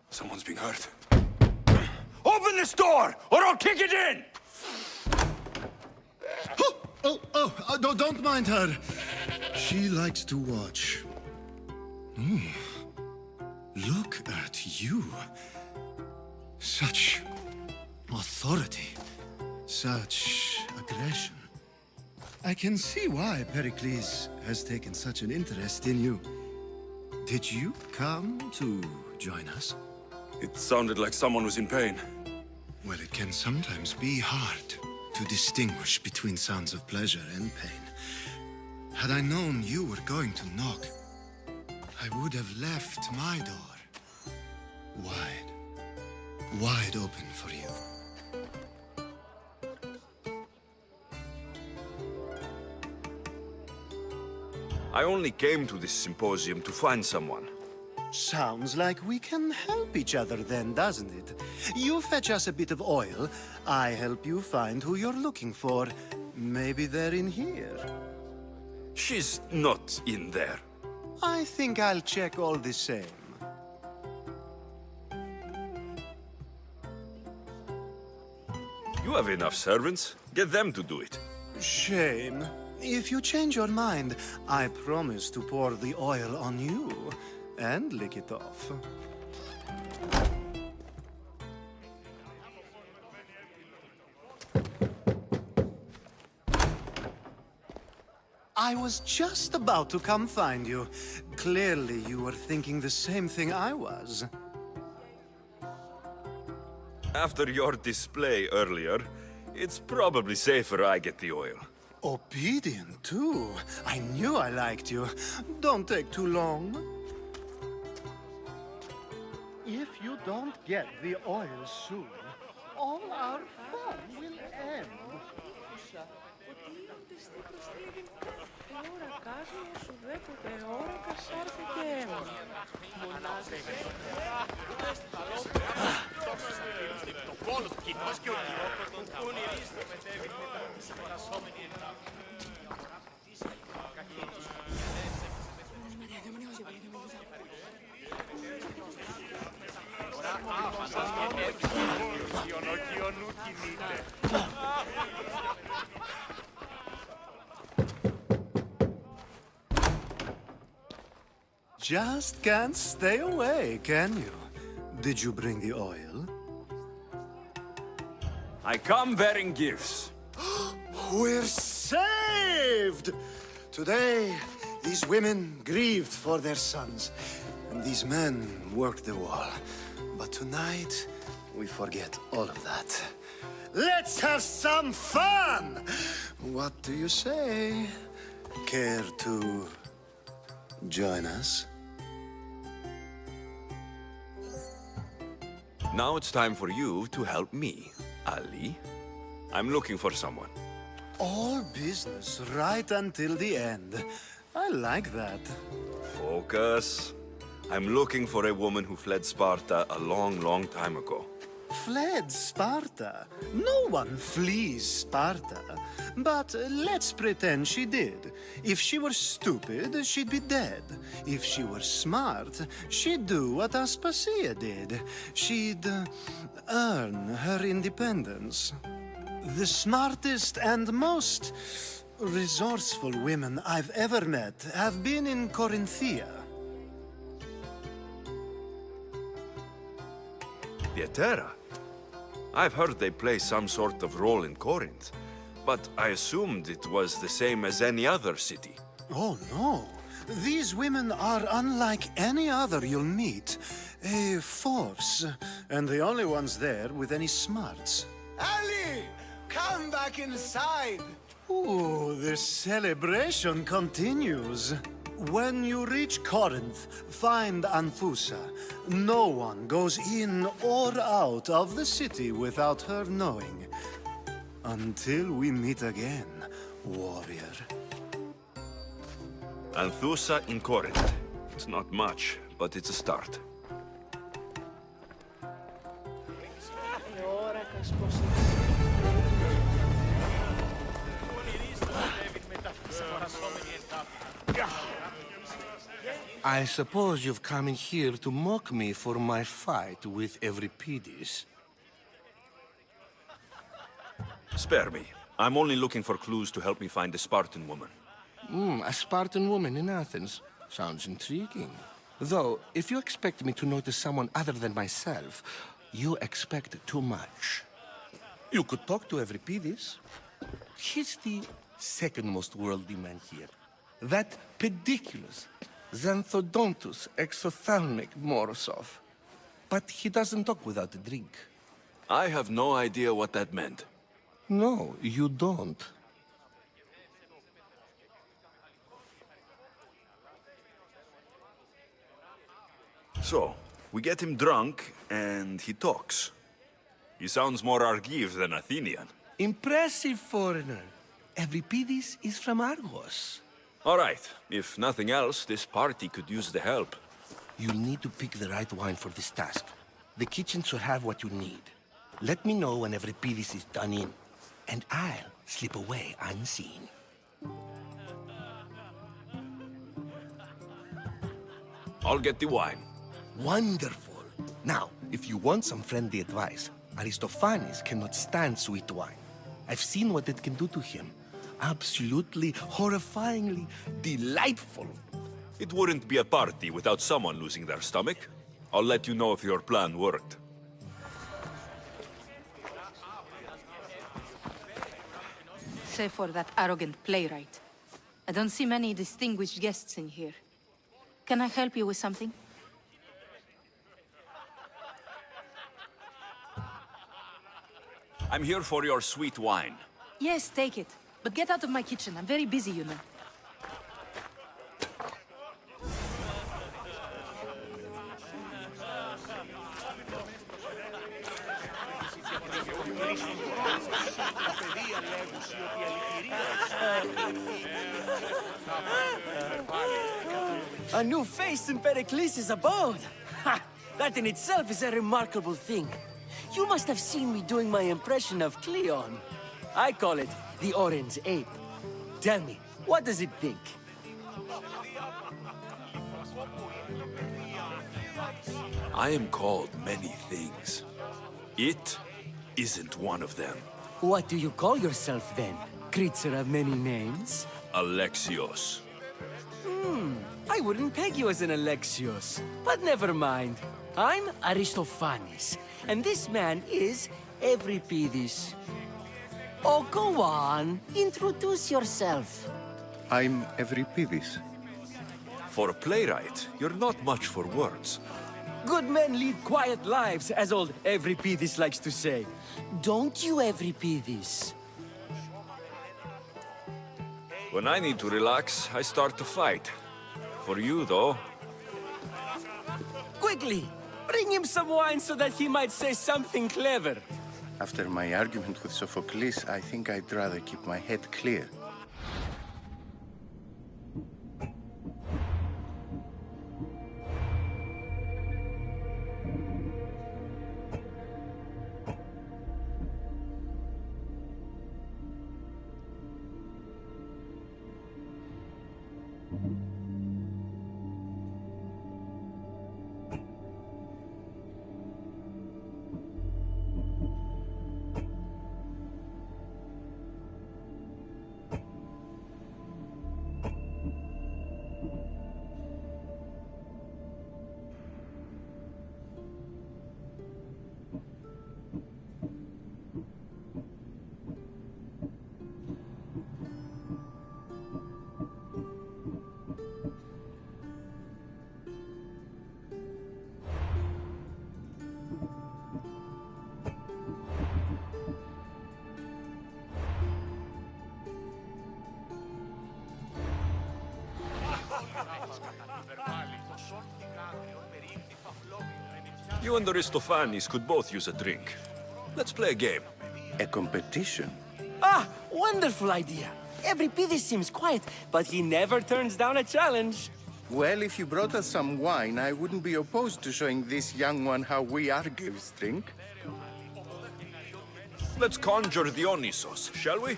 Someone's being hurt. Open this door, or I'll kick it in! Don't mind her. She likes to watch. Look at you. Such authority. Such aggression. I can see why Pericles has taken such an interest in you. Did you come to join us? It sounded like someone was in pain. Well, it can sometimes be hard to distinguish between sounds of pleasure and pain. Had I known you were going to knock, I would have left my door wide open for you. I only came to this symposium to find someone. Sounds like we can help each other then, doesn't it? You fetch us a bit of oil, I help you find who you're looking for. Maybe they're in here. She's not in there. I think I'll check all the same. You have enough servants. Get them to do it. Shame. If you change your mind, I promise to pour the oil on you and lick it off. I was just about to come find you. Clearly, you were thinking the same thing I was. After your display earlier, it's probably safer I get the oil. Obedient, too. I knew I liked you. Don't take too long. If you don't get the oil soon, all our fun will end. Just can't stay away, can you? Did you bring the oil? I come bearing gifts. We're saved! Today, these women grieved for their sons, and these men worked the wall. But tonight, we forget all of that. Let's have some fun! What do you say? Care to join us? Now it's time for you to help me, Ali. I'm looking for someone. All business right until the end. I like that. Focus. I'm looking for a woman who fled Sparta a long, long time ago. Fled Sparta? No one flees Sparta. But let's pretend she did. If she were stupid, she'd be dead. If she were smart, she'd do what Aspasia did. She'd earn her independence. The smartest and most resourceful women I've ever met have been in Corinthia. Pietera? I've heard they play some sort of role in Corinth, but I assumed it was the same as any other city. Oh, no. These women are unlike any other you'll meet. A force, and the only ones there with any smarts. Ali! Come back inside! Ooh, the celebration continues. When you reach Corinth, find Anthusa. No one goes in or out of the city without her knowing. Until we meet again, warrior. Anthusa in Corinth. It's not much, but it's a start. I suppose you've come in here to mock me for my fight with Euripides. Spare me. I'm only looking for clues to help me find a Spartan woman. A Spartan woman in Athens. Sounds intriguing. Though, if you expect me to notice someone other than myself, you expect too much. You could talk to Euripides. He's the second most worldly man here. That pediculous, xanthodontus exophthalmic Morosov. But he doesn't talk without a drink. I have no idea what that meant. No, you don't. So, we get him drunk, and he talks. He sounds more Argive than Athenian. Impressive, foreigner. Euripides is from Argos. All right, if nothing else, this party could use the help. You'll need to pick the right wine for this task. The kitchen should have what you need. Let me know when Euripides is done in, and I'll slip away unseen. I'll get the wine. Wonderful. Now, if you want some friendly advice, Aristophanes cannot stand sweet wine. I've seen what it can do to him. Absolutely, horrifyingly delightful. It wouldn't be a party without someone losing their stomach. I'll let you know if your plan worked. Save for that arrogant playwright. I don't see many distinguished guests in here. Can I help you with something? I'm here for your sweet wine. Yes, take it. But get out of my kitchen. I'm very busy, you know. A new face in Pericles' abode! Ha! That in itself is a remarkable thing. You must have seen me doing my impression of Cleon. I call it the Orange Ape. Tell me, what does it think? I am called many things. It isn't one of them. What do you call yourself then? Creature of many names? Alexios. I wouldn't peg you as an Alexios, but never mind. I'm Aristophanes, and this man is Euripides. Oh, go on. Introduce yourself. I'm Euripides. For a playwright, you're not much for words. Good men lead quiet lives, as old Euripides likes to say. Don't you, Euripides? When I need to relax, I start to fight. For you, though, Quickly! Bring him some wine so that he might say something clever. After my argument with Sophocles, I think I'd rather keep my head clear. you and Aristophanes could both use a drink. Let's play a game. A competition? Ah, wonderful idea. Euripides seems quiet, but he never turns down a challenge. Well, if you brought us some wine, I wouldn't be opposed to showing this young one how we Argives drink. Let's conjure Dionysos, shall we?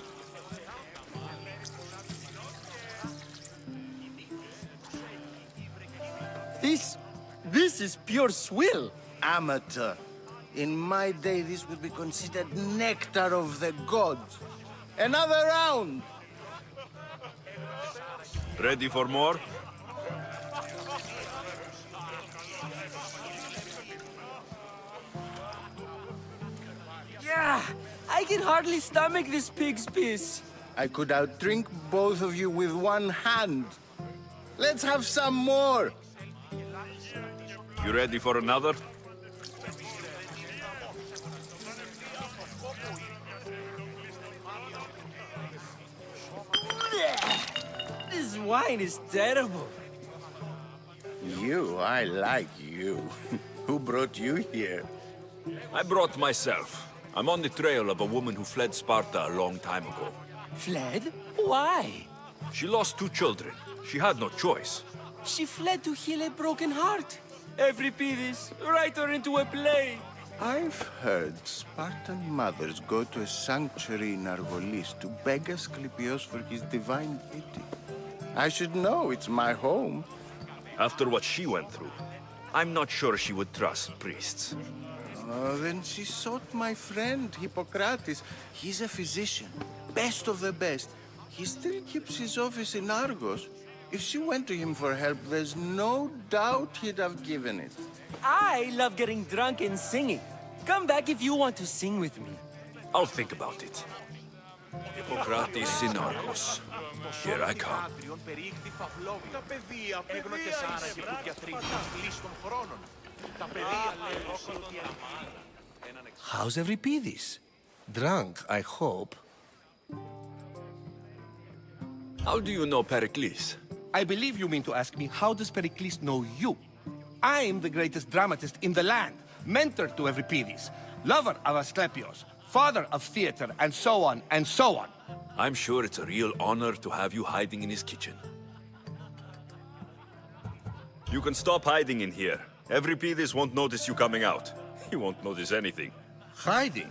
This is pure swill. Amateur. In my day, this would be considered nectar of the gods. Another round! Ready for more? Yeah, I can hardly stomach this pig's piss. I could outdrink both of you with one hand. Let's have some more! You ready for another? This wine is terrible. You, I like you. Who brought you here? I brought myself. I'm on the trail of a woman who fled Sparta a long time ago. Fled? Why? She lost 2 children. She had no choice. She fled to heal a broken heart. Euripides, write her into a play. I've heard Spartan mothers go to a sanctuary in Argolis to beg Asclepios for his divine pity. I should know, it's my home. After what she went through, I'm not sure she would trust priests. Then she sought my friend, Hippocrates. He's a physician, best of the best. He still keeps his office in Argos. If she went to him for help, there's no doubt he'd have given it. I love getting drunk and singing. Come back if you want to sing with me. I'll think about it. Hippocrates in Argos. Here I come. How's Euripides? Drunk, I hope. How do you know Pericles? I believe you mean to ask me, how does Pericles know you? I'm the greatest dramatist in the land, mentor to Euripides, lover of Asclepios, father of theater, and so on, and so on. I'm sure it's a real honor to have you hiding in his kitchen. You can stop hiding in here. Euripides won't notice you coming out. He won't notice anything. Hiding?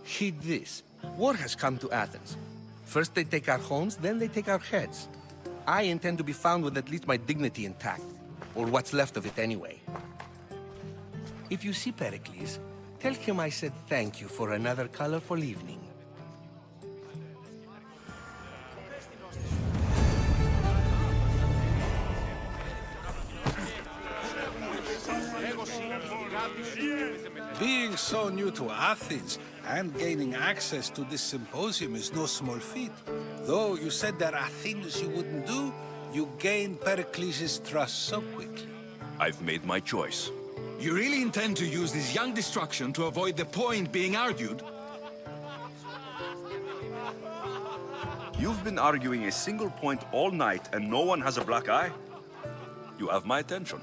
Heed this. War has come to Athens. First they take our homes, then they take our heads. I intend to be found with at least my dignity intact. Or what's left of it anyway. If you see Pericles, tell him I said thank you for another colorful evening. Being so new to Athens and gaining access to this symposium is no small feat. Though you said there are things you wouldn't do, you gained Pericles' trust so quickly. I've made my choice. You really intend to use this young destruction to avoid the point being argued? You've been arguing a single point all night and no one has a black eye? You have my attention.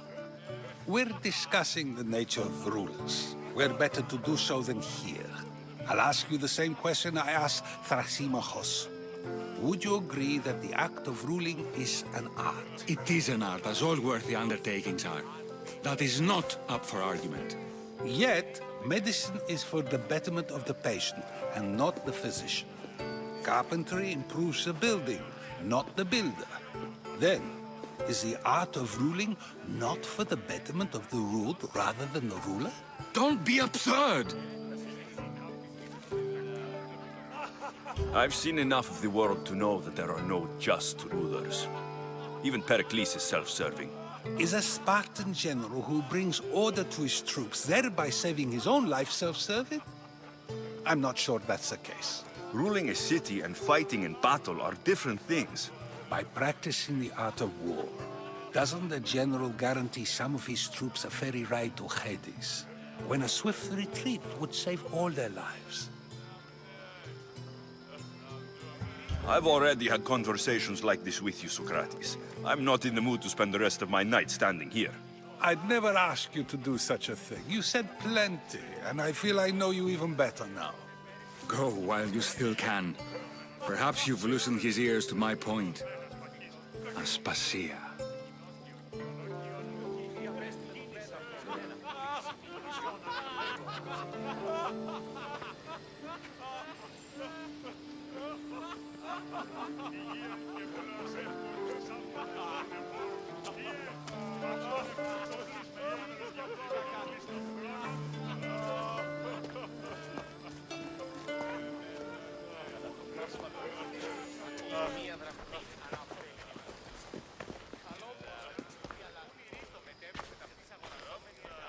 We're discussing the nature of rulers. Where better to do so than here? I'll ask you the same question I asked Thrasymachos. Would you agree that the act of ruling is an art? It is an art, as all worthy undertakings are. That is not up for argument. Yet, medicine is for the betterment of the patient and not the physician. Carpentry improves the building, not the builder. Then, is the art of ruling not for the betterment of the ruled rather than the ruler? Don't be absurd! I've seen enough of the world to know that there are no just rulers. Even Pericles is self-serving. Is a Spartan general who brings order to his troops, thereby saving his own life, self-serving? I'm not sure that's the case. Ruling a city and fighting in battle are different things. By practicing the art of war, doesn't the general guarantee some of his troops a ferry ride to Hades, when a swift retreat would save all their lives? I've already had conversations like this with you, Socrates. I'm not in the mood to spend the rest of my night standing here. I'd never ask you to do such a thing. You said plenty, and I feel I know you even better now. Go while you still can. Perhaps you've loosened his ears to my point. Aspasia.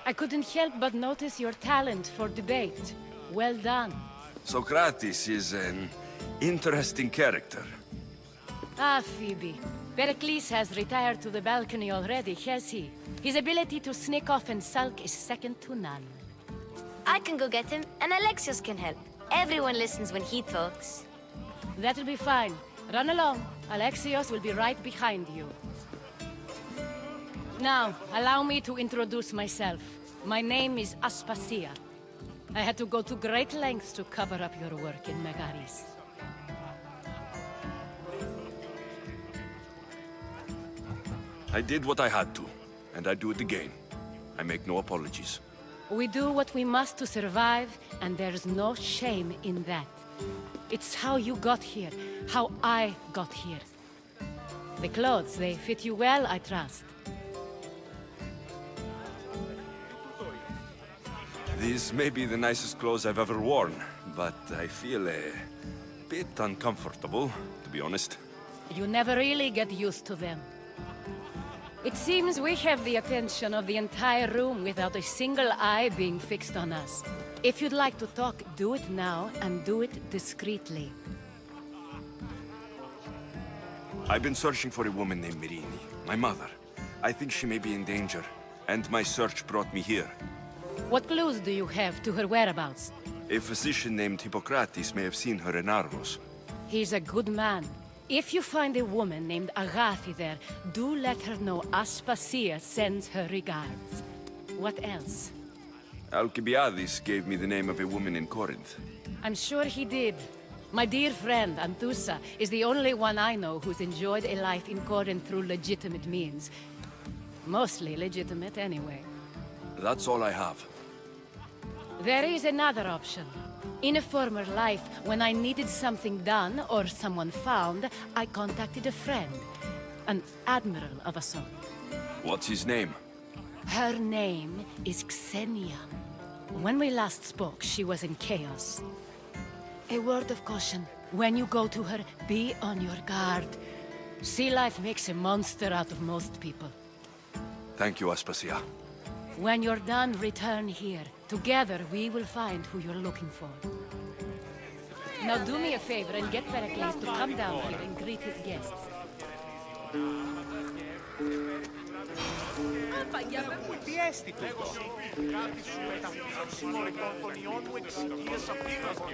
I couldn't help but notice your talent for debate. Well done. Socrates is an interesting character. Ah, Phoebe. Pericles has retired to the balcony already, has he? His ability to sneak off and sulk is second to none. I can go get him, and Alexios can help. Everyone listens when he talks. That'll be fine. Run along. Alexios will be right behind you. Now, allow me to introduce myself. My name is Aspasia. I had to go to great lengths to cover up your work in Megaris. I did what I had to, and I do it again. I make no apologies. We do what we must to survive, and there's no shame in that. It's how you got here, how I got here. The clothes, they fit you well, I trust. These may be the nicest clothes I've ever worn, but I feel a bit uncomfortable, to be honest. You never really get used to them. It seems we have the attention of the entire room without a single eye being fixed on us. If you'd like to talk, do it now, and do it discreetly. I've been searching for a woman named Mirini, my mother. I think she may be in danger, and my search brought me here. What clues do you have to her whereabouts? A physician named Hippocrates may have seen her in Argos. He's a good man. If you find a woman named Agathi there, do let her know Aspasia sends her regards. What else? Alcibiades gave me the name of a woman in Corinth. I'm sure he did. My dear friend, Anthusa, is the only one I know who's enjoyed a life in Corinth through legitimate means. Mostly legitimate, anyway. That's all I have. There is another option. In a former life, when I needed something done or someone found, I contacted a friend. An admiral of a sort. What's his name? Her name is Xenia. When we last spoke, she was in chaos. A word of caution. When you go to her, be on your guard. Sea life makes a monster out of most people. Thank you, Aspasia. When you're done, return here. Together, we will find who you're looking for. Now do me a favor and get Pericles to come down here and greet his guests. Τι έστι τούτο. Κάτι σου μεταφυσικό των ιών μου εξηγίες απίγασμα.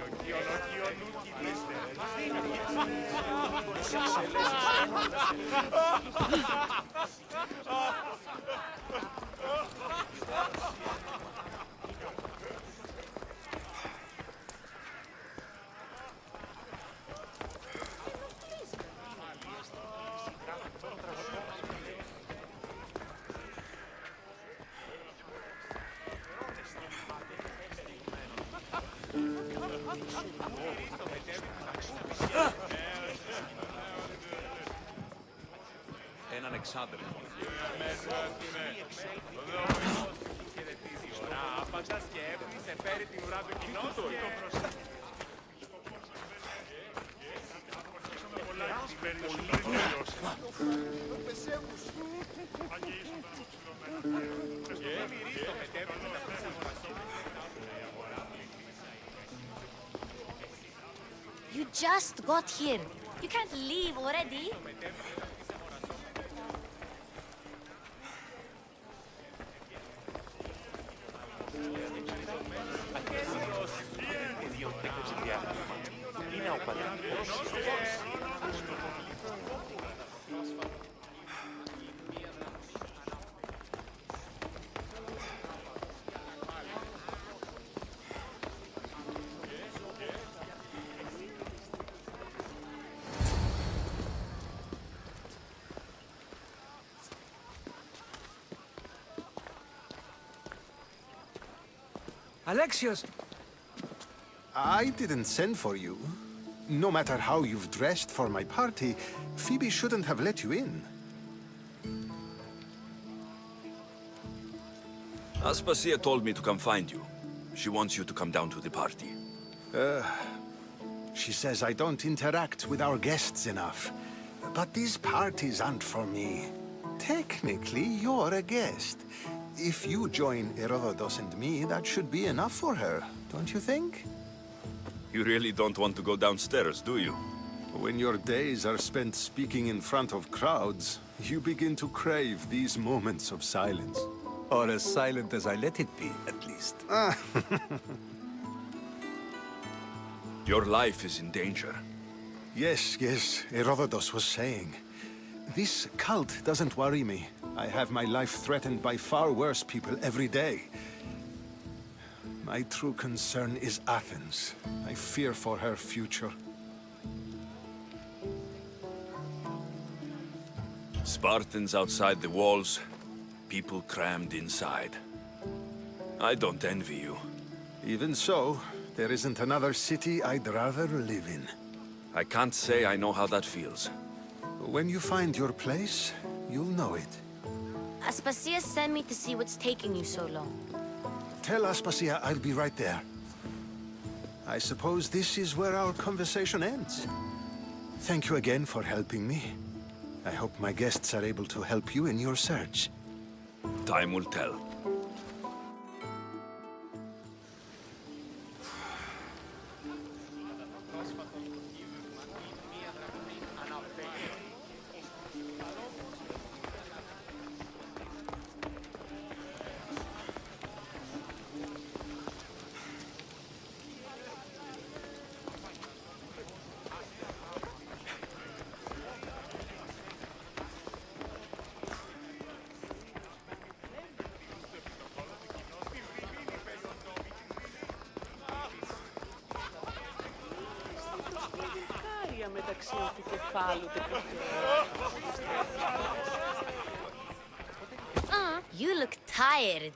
Έναν εξάδελφο. Άπατα σκέφτησε, φέρει την ουρά του κοινό του. You just got here. You can't leave already. Alexios! I didn't send for you. No matter how you've dressed for my party, Phoebe shouldn't have let you in. Aspasia told me to come find you. She wants you to come down to the party. She says I don't interact with our guests enough. But these parties aren't for me. Technically, you're a guest. If you join Herodotus and me, that should be enough for her, don't you think? You really don't want to go downstairs, do you? When your days are spent speaking in front of crowds, you begin to crave these moments of silence. Or as silent as I let it be, at least. Your life is in danger. Yes, Herodotus was saying. This cult doesn't worry me. I have my life threatened by far worse people every day. My true concern is Athens. I fear for her future. Spartans outside the walls, people crammed inside. I don't envy you. Even so, there isn't another city I'd rather live in. I can't say I know how that feels. When you find your place, you'll know it. Aspasia sent me to see what's taking you so long. Tell Aspasia I'll be right there. I suppose this is where our conversation ends. Thank you again for helping me. I hope my guests are able to help you in your search. Time will tell. You look tired.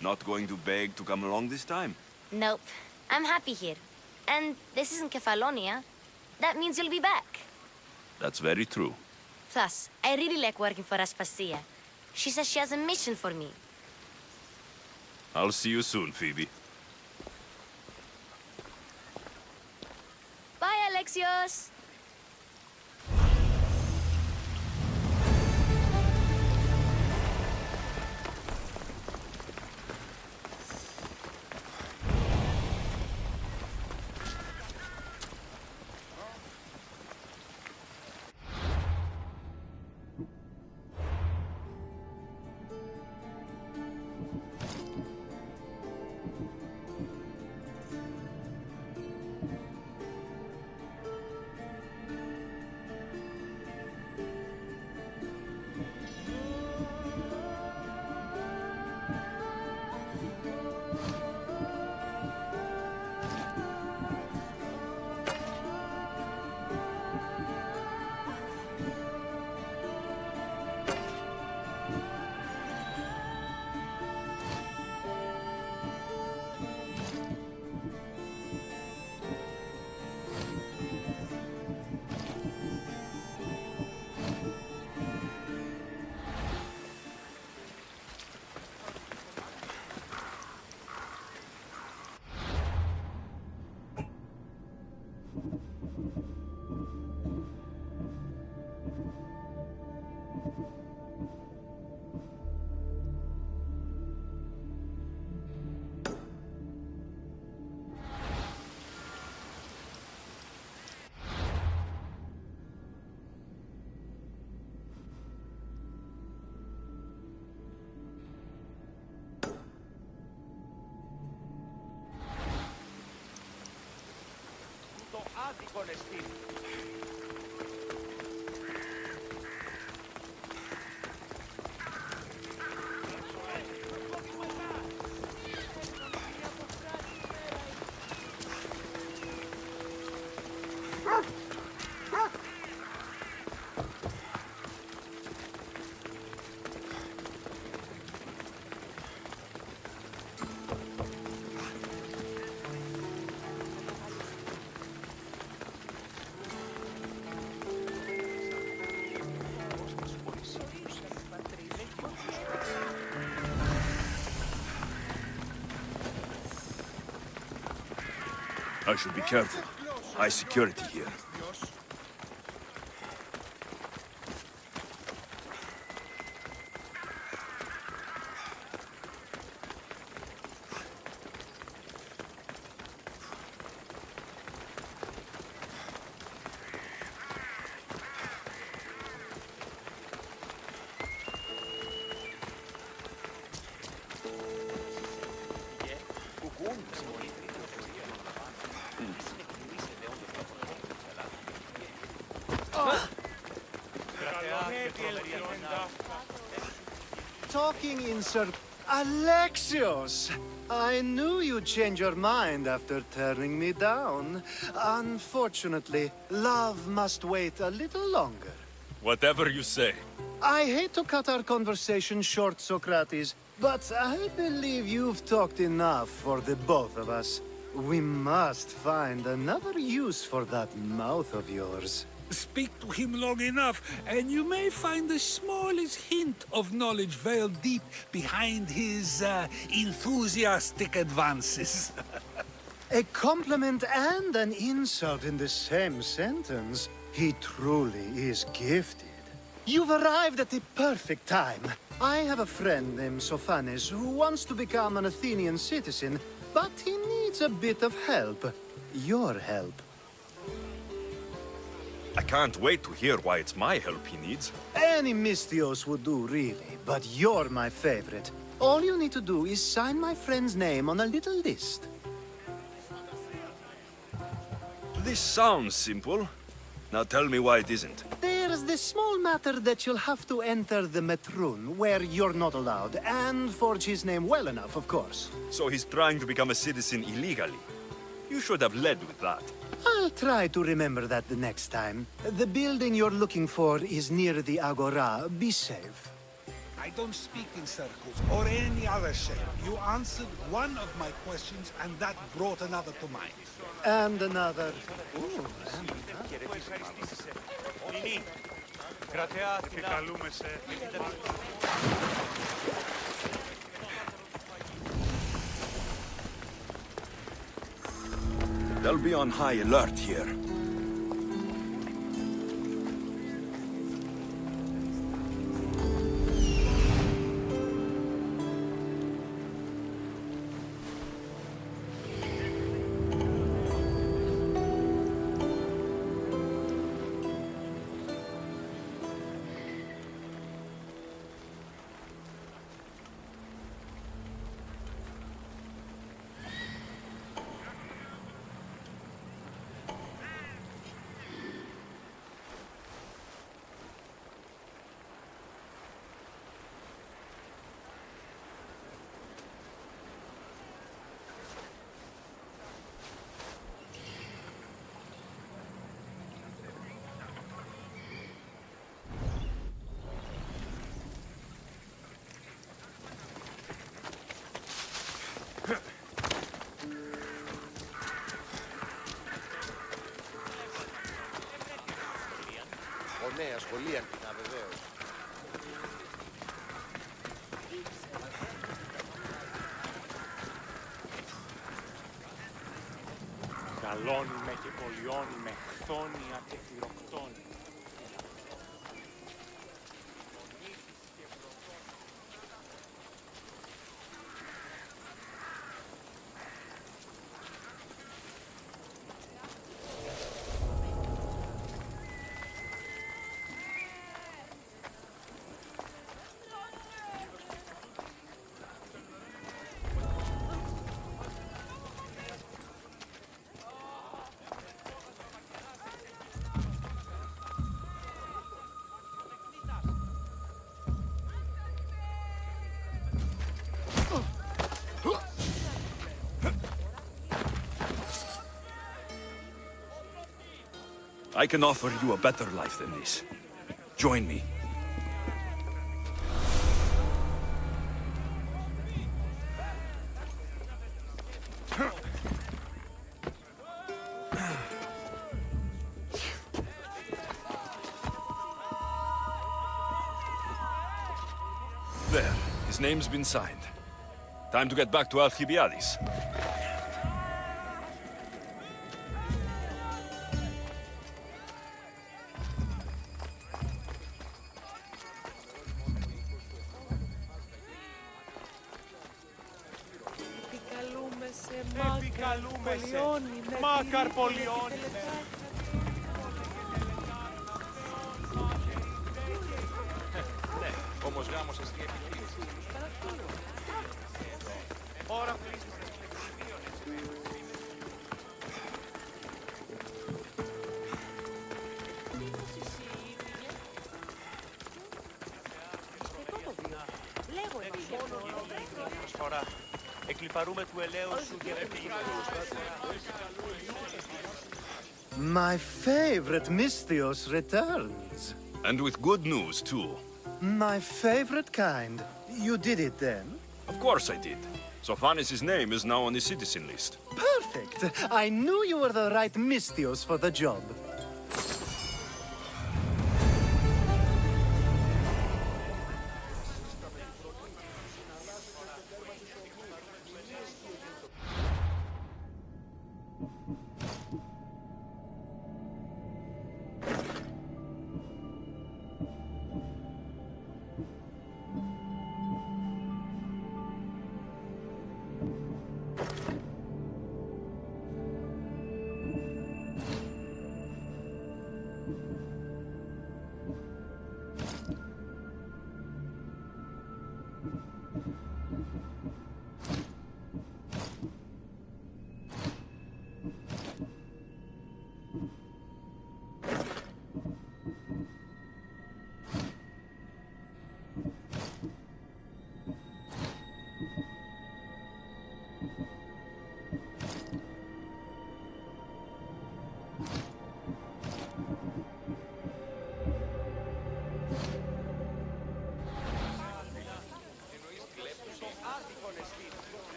Not going to beg to come along this time? Nope. I'm happy here. And this isn't Kefalonia. That means you'll be back. That's very true. Plus, I really like working for Aspasia. She says she has a mission for me. I'll see you soon, Phoebe. Bye, Alexios! άδικον εστίν. I should be careful. High security here. Talking in Alexios! I knew you'd change your mind after turning me down. Unfortunately, love must wait a little longer. Whatever you say. I hate to cut our conversation short, Socrates, but I believe you've talked enough for the both of us. We must find another use for that mouth of yours. Speak to him long enough, and you may find the smallest hint of knowledge veiled deep behind his enthusiastic advances. A compliment and an insult in the same sentence. He truly is gifted. You've arrived at the perfect time. I have a friend named Sophanes who wants to become an Athenian citizen, but he needs a bit of help. Your help. I can't wait to hear why it's my help he needs. Any Mystios would do, really, but you're my favorite. All you need to do is sign my friend's name on a little list. This sounds simple. Now tell me why it isn't. There's the small matter that you'll have to enter the Metroon, where you're not allowed, and forge his name well enough, of course. So he's trying to become a citizen illegally. You should have led with that. I'll try to remember that the next time. The building you're looking for is near the Agora. Be safe. I don't speak in circles or any other shape. You answered one of my questions, and that brought another to mind. And another. Νινή, κρατεά και καλούμε σε... They'll be on high alert here. Νέα σχολεία, βεβαίως. Καλώνει με και κολλιώνει με χθόνια και θυροκτώνει. I can offer you a better life than this. Join me. There. His name's been signed. Time to get back to Alcibiades. Μάκαρ πολιών. Ναι, όμως γάμος αστεία επιχείρηση. Ώρα πλήσης. Προσφορά. Εκλιπαρούμε του ελέους σου για My favorite Misthios returns. And with good news, too. My favorite kind. You did it then? Of course I did. Sophanis' name is now on the citizen list. Perfect. I knew you were the right Misthios for the job.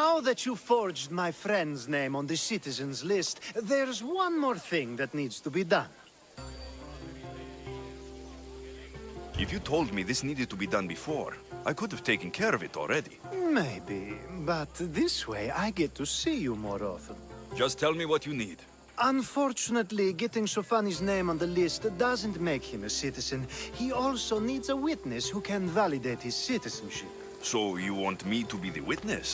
Now that you forged my friend's name on the citizens list, there's one more thing that needs to be done. If you told me this needed to be done before, I could have taken care of it already. Maybe, but this way I get to see you more often. Just tell me what you need. Unfortunately, getting Sophanis' name on the list doesn't make him a citizen. He also needs a witness who can validate his citizenship. So you want me to be the witness?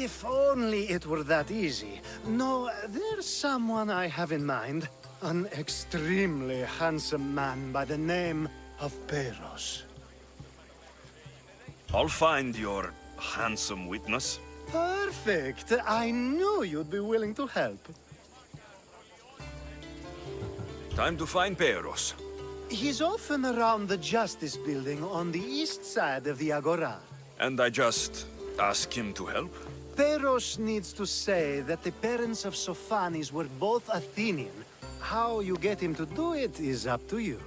If only it were that easy. No, there's someone I have in mind. An extremely handsome man by the name of Peros. I'll find your handsome witness. Perfect. I knew you'd be willing to help. Time to find Peros. He's often around the Justice Building on the east side of the Agora. And I just ask him to help? Peros needs to say that the parents of Sophanis were both Athenian. How you get him to do it is up to you.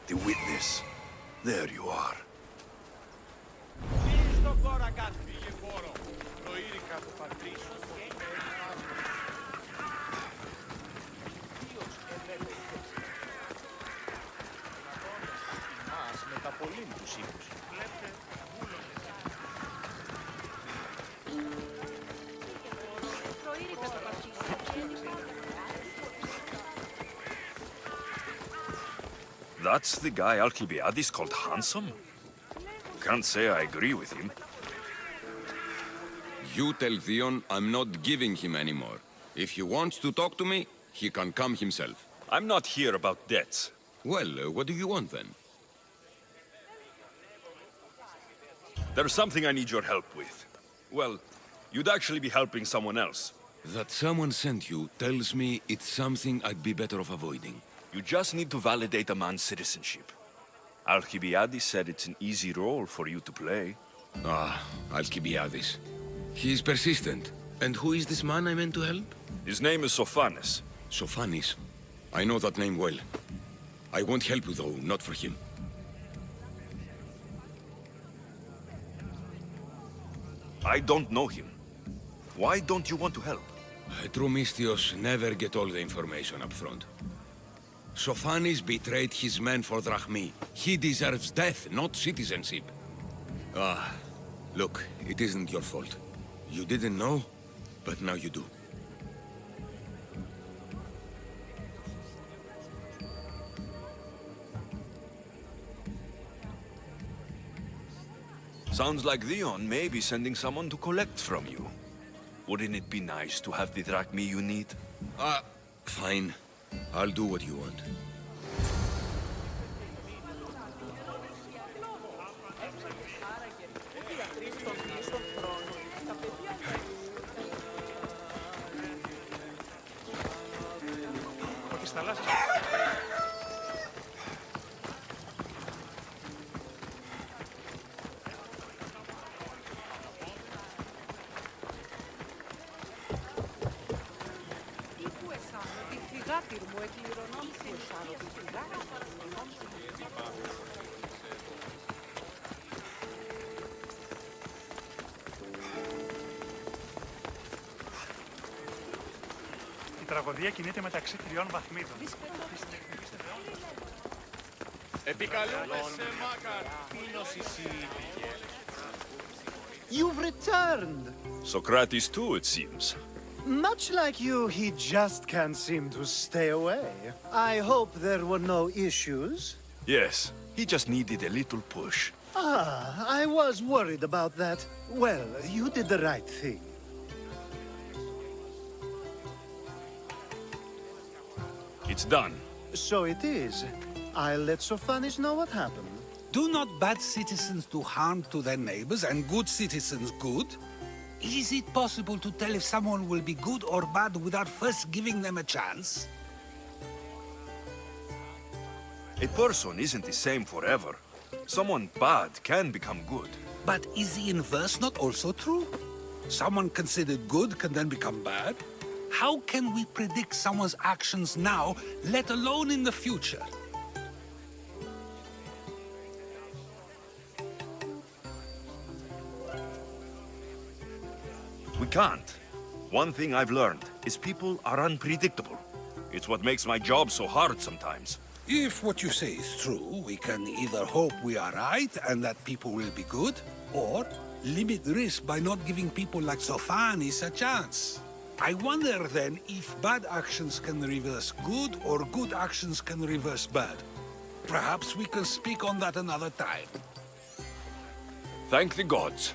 The witness. There you are. That's the guy Alcibiades called handsome? Can't say I agree with him. You tell Theon I'm not giving him anymore. If he wants to talk to me, He can come himself. I'm not here about debts. Well, what do you want then? There's something I need your help with. Well, you'd actually be helping someone else. That someone sent you tells me it's something I'd be better off avoiding. You just need to validate a man's citizenship. Alcibiades said it's an easy role for you to play. Ah, Alcibiades. He's persistent. And who is this man I meant to help? His name is Sophanes. Sophanes? I know that name well. I won't help you though, not for him. I don't know him. Why don't you want to help? True Mystios never get all the information up front. Sophanes betrayed his men for drachmi. He deserves death, not citizenship. Ah, look, it isn't your fault. You didn't know, but now you do. Sounds like Leon may be sending someone to collect from you. Wouldn't it be nice to have the drachmi you need? Fine. I'll do what you want. Η τραγωδία κινείται μεταξύ τριών βαθμίδων. Επικαλούμεσαι, Μάκαρ. Πίνος εισήγηκε. You've returned! Socrates too, it seems. Much like you, he just can't seem to stay away. I hope there were no issues. Yes, he just needed a little push. Ah, I was worried about that. Well, you did the right thing. It's done. So it is. I'll let Sophanes know what happened. Do not bad citizens do harm to their neighbors and good citizens good? Is it possible to tell if someone will be good or bad without first giving them a chance? A person isn't the same forever. Someone bad can become good. But is the inverse not also true? Someone considered good can then become bad? How can we predict someone's actions now, let alone in the future? We can't. One thing I've learned is people are unpredictable. It's what makes my job so hard sometimes. If what you say is true, we can either hope we are right and that people will be good, or limit risk by not giving people like Sophanes a chance. I wonder then if bad actions can reverse good or good actions can reverse bad. Perhaps we can speak on that another time. Thank the gods.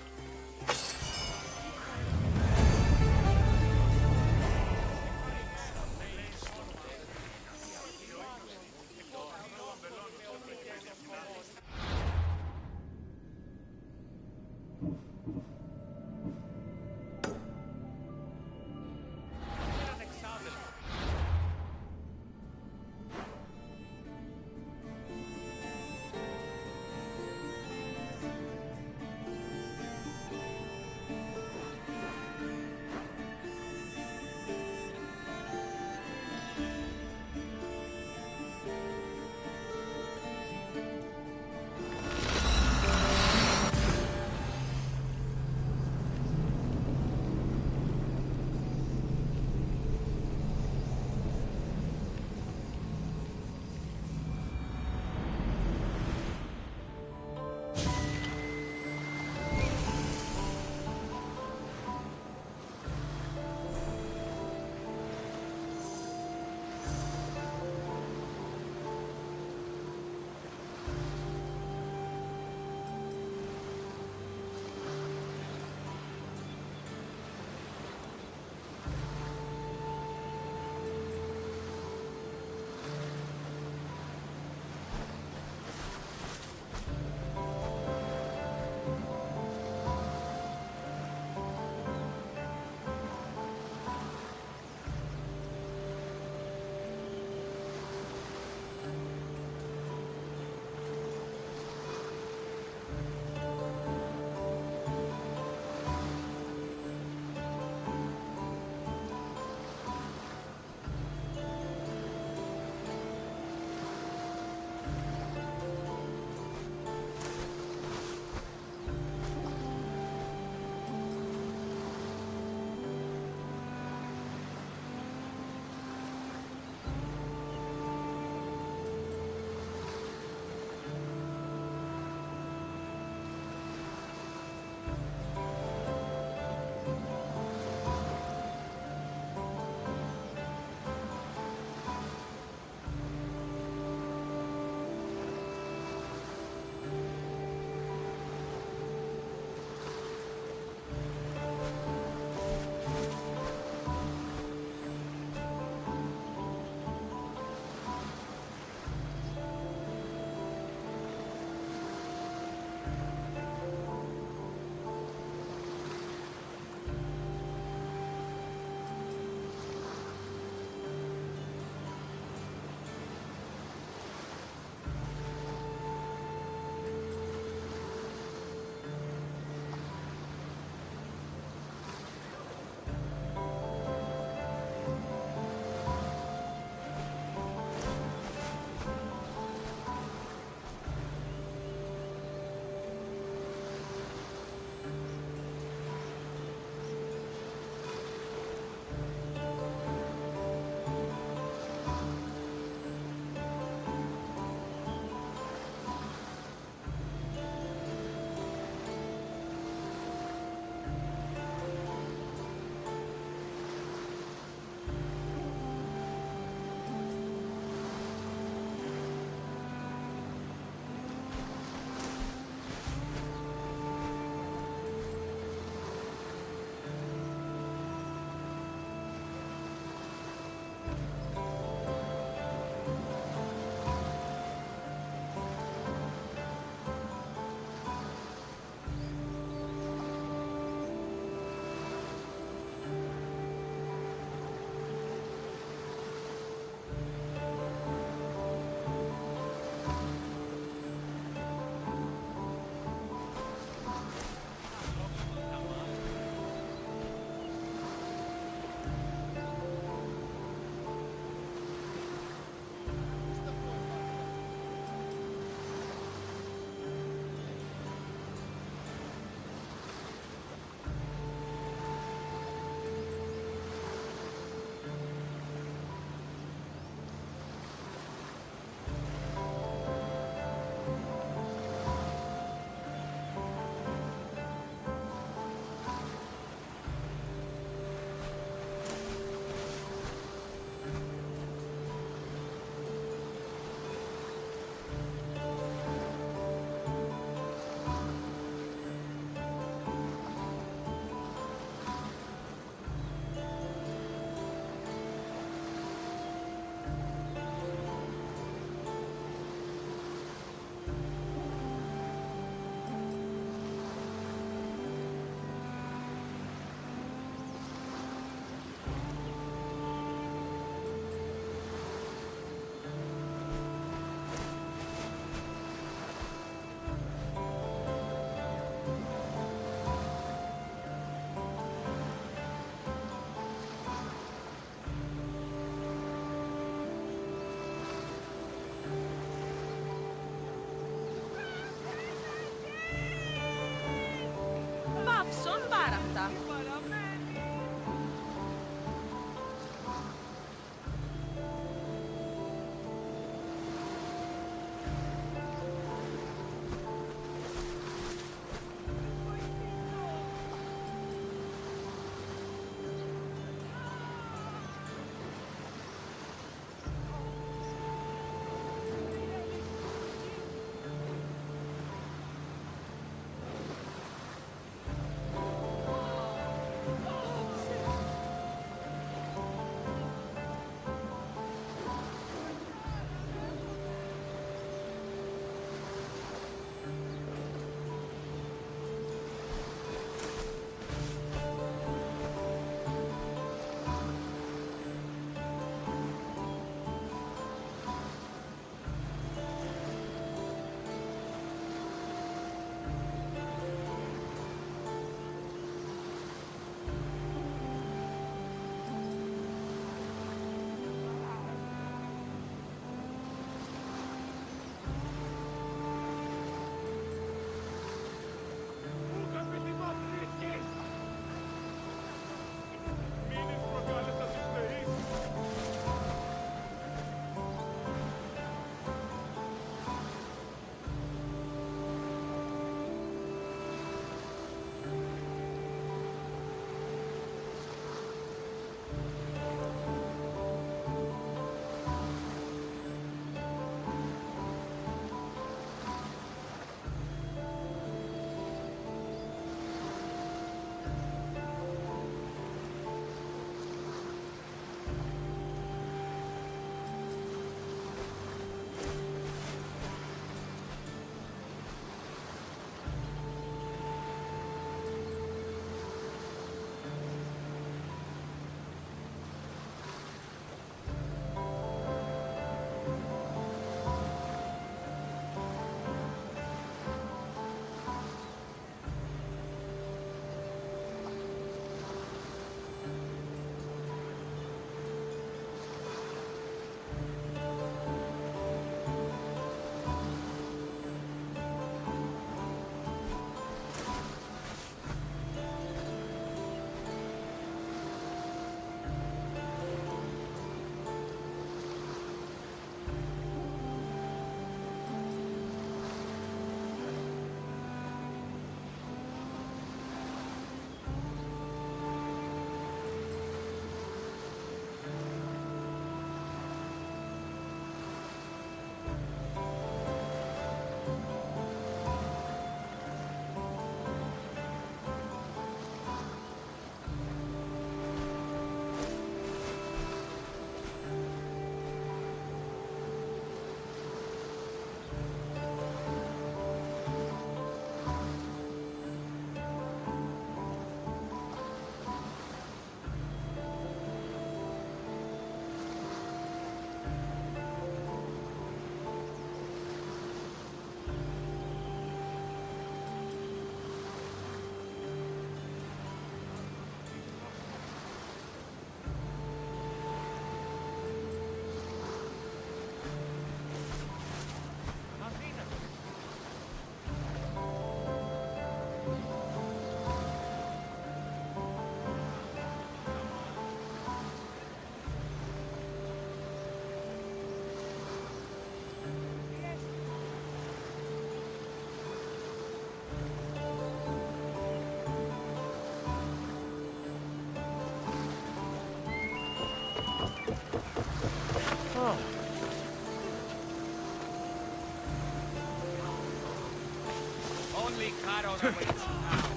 Only Charon awaits now.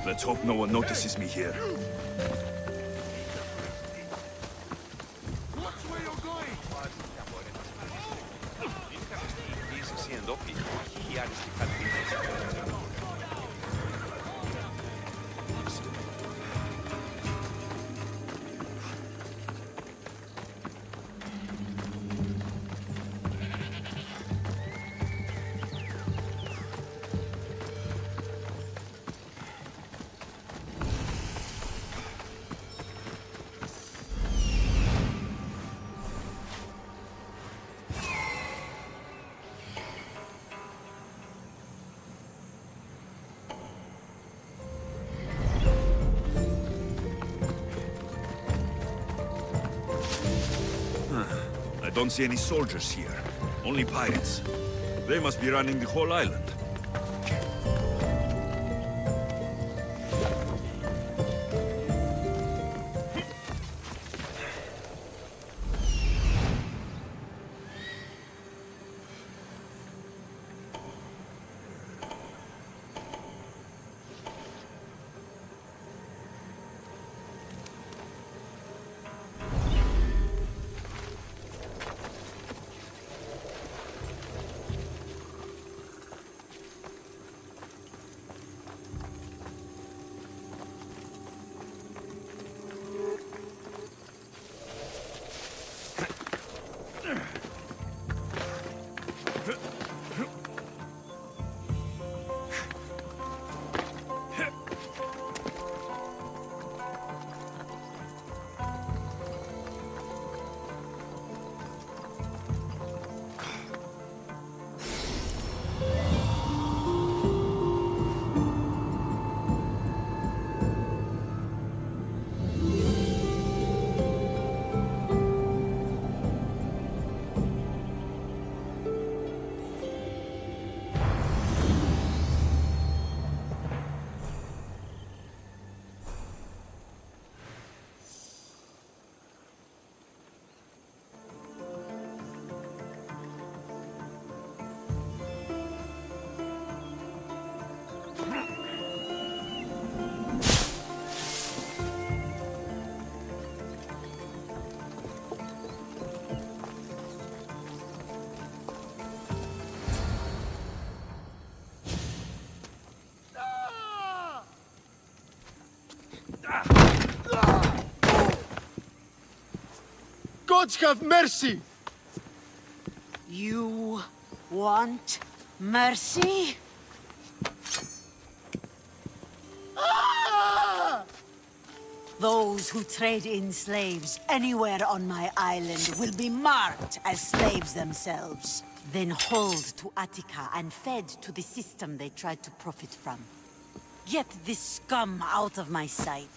Let's hope no one notices me here. I don't see any soldiers here. Only pirates. They must be running the whole island. Gods have mercy! You want mercy? Those who trade in slaves anywhere on my island will be marked as slaves themselves, then hauled to Attica and fed to the system they tried to profit from. Get this scum out of my sight.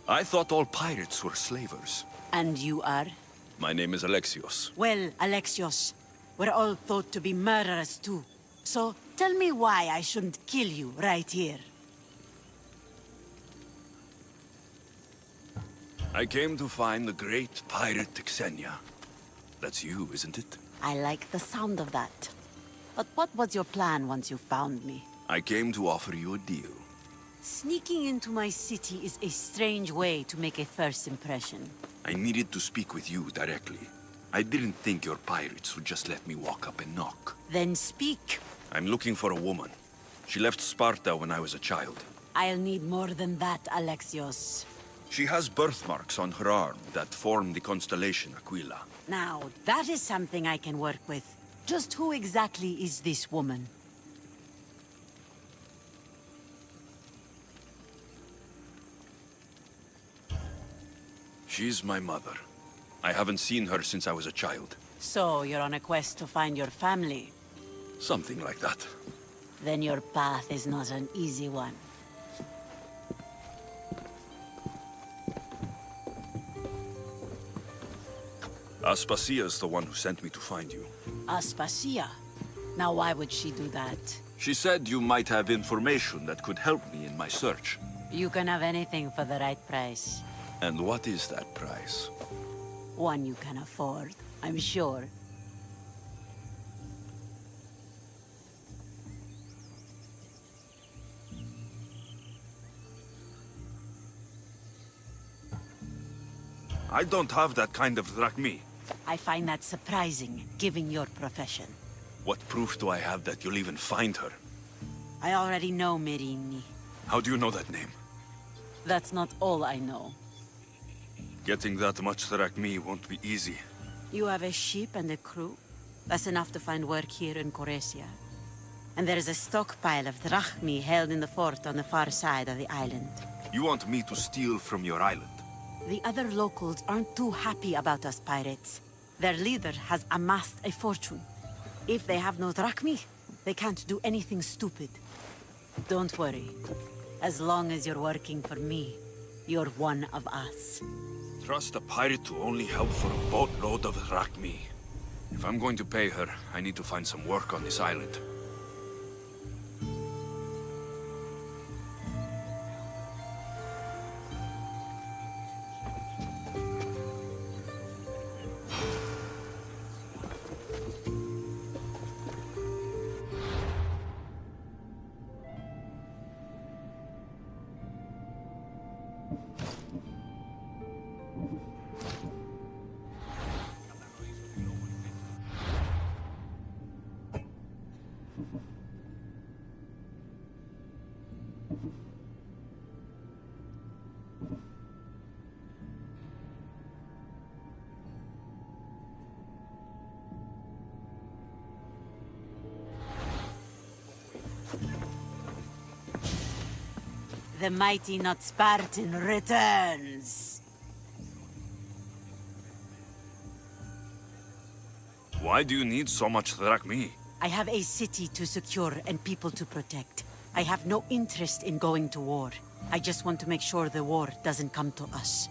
I thought all pirates were slavers. And you are? My name is Alexios. Well, Alexios, we're all thought to be murderers too. So, tell me why I shouldn't kill you right here. I came to find the great pirate Xenia. That's you, isn't it? I like the sound of that. But what was your plan once you found me? I came to offer you a deal. Sneaking into my city is a strange way to make a first impression. I needed to speak with you directly. I didn't think your pirates would just let me walk up and knock. Then speak. I'm looking for a woman. She left Sparta when I was a child. I'll need more than that, Alexios. She has birthmarks on her arm that form the constellation Aquila. Now, that is something I can work with. Just who exactly is this woman? She's my mother. I haven't seen her since I was a child. So, you're on a quest to find your family? Something like that. Then your path is not an easy one. Aspasia's the one who sent me to find you. Aspasia? Now why would she do that? She said you might have information that could help me in my search. You can have anything for the right price. And what is that price? One you can afford, I'm sure. I don't have that kind of drachmi. I find that surprising, given your profession. What proof do I have that you'll even find her? I already know Merini. How do you know that name? That's not all I know. Getting that much drachmi won't be easy. You have a ship and a crew? That's enough to find work here in Coresia. And there is a stockpile of drachmi held in the fort on the far side of the island. You want me to steal from your island? The other locals aren't too happy about us pirates. Their leader has amassed a fortune. If they have no drachmi, they can't do anything stupid. Don't worry. As long as you're working for me, you're one of us. Trust a pirate to only help for a boatload of drachmi. If I'm going to pay her, I need to find some work on this island. The mighty not Spartan returns! Why do you need so much drachmi? I have a city to secure and people to protect. I have no interest in going to war. I just want to make sure the war doesn't come to us.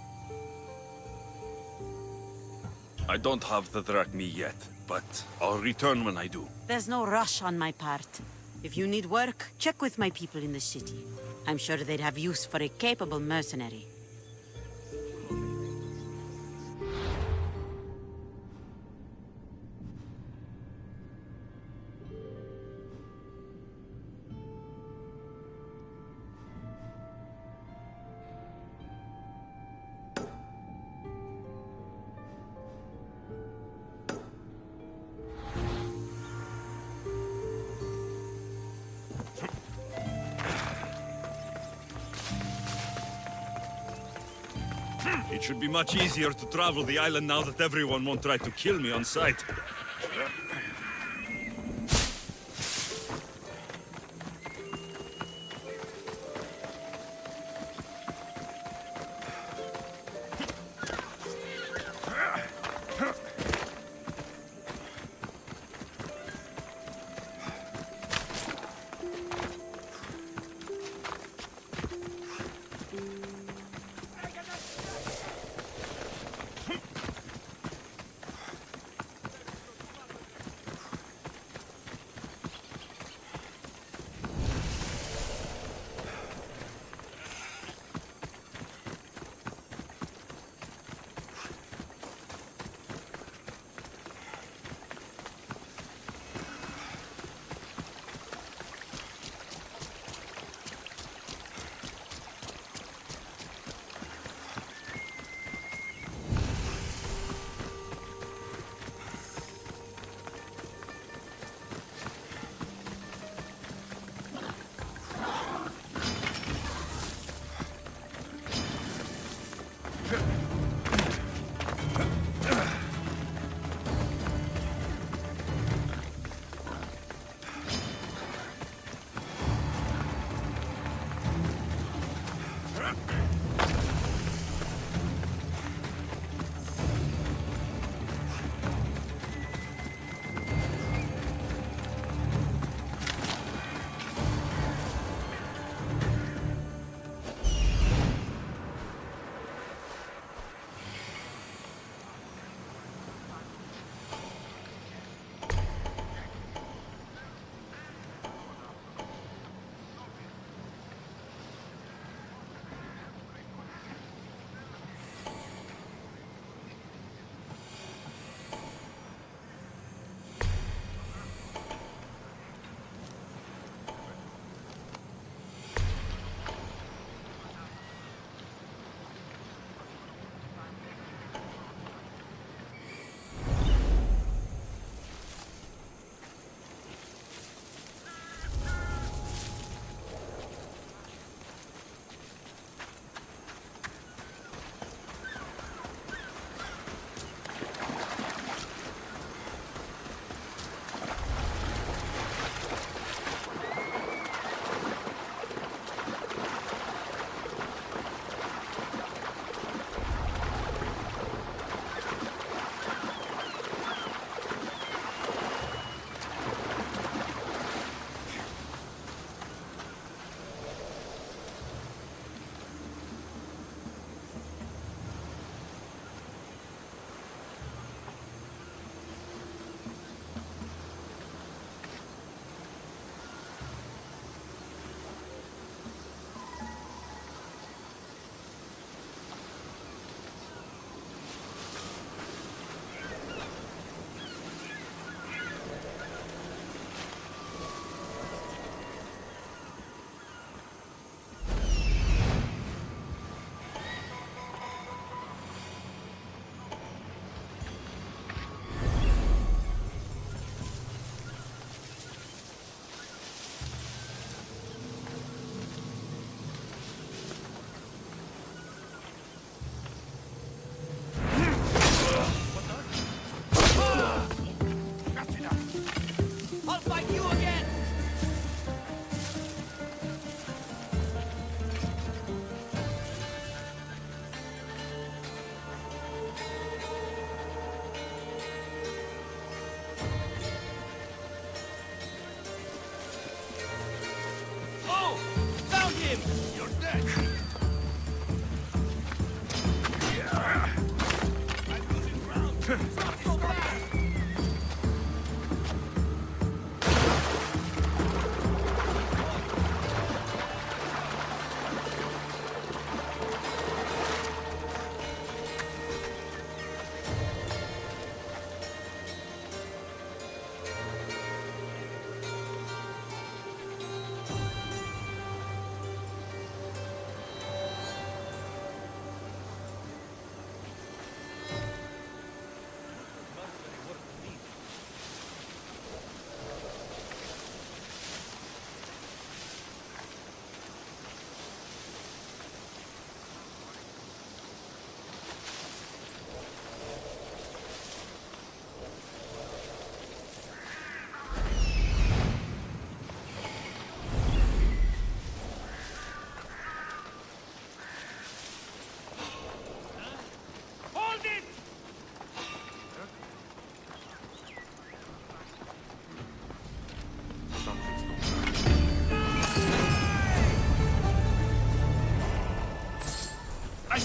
I don't have the drachmi yet, but I'll return when I do. There's no rush on my part. If you need work, check with my people in the city. I'm sure they'd have use for a capable mercenary. It should be much easier to travel the island now that everyone won't try to kill me on sight.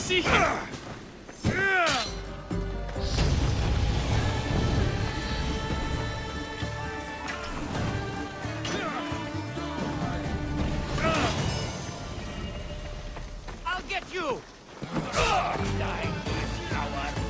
see him! I'll get you! Die, coward!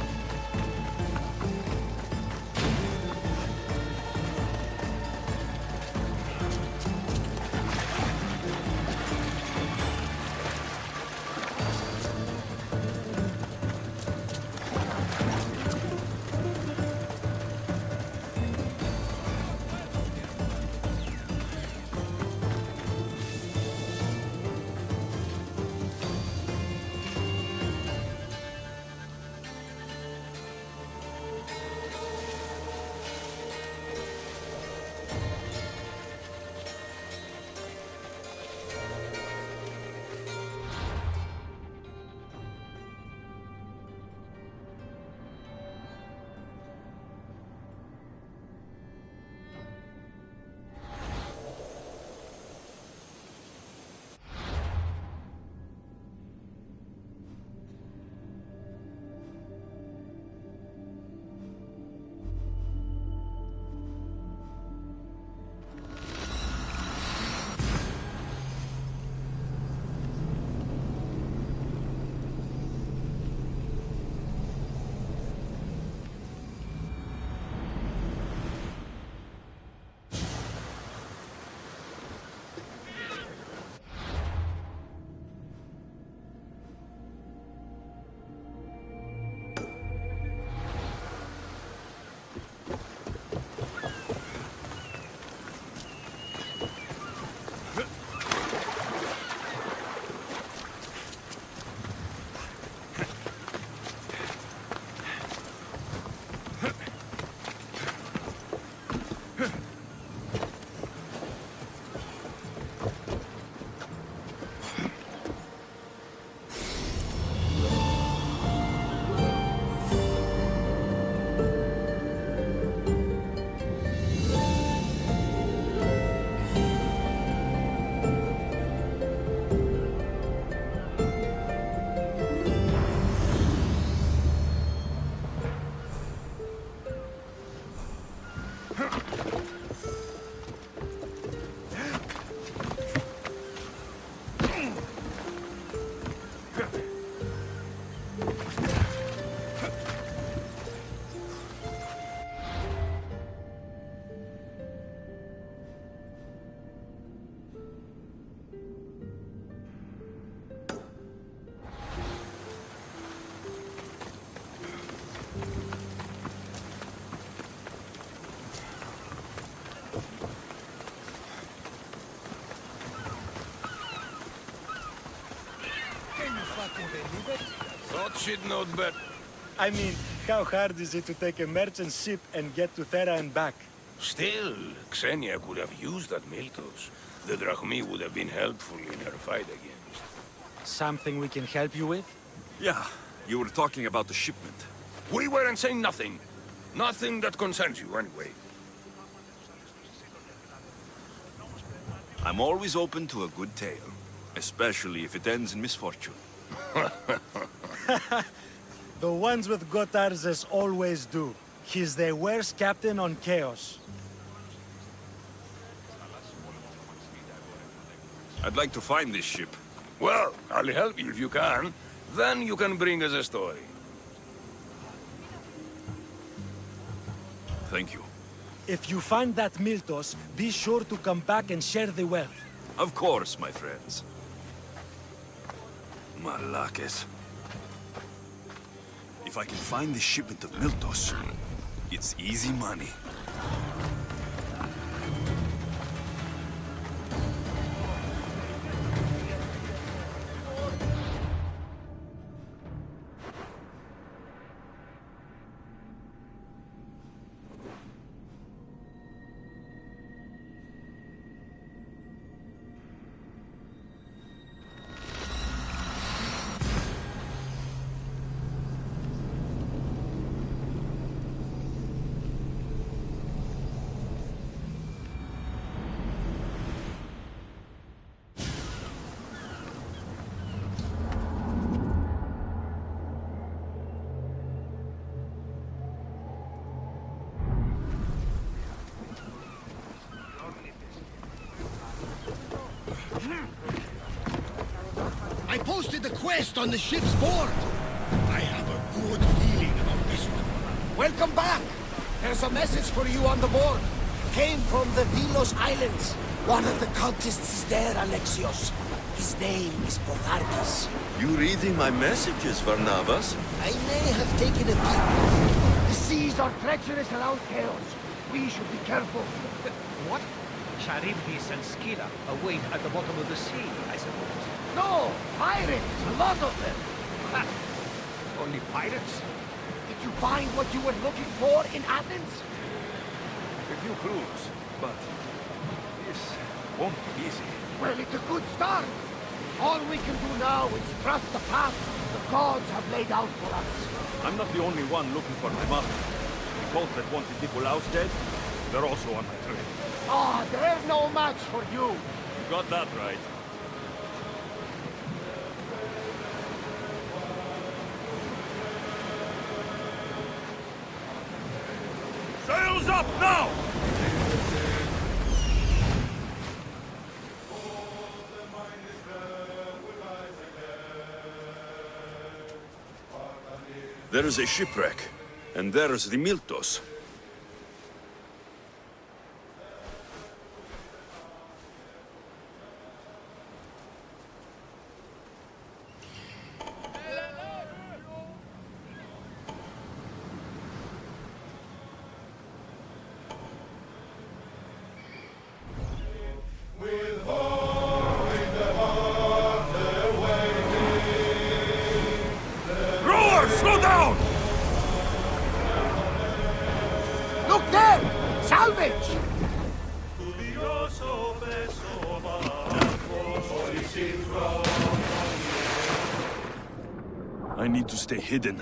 Thought she'd know better. I mean, how hard is it to take a merchant ship and get to Thera and back? Still, Xenia could have used that Miltos. The Drachmi would have been helpful in her fight against. Something we can help you with? Yeah, you were talking about the shipment. We weren't saying nothing. Nothing that concerns you, anyway. I'm always open to a good tale, especially if it ends in misfortune. The ones with Gotarzes always do. He's the worst captain on Chaos. I'd like to find this ship. Well, I'll help you if you can. Then you can bring us a story. Thank you. If you find that Miltos, be sure to come back and share the wealth. Of course, my friends. Malakes. If I can find the shipment of Miltos, it's easy money. I posted the quest on the ship's board. I have a good feeling about this one. Welcome back. There's a message for you on the board. Came from the Vilos Islands. One of the cultists is there, Alexios. His name is Prothardis. You reading my messages, Varnavas? I may have taken a peek. The seas are treacherous around Chaos. We should be careful. What? Charybdis and Scylla await at the bottom of the sea, I suppose. No! Pirates! A lot of them! Ha! Only pirates? Did you find what you were looking for in Athens? A few clues, but this won't be easy. Well, it's a good start. All we can do now is trust the path the gods have laid out for us. I'm not the only one looking for my mother. The cult that wanted Nicolaus dead, they're also on my trail. Ah, they're no match for you. You got that right. Sails up now! There is a shipwreck, and there is the Miltos. Slow down! Look there! Salvage! I need to stay hidden.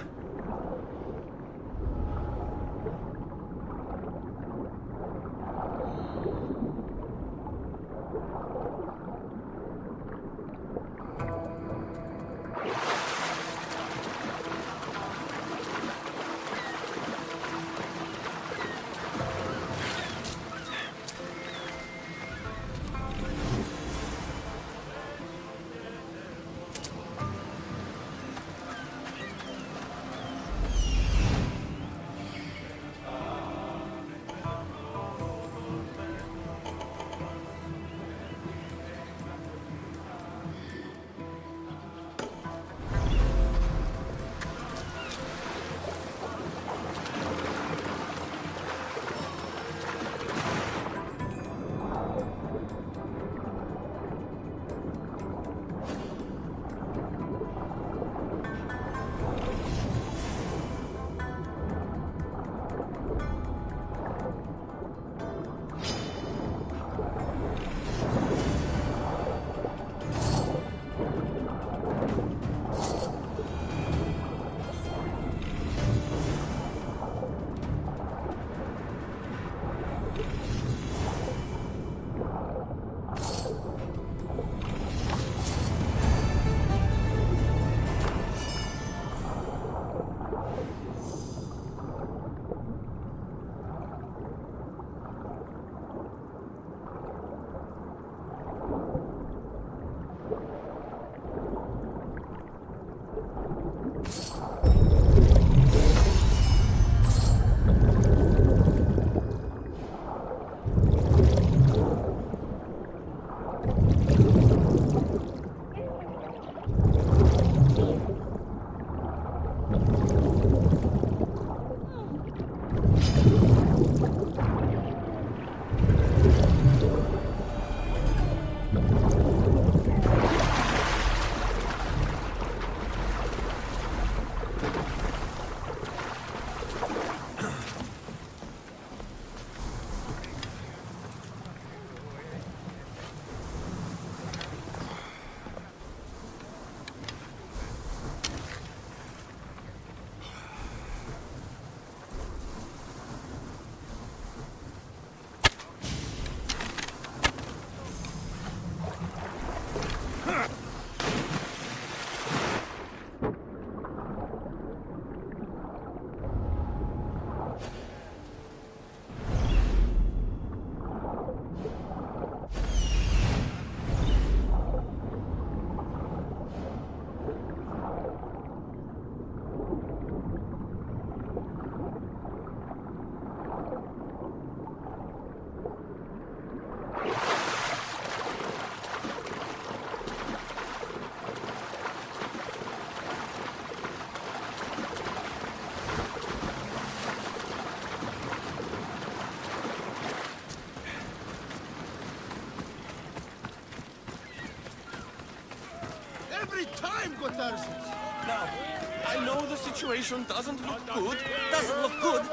know the situation doesn't look good. Doesn't look good?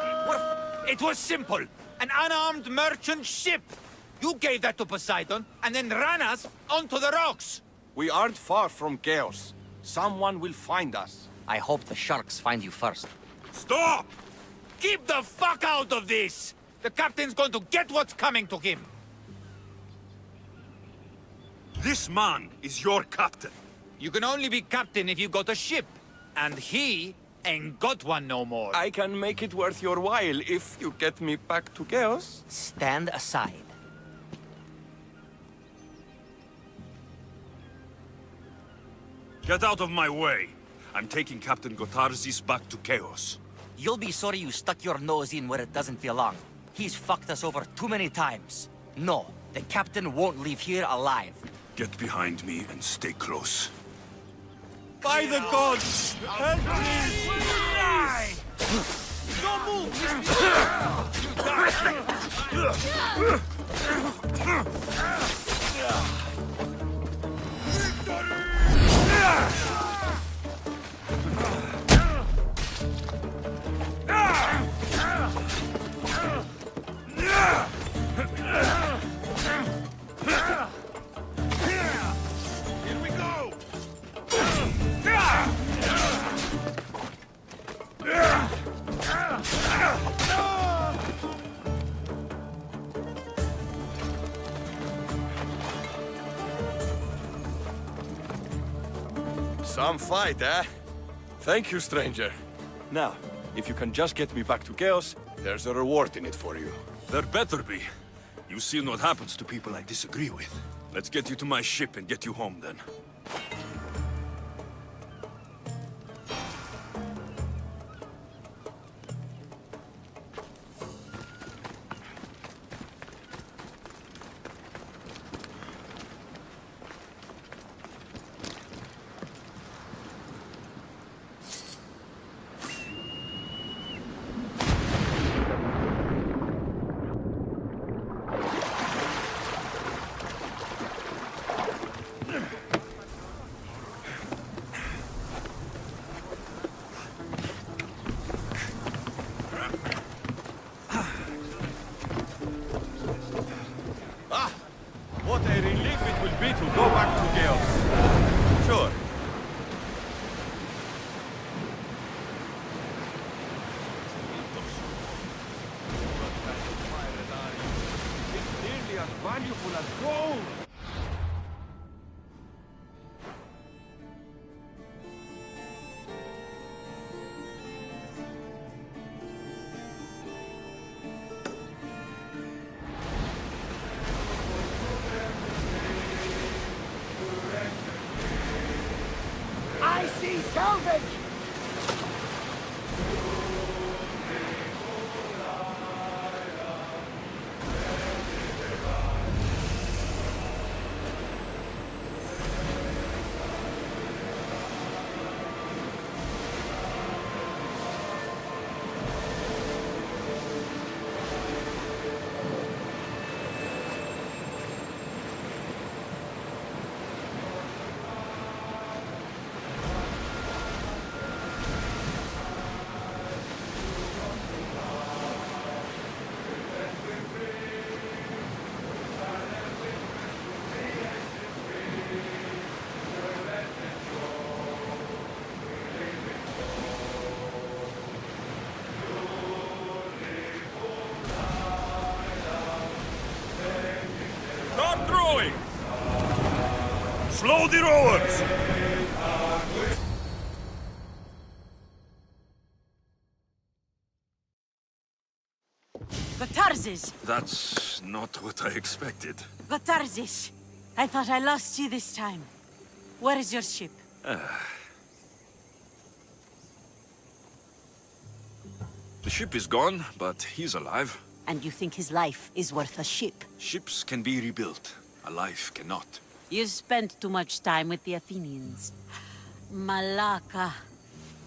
It was simple. An unarmed merchant ship. You gave that to Poseidon, and then ran us onto the rocks. We aren't far from chaos. Someone will find us. I hope the sharks find you first. Stop! Keep the fuck out of this! The captain's going to get what's coming to him. This man is your captain. You can only be captain if you got a ship. And he ain't got one no more. I can make it worth your while if you get me back to chaos. Stand aside. Get out of my way. I'm taking Captain Gotarzis back to Chaos. You'll be sorry you stuck your nose in where it doesn't belong. He's fucked us over too many times. No, the captain won't leave here alive. Get behind me and stay close. By the gods! Help me! Die! Don't Here we go! Some fight, eh? Thank you, stranger. Now, if you can just get me back to chaos, there's a reward in it for you. There better be. You've seen what happens to people I disagree with. Let's get you to my ship and get you home, then. What a relief it will be to go back to chaos. Sure. It's nearly as valuable as gold! I see salvage! Stop throwing! Slow the rowers! Gotarzis! That's not what I expected. Gotarzis! I thought I lost you this time. Where is your ship? The ship is gone, but he's alive. And you think his life is worth a ship? Ships can be rebuilt. A life cannot. You spent too much time with the Athenians. Malaka.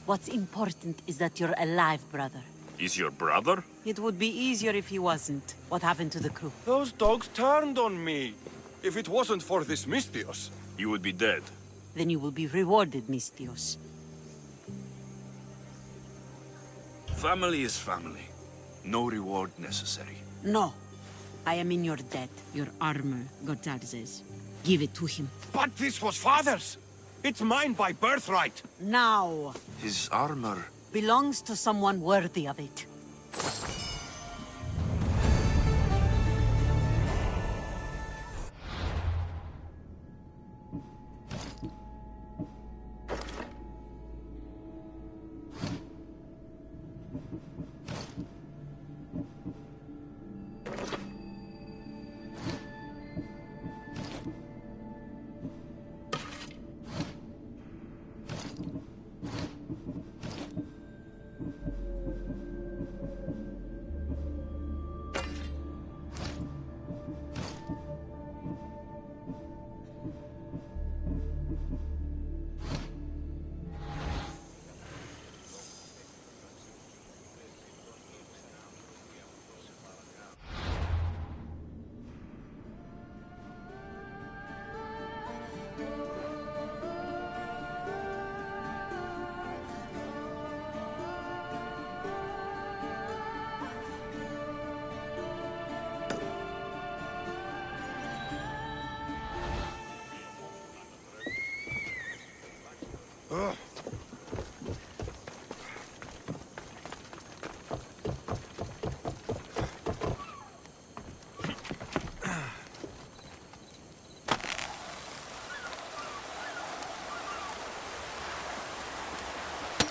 What's important is that you're alive, brother. Is your brother? It would be easier if he wasn't. What happened to the crew? Those dogs turned on me. If it wasn't for this Mystios, You would be dead. Then you will be rewarded, Mystios. Family is family. No reward necessary. No. I am in your debt. Your armor, Gotarzes. Give it to him. But this was father's! It's mine by birthright! Now! His armor... belongs to someone worthy of it.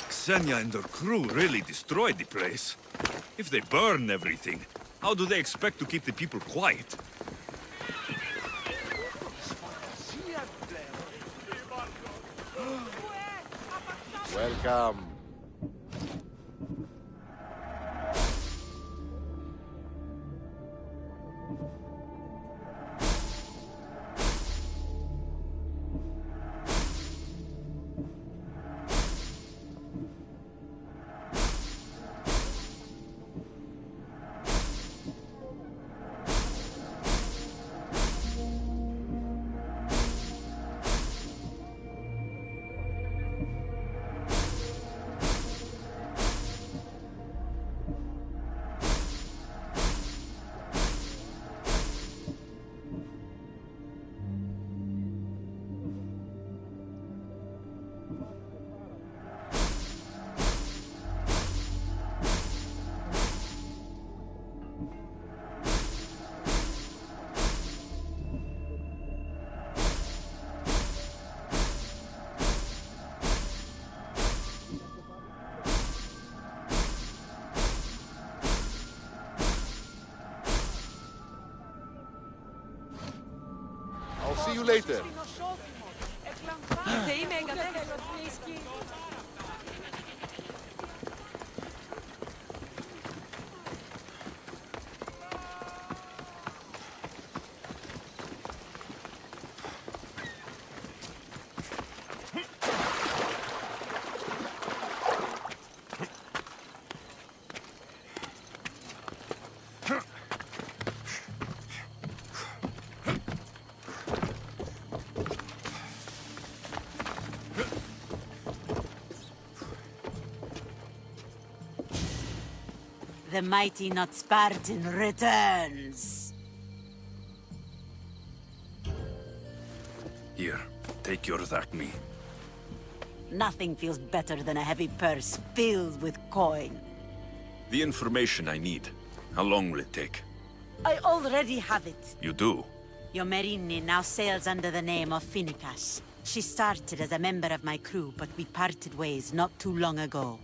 Ksenia and her crew really destroyed the place. If they burn everything, how do they expect to keep the people quiet? Welcome. I'll see you later. The mighty not Spartan returns. Here, take your Dachmi. Nothing feels better than a heavy purse filled with coin. The information I need. How long will it take? I already have it. You do? Yomerini now sails under the name of Finicas. She started as a member of my crew, but we parted ways not too long ago.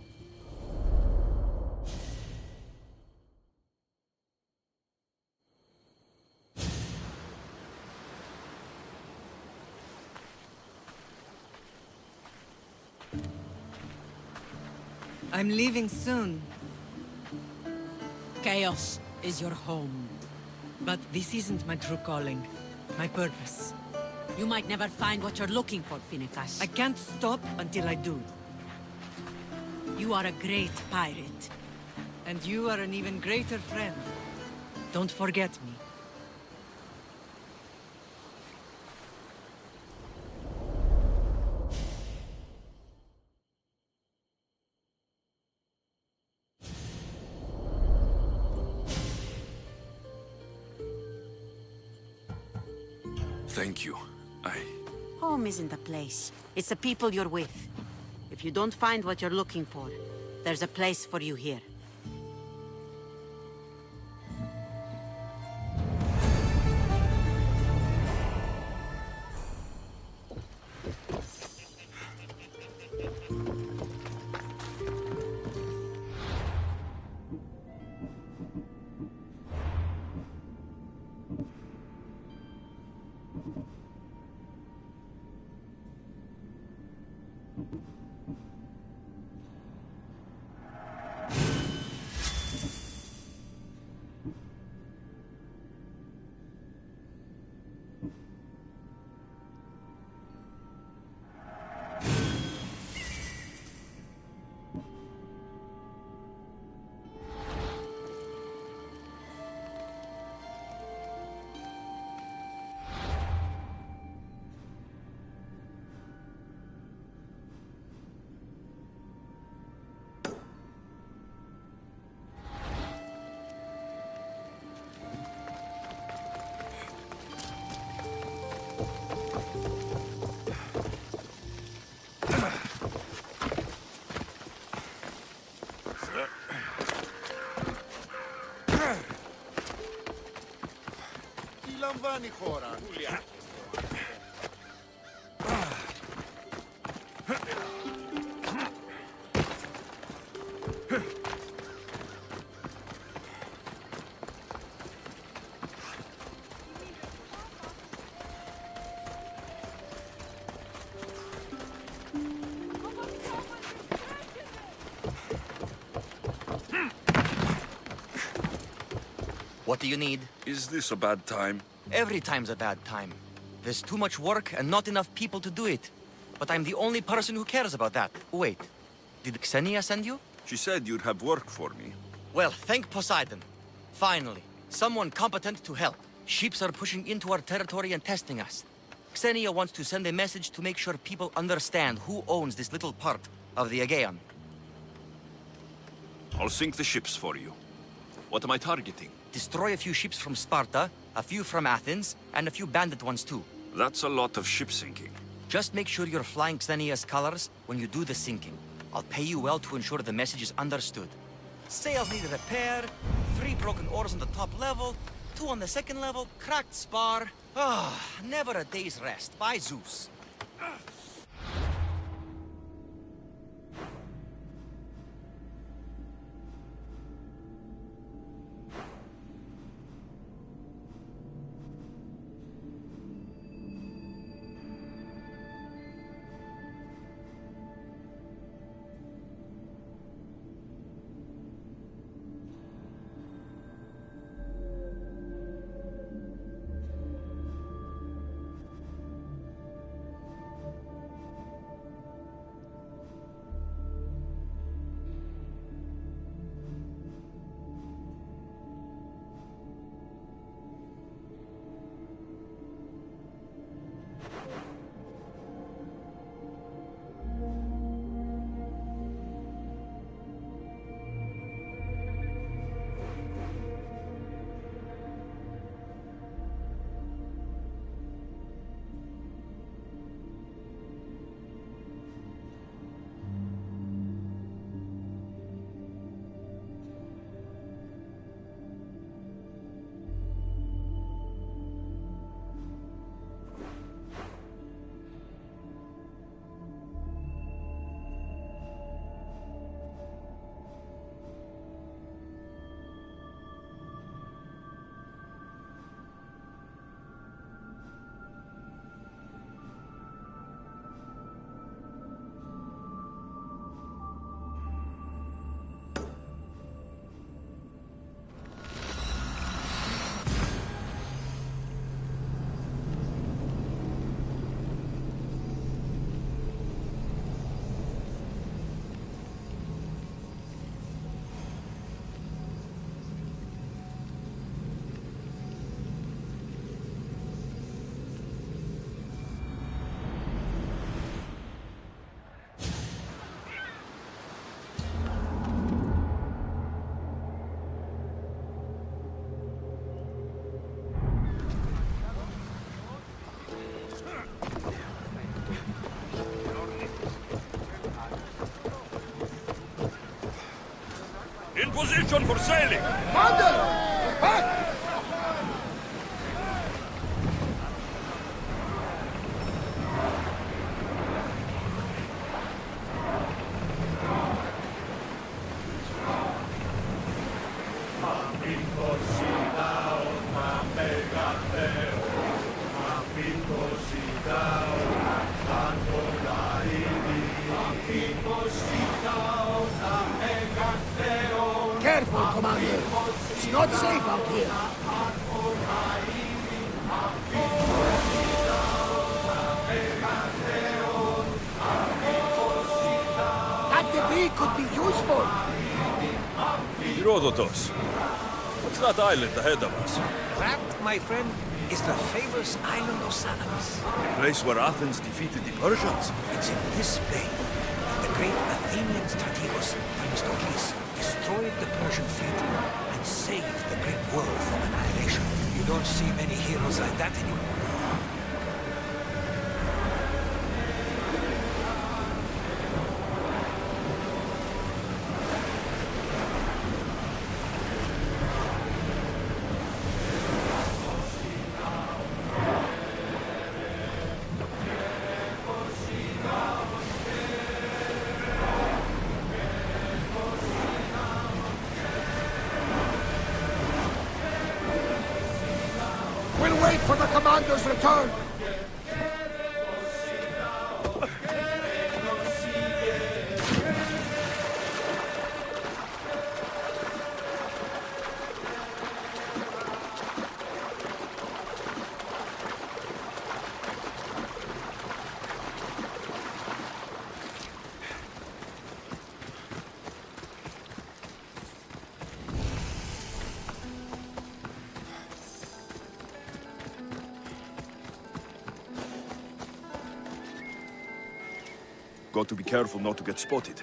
I'm leaving soon. Chaos is your home. But this isn't my true calling. My purpose. You might never find what you're looking for, Finicas. I can't stop until I do. You are a great pirate. And you are an even greater friend. Don't forget me. Thank you. Home isn't a place. It's the people you're with. If you don't find what you're looking for, there's a place for you here. Τι λαμβάνει η χώρα? What do you need? Is this a bad time? Every time's a bad time. There's too much work and not enough people to do it. But I'm the only person who cares about that. Wait, did Xenia send you? She said you'd have work for me. Well, thank Poseidon. Finally, someone competent to help. Ships are pushing into our territory and testing us. Xenia wants to send a message to make sure people understand who owns this little part of the Aegean. I'll sink the ships for you. What am I targeting? Destroy a few ships from Sparta, a few from Athens, and a few bandit ones too. That's a lot of ship sinking. Just make sure you're flying Xenia's colors when you do the sinking. I'll pay you well to ensure the message is understood. Sails need repair, 3 broken oars on the top level, 2 on the second level, cracked spar. Never a day's rest. By Zeus. in position for sailing! Commander! We're back! Careful, Commander. It's not safe out here. That debris could be useful. Herodotus, what's that island ahead of us? That, my friend, is the famous island of Salamis. The place where Athens defeated the Persians. It's in this bay that the great Athenian strategos Themistocles destroyed the Persian fleet and saved the great world from annihilation. You don't see many heroes like that anymore. We'll wait for the commander's return. Got to be careful not to get spotted.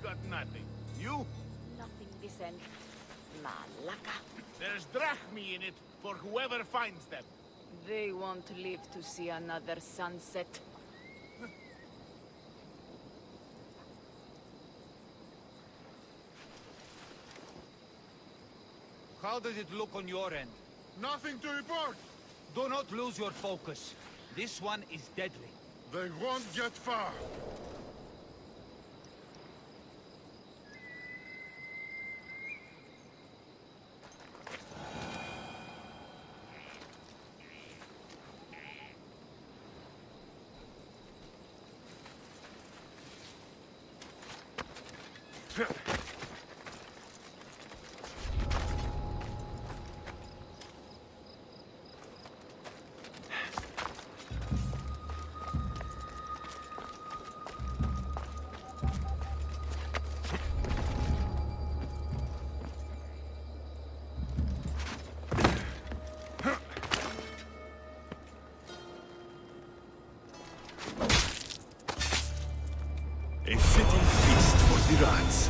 Got nothing. You? Nothing this end. Malaka. There's drachmi in it for whoever finds them. They won't live to see another sunset. How does it look on your end? Nothing to report. Do not lose your focus. This one is deadly. They won't get far. A fitting feast for the rats.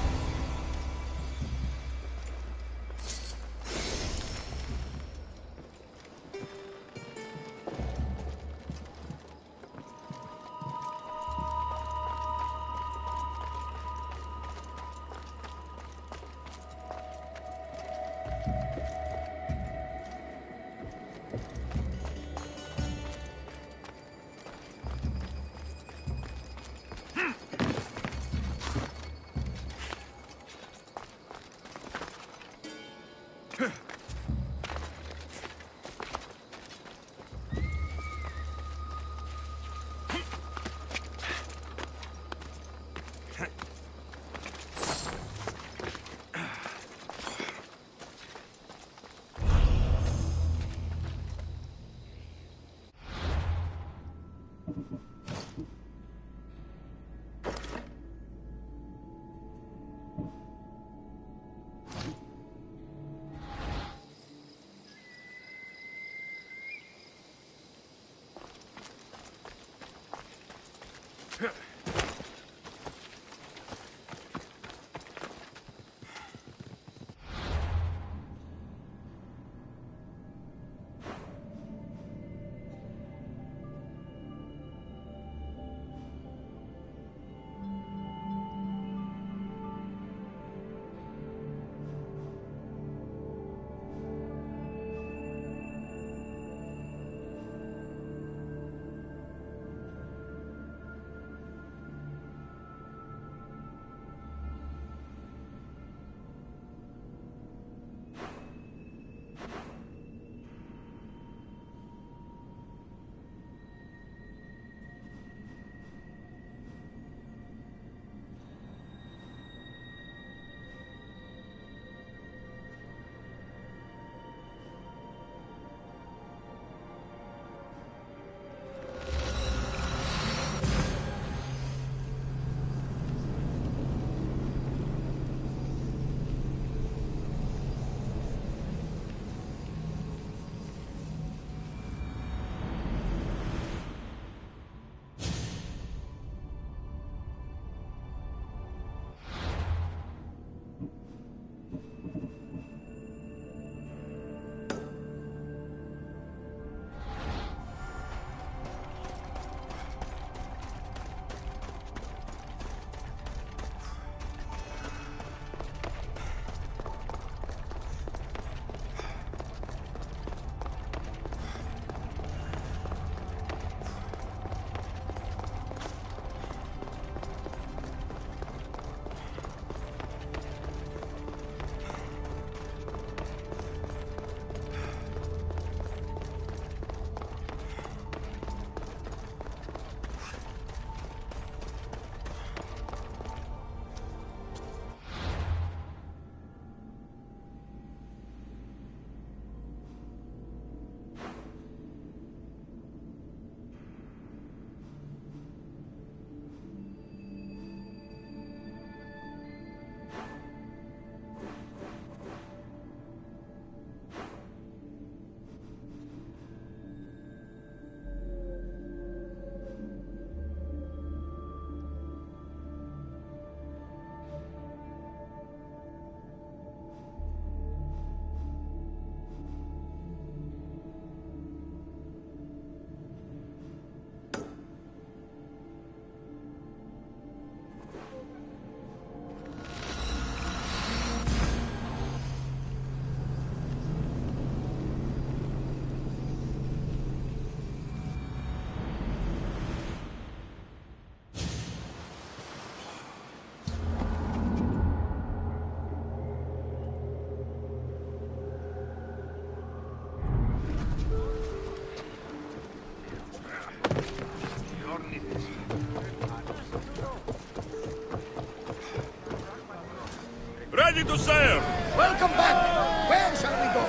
Ready to sail! Welcome back! Where shall we go?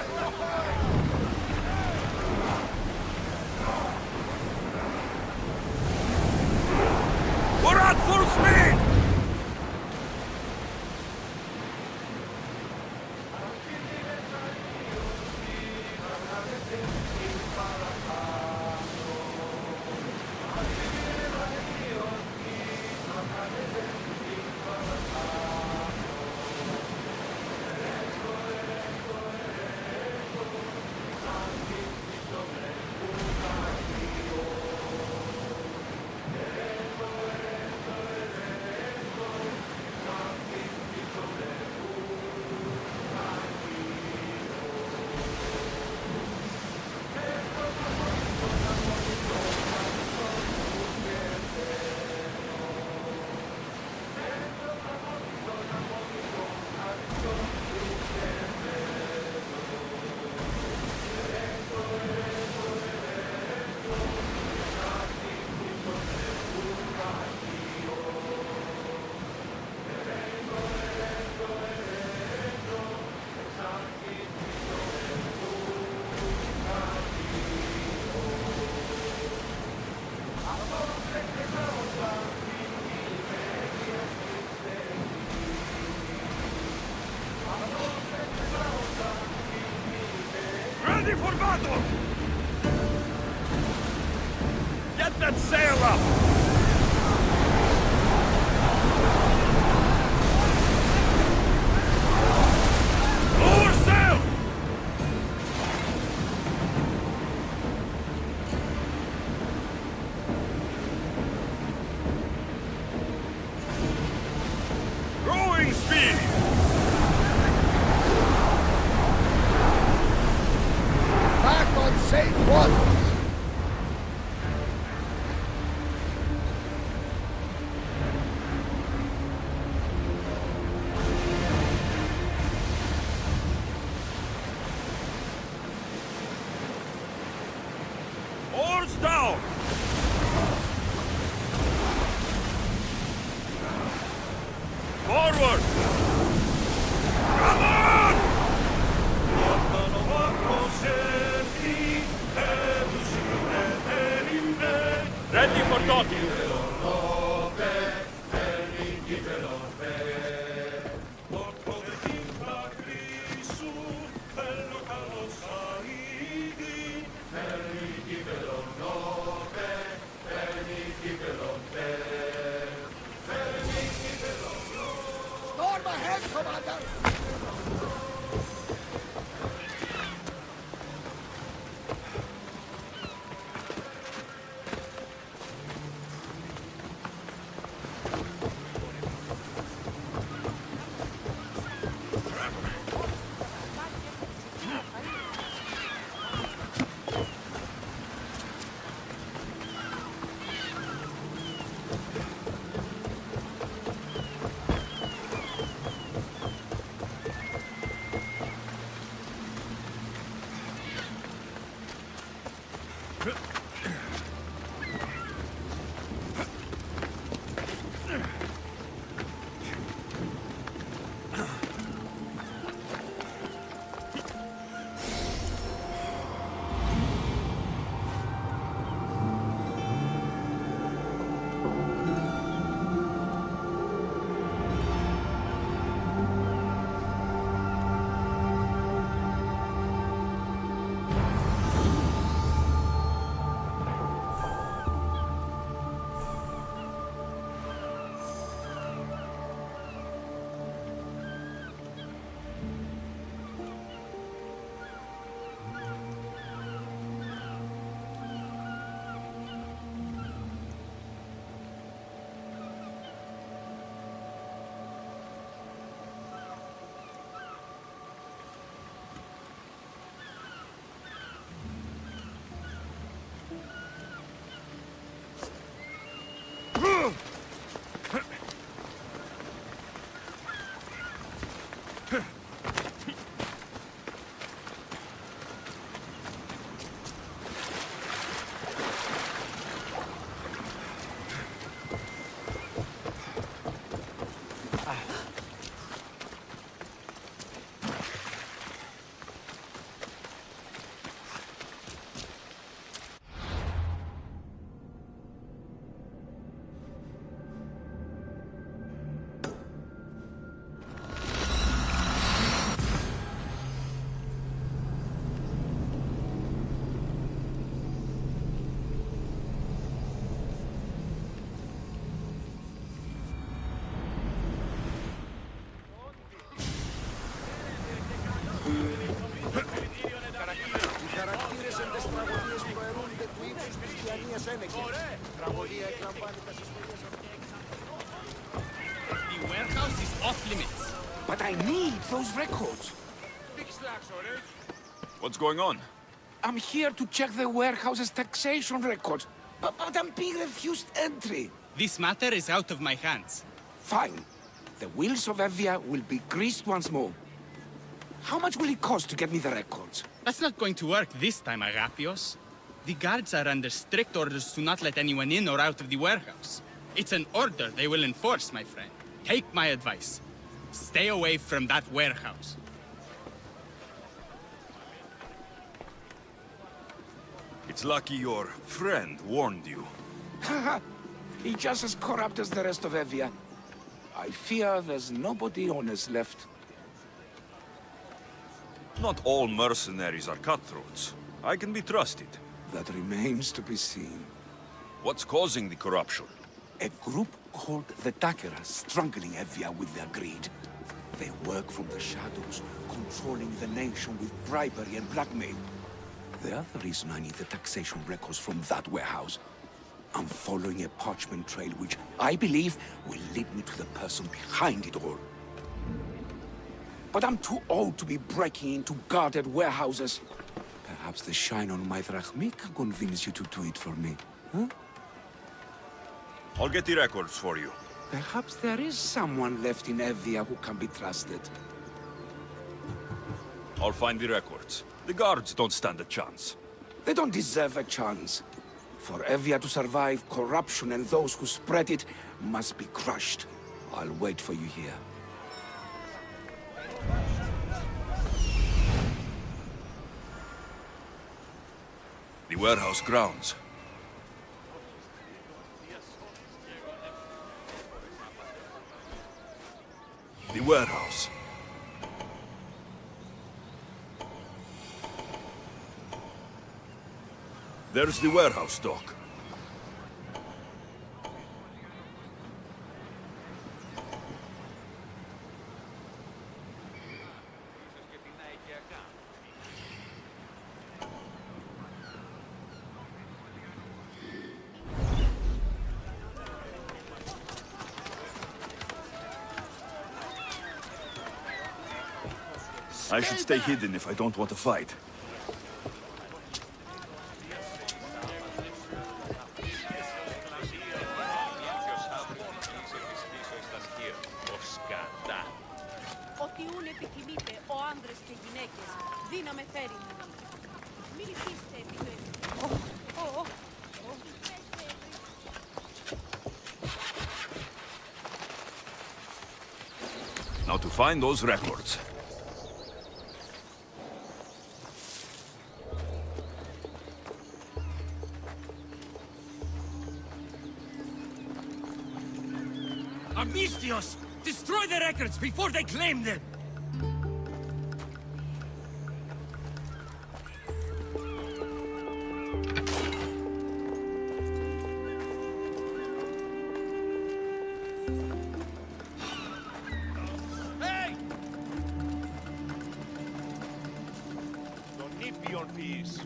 We're at full speed! Ready for battle! Get that sail up! Lower sail! Rowing speed! Back on safe waters! Oars down! Forward! Come on! Ready for docking! Storm ahead, Commander! The warehouse is off limits. But I need those records. What's going on? I'm here to check the warehouse's taxation records, but I'm being refused entry. This matter is out of my hands. Fine. The wheels of Evia will be greased once more. How much will it cost to get me the records? That's not going to work this time, Agapios. The guards are under strict orders to not let anyone in or out of the warehouse. It's an order they will enforce, my friend. Take my advice. Stay away from that warehouse. It's lucky your friend warned you. Haha, he's just as corrupt as the rest of Evia. I fear there's nobody honest left. Not all mercenaries are cutthroats. I can be trusted. That remains to be seen. What's causing the corruption? A group called the Dakeras strangling Evia with their greed. They work from the shadows, controlling the nation with bribery and blackmail. The other reason I need the taxation records from that warehouse. I'm following a parchment trail which I believe will lead me to the person behind it all. But I'm too old to be breaking into guarded warehouses. Perhaps the shine on my drachmi can convince you to do it for me, huh? I'll get the records for you. Perhaps there is someone left in Evia who can be trusted. I'll find the records. The guards don't stand a chance. They don't deserve a chance. For Evia to survive, corruption and those who spread it must be crushed. I'll wait for you here. The warehouse grounds. The warehouse. There's the warehouse dock. I should stay hidden if I don't want to fight. Now to find those records. Amistios! Destroy the records before they claim them! Hey! Don't need beyond peace.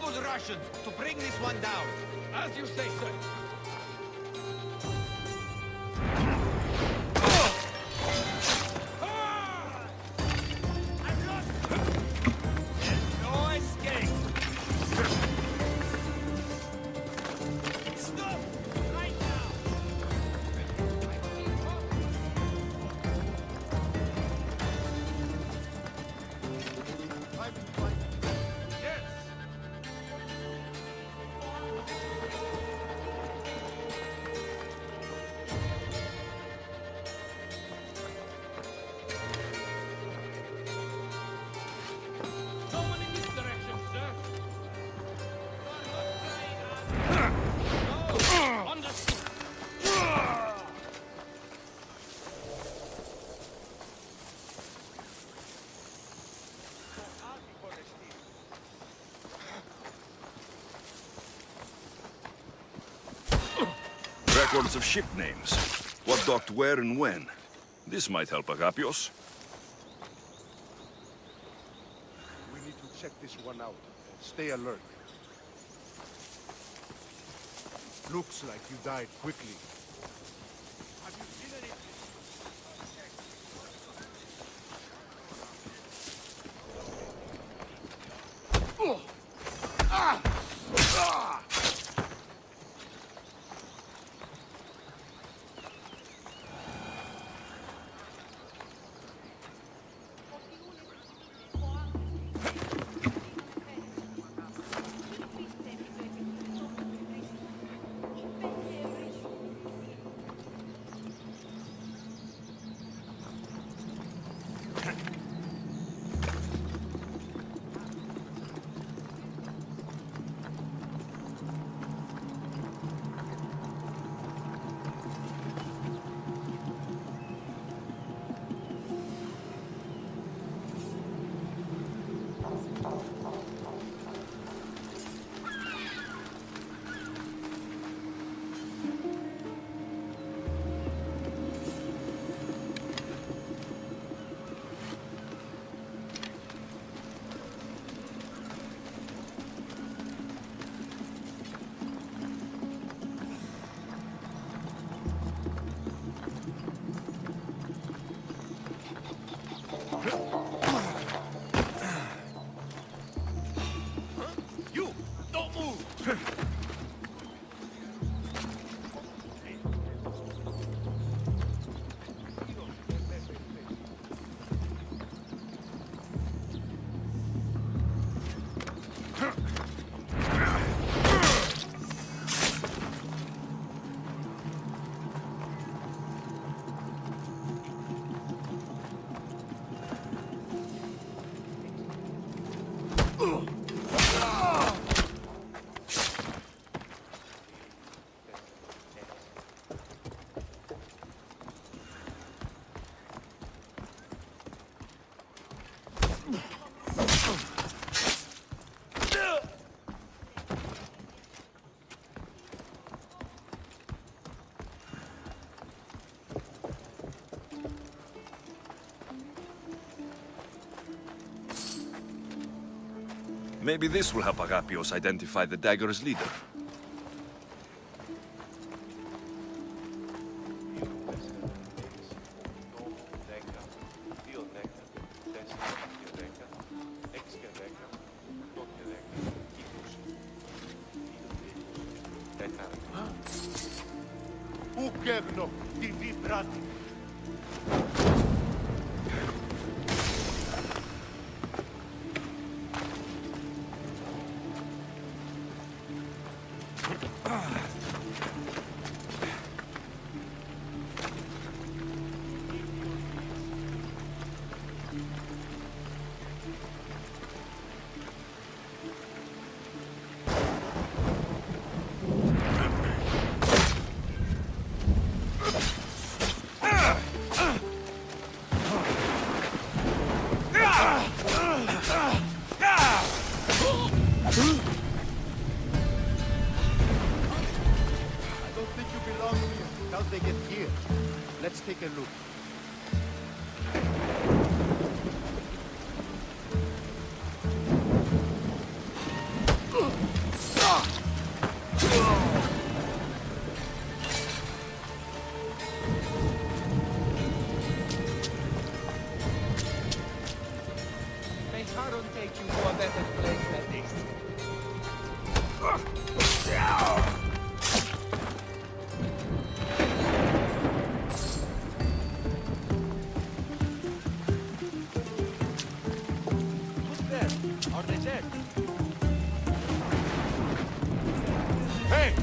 those Russians to bring this one down. As you say, sir. No escape. Stop! Right now! Someone in this direction, sir. No! Understood. Records of ship names. What docked where and when. This might help Agapios. We need to check this one out. Stay alert. Looks like you died quickly. Have you seen anything? You! Don't move! Maybe this will help Agapios identify the dagger's leader. Ουκεύνο, τη βібρατη. They get here. Let's take a look. take you to a better place than this. Who's there? Are they dead? Hey!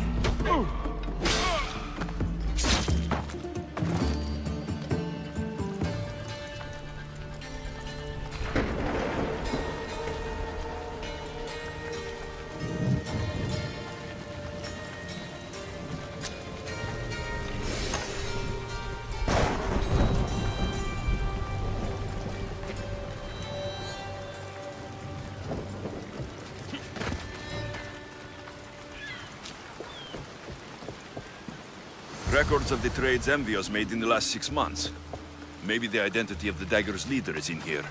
Records of the trades Envios made in the last 6 months. Maybe the identity of the dagger's leader is in here.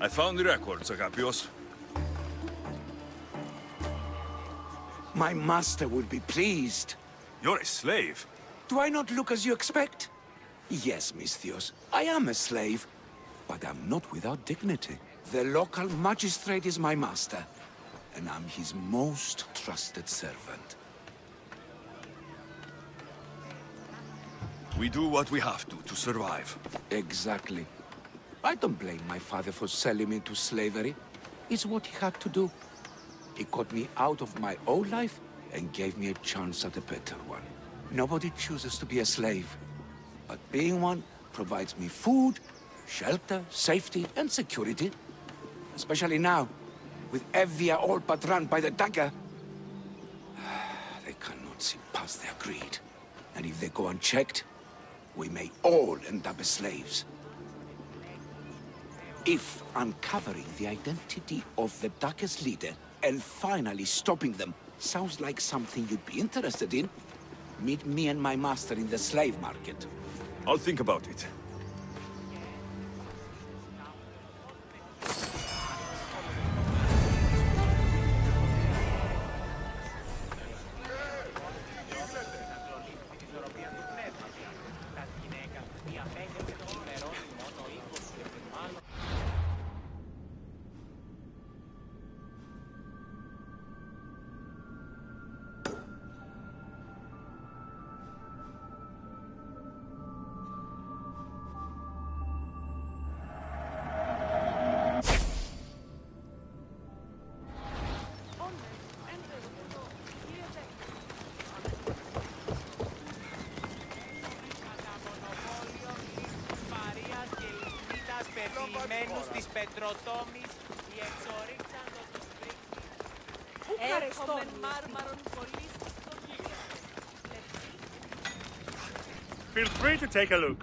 I found the records, Agapios. My master will be pleased. You're a slave. Do I not look as you expect? Yes, Misthios, I am a slave, but I'm not without dignity. The local magistrate is my master, and I'm his most trusted servant. We do what we have to survive. Exactly. I don't blame my father for selling me into slavery. It's what he had to do. He got me out of my old life and gave me a chance at a better one. Nobody chooses to be a slave, but being one provides me food, shelter, safety, and security. Especially now, with Evia all but run by the dagger. They cannot see past their greed. And if they go unchecked, we may all end up as slaves. If uncovering the identity of the dagger's leader and finally stopping them sounds like something you'd be interested in, meet me and my master in the slave market. I'll think about it. Πετυμένους της Πετροτόμης, οι εξορίξαντος τους πρίξεις, έρχομεν μάρμαρον πολλής ιστορίας. Feel free to take a look.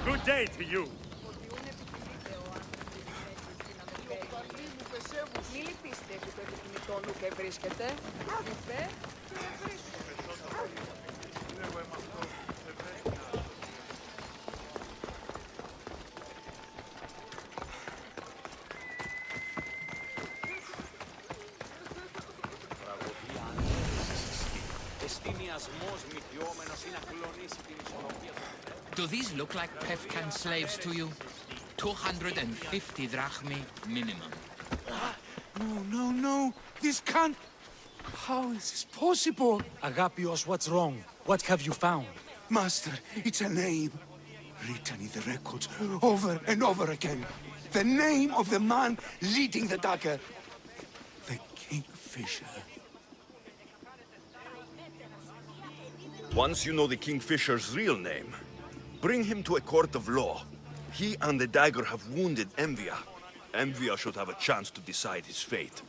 Good day to you. Μη λυπήστε επί το επιθυμητό νου και βρίσκεται. Υπέ και Do these look like Pefkan slaves to you? 250 drachmi minimum. No. This can't... How is this possible? Agapios, what's wrong? What have you found? Master, it's a name. written in the records over and over again. The name of the man leading the dagger. The Kingfisher. Once you know the Kingfisher's real name, bring him to a court of law. He and the dagger have wounded Envia. Envia should have a chance to decide his fate.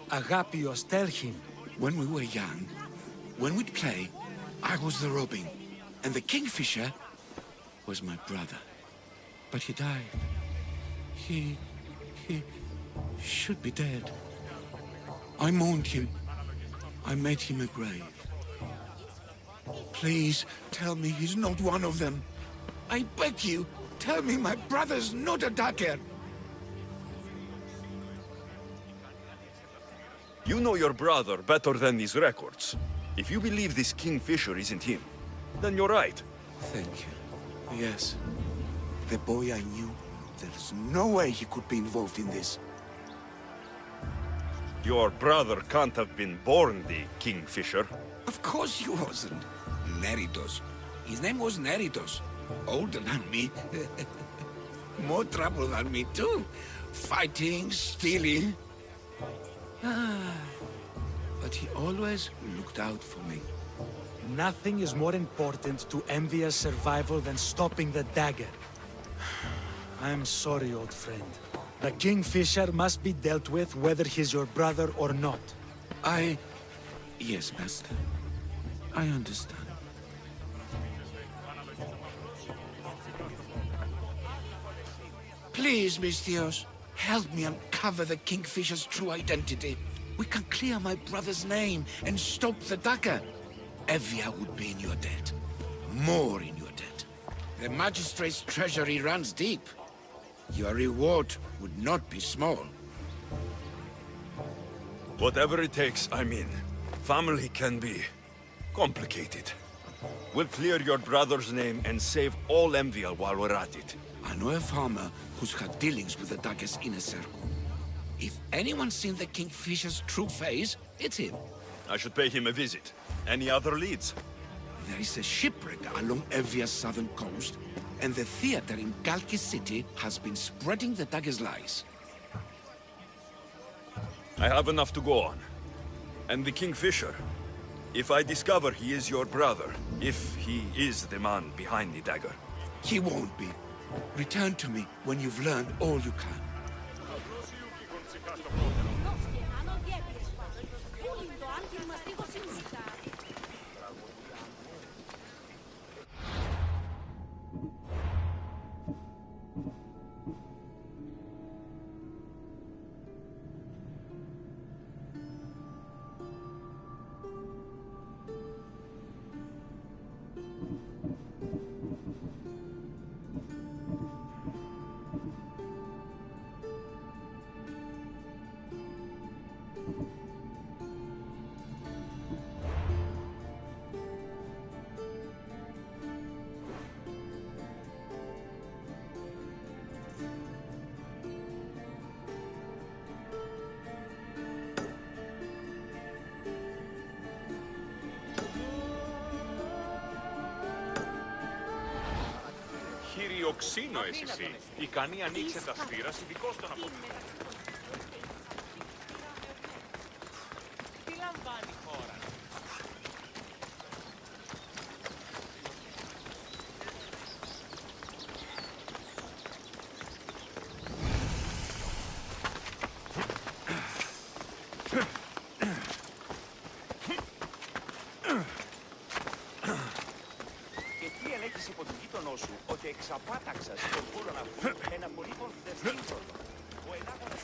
Agapios, tell him. When we were young, when we'd play, I was the robin, and the Kingfisher was my brother. But he died. He should be dead. I mourned him. I made him a grave. Please, tell me he's not one of them. I beg you, tell me my brother's not a dagger. You know your brother better than these records. If you believe this Kingfisher isn't him, then you're right. Thank you. Yes. The boy I knew, there's no way he could be involved in this. Your brother can't have been born the Kingfisher. Of course he wasn't. Neritos. His name was Neritos. Older than me. More trouble than me, too. Fighting, stealing. But he always looked out for me. Nothing is more important to Envia's survival than stopping the dagger. I'm sorry, old friend. The Kingfisher must be dealt with whether he's your brother or not. Yes, Master. I understand. Please, Misthios, help me uncover the Kingfisher's true identity. We can clear my brother's name and stop the dagger. Evia would be in your debt. More in your debt. The Magistrate's treasury runs deep. Your reward would not be small. Whatever it takes, I'm in. Family can be complicated. We'll clear your brother's name and save all Envia while we're at it. I know a farmer who's had dealings with the dagger's inner circle. If anyone's seen the Kingfisher's true face, it's him. I should pay him a visit. Any other leads? There is a shipwreck along Evia's southern coast, and the theater in Kalki City has been spreading the dagger's lies. I have enough to go on. And the Kingfisher. If I discover he is your brother, if he is the man behind the dagger. He won't be. Return to me when you've learned all you can. Χειριοξίνο εσύ. Ικανή ανοίξε τα σφύρα, ειδικός των αποφύγων. Τι λαμβάνει η χώρα. Ότι εξαπάταξα στον χώρο αυτού ένα πολύχον δεσμήνσο. Ο ενάγωνας...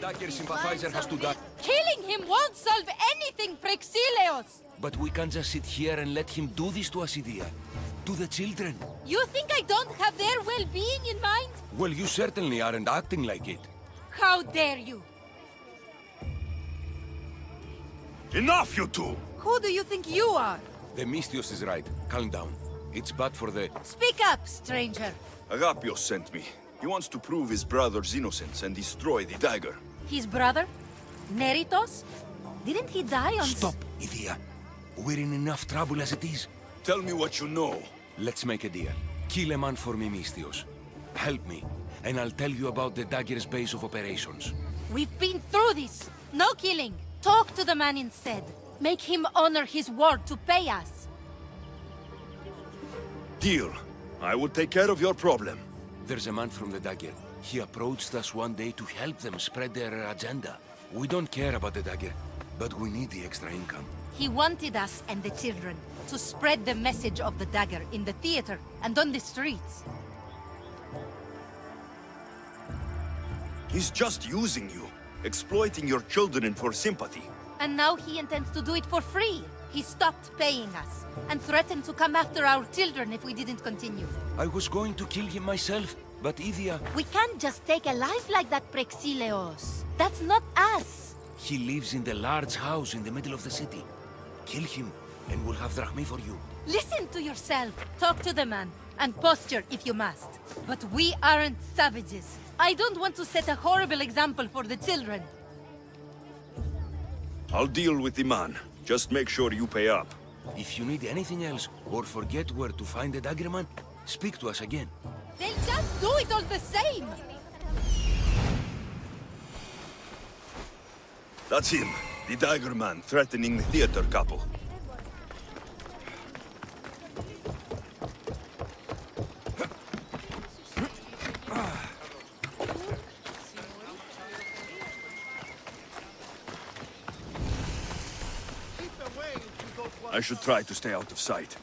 dagger sympathizer has to die. Killing him won't solve anything, Praxilios! But we can't just sit here and let him do this to us, Idia. To the children. You think I don't have their well-being in mind? Well, you certainly aren't acting like it. How dare you? Enough, you two! Who do you think you are? The Mystios is right. Calm down. It's bad for the... Speak up, stranger. Agapios sent me. He wants to prove his brother's innocence and destroy the dagger. His brother? Neritos? Didn't he die on... Stop, Idia. We're in enough trouble as it is. Tell me what you know. Let's make a deal. Kill a man for me, Mystios. Help me, and I'll tell you about the dagger's base of operations. We've been through this. No killing. Talk to the man instead. Make him honor his word to pay us. Deal. I will take care of your problem. There's a man from the dagger. He approached us one day to help them spread their agenda. We don't care about the dagger, but we need the extra income. He wanted us and the children to spread the message of the dagger in the theater and on the streets. He's just using you, exploiting your children for sympathy. And now he intends to do it for free. He stopped paying us and threatened to come after our children if we didn't continue. I was going to kill him myself, but Idia... We can't just take a life like that, Praxilios. That's not us. He lives in the large house in the middle of the city. Kill him, and we'll have drachmi for you. Listen to yourself. Talk to the man, and posture if you must. But we aren't savages. I don't want to set a horrible example for the children. I'll deal with the man. Just make sure you pay up. If you need anything else, or forget where to find the dagger man, speak to us again. They'll just do it all the same! That's him, the dagger man threatening the theater couple. I should try to stay out of sight.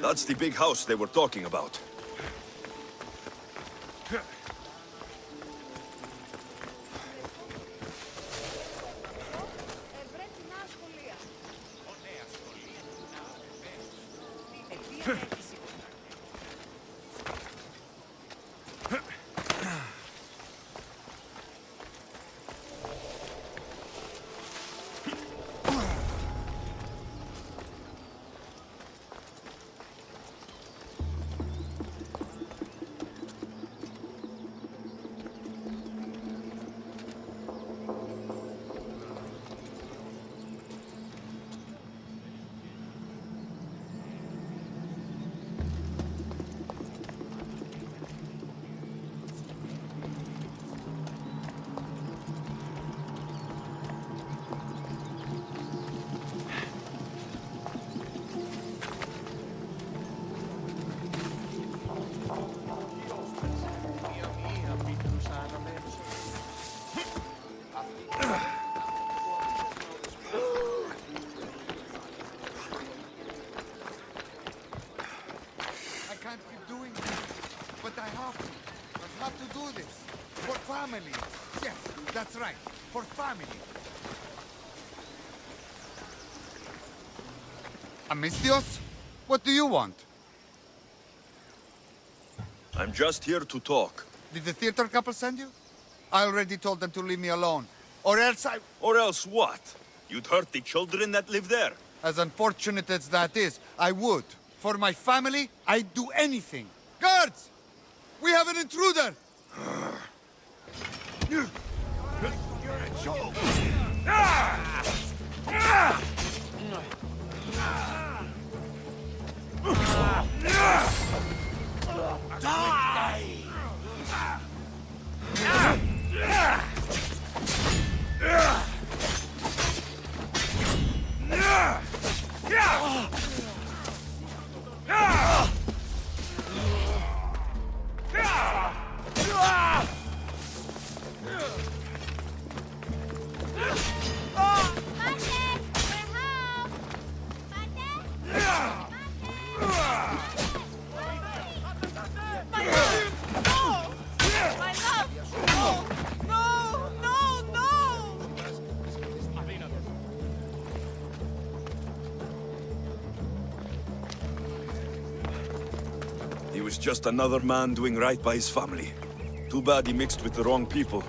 That's the big house they were talking about. Family. Yes, that's right. For family. Amistios? What do you want? I'm just here to talk. Did the theater couple send you? I already told them to leave me alone. Or else I... Or else what? You'd hurt the children that live there? As unfortunate as that is, I would. For my family, I'd do anything. Guards! We have an intruder! Die! was just another man doing right by his family. Too bad he mixed with the wrong people.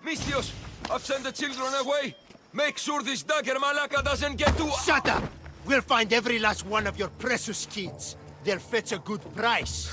Mistios, I've sent the children away. Make sure this dagger Malaka doesn't get to— Shut up! We'll find every last one of your precious kids. They'll fetch a good price.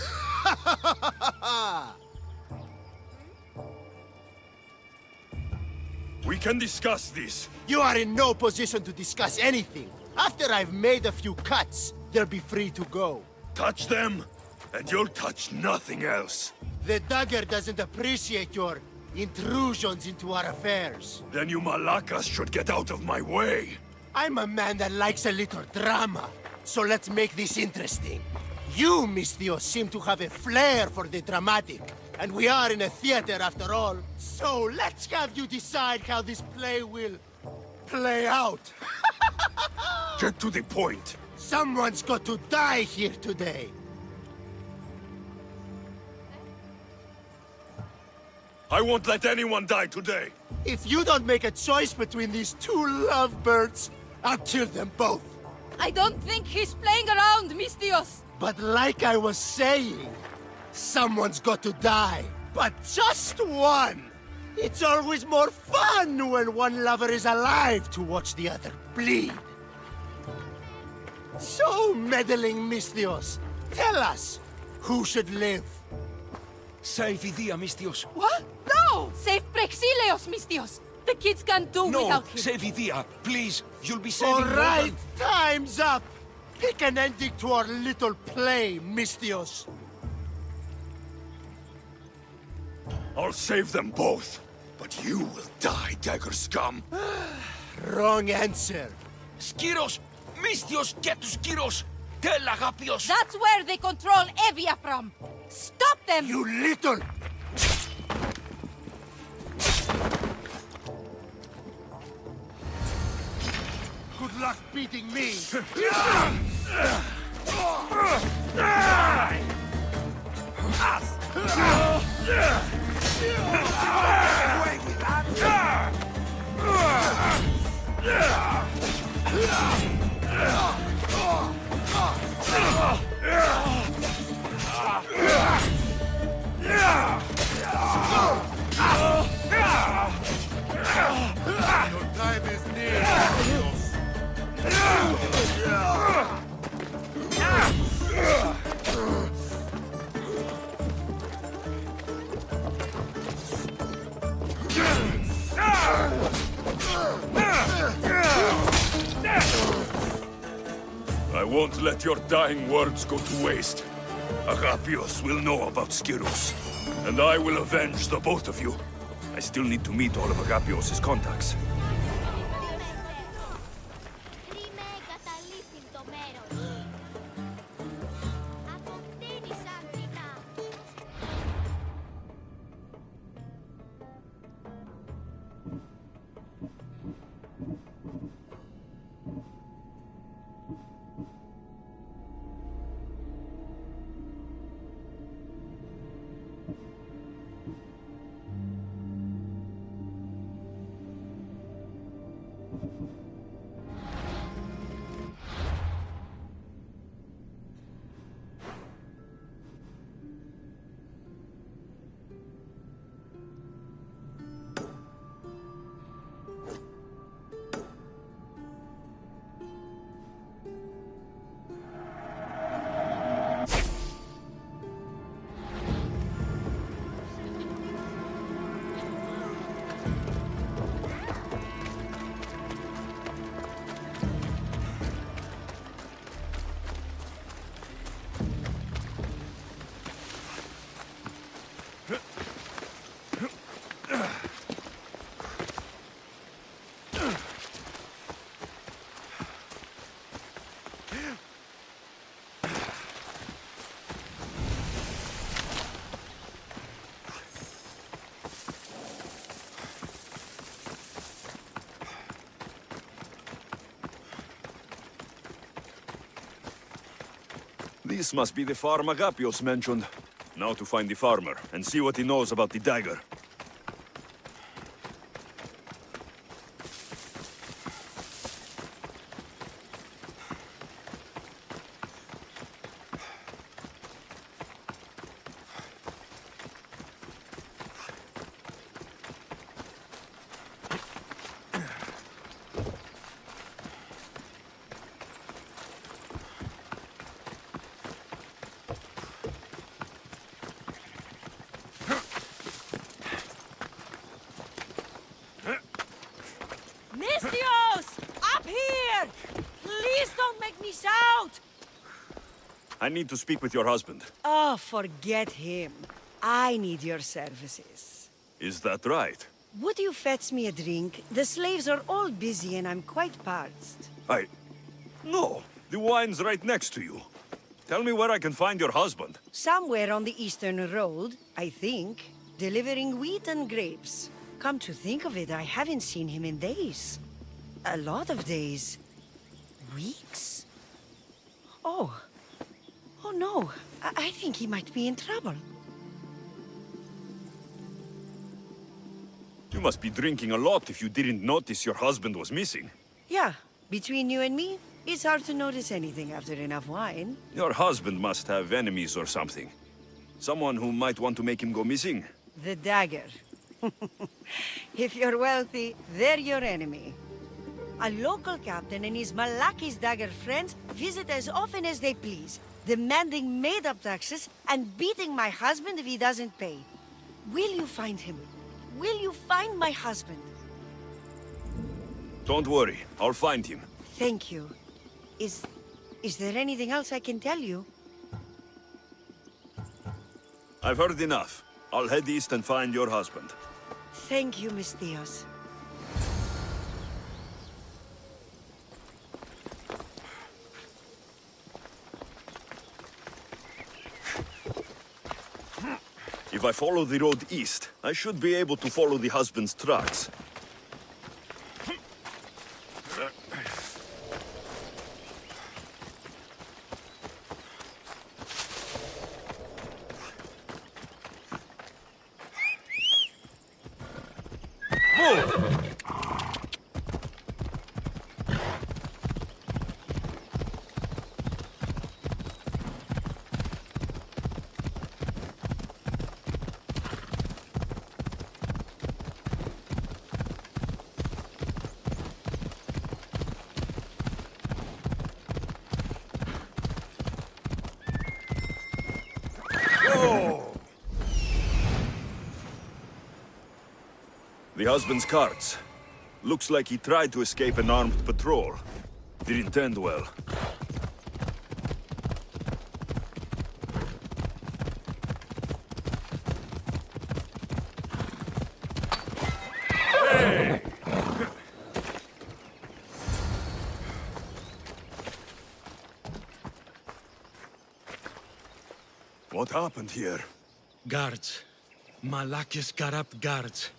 We can discuss this. You are in no position to discuss anything. After I've made a few cuts, they'll be free to go. Touch them, and you'll touch nothing else. The dagger doesn't appreciate your intrusions into our affairs. Then you Malakas should get out of my way. I'm a man that likes a little drama, so let's make this interesting. You, Mistios, seem to have a flair for the dramatic, and we are in a theater after all. So let's have you decide how this play will play out. Get to the point. Someone's got to die here today. I won't let anyone die today. If you don't make a choice between these two lovebirds, I'll kill them both. I don't think he's playing around, Mistios. But like I was saying, someone's got to die. But just one! It's always more fun when one lover is alive to watch the other bleed. So, meddling Mistios, tell us, who should live? Save Idia, Mistios. What? No! Save Praxilios, Mistios. The kids can't do without him. No, save Idia, please. You'll be saving All more right, than— time's up. Pick an ending to our little play, Mistios. I'll save them both, but you will die, dagger scum. Wrong answer. Skiros! Mistios, get to Skiros! Tell Agapios! That's where they control Evia from. Stop them! You little... Good luck beating me. Your time is near. I won't let your dying words go to waste. Agapios will know about Skiros, and I will avenge the both of you. I still need to meet all of Agapios' contacts. This must be the farm Agapios mentioned. Now to find the farmer, and see what he knows about the dagger. I need to speak with your husband. Oh, forget him. I need your services. Is that right? Would you fetch me a drink? The slaves are all busy and I'm quite parched. No, the wine's right next to you. Tell me where I can find your husband. Somewhere on the Eastern Road, I think, delivering wheat and grapes. Come to think of it, I haven't seen him in days. A lot of days. Weeks? Oh. Oh no, I think he might be in trouble. You must be drinking a lot if you didn't notice your husband was missing. Yeah, between you and me, it's hard to notice anything after enough wine. Your husband must have enemies or something. Someone who might want to make him go missing. The dagger. If you're wealthy, they're your enemy. A local captain and his Malaki's dagger friends visit as often as they please, demanding made-up taxes and beating my husband if he doesn't pay. Will you find him? Will you find my husband? Don't worry, I'll find him. Thank you. Is there anything else I can tell you? I've heard enough. I'll head east and find your husband. Thank you, Miss Theos. If I follow the road east, I should be able to follow the husband's tracks. The husband's carts. Looks like he tried to escape an armed patrol. Didn't end well. Hey! What happened here? Guards. Malakis got up guards.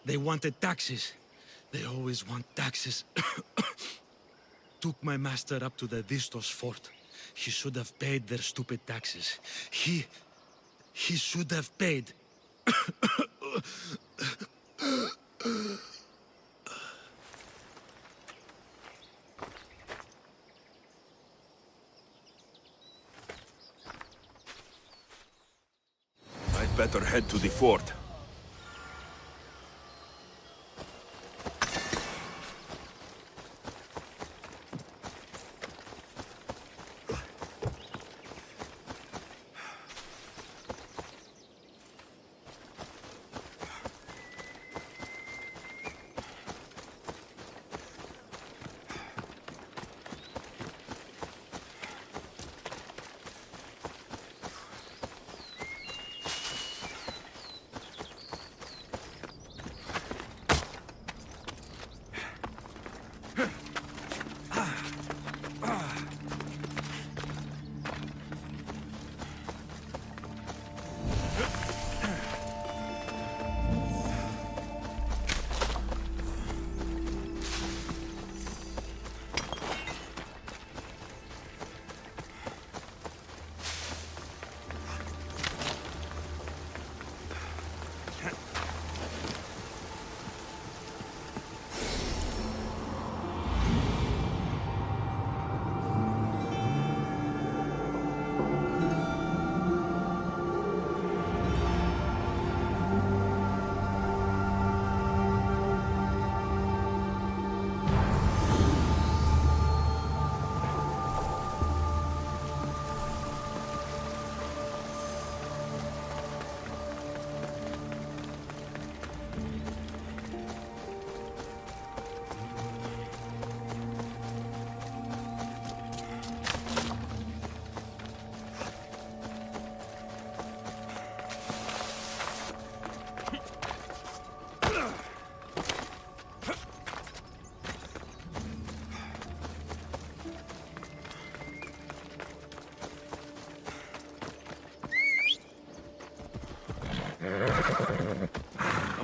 They wanted taxes. They always want taxes. Took my master up to the Distos fort. He should have paid their stupid taxes. He should have paid. I'd better head to the fort.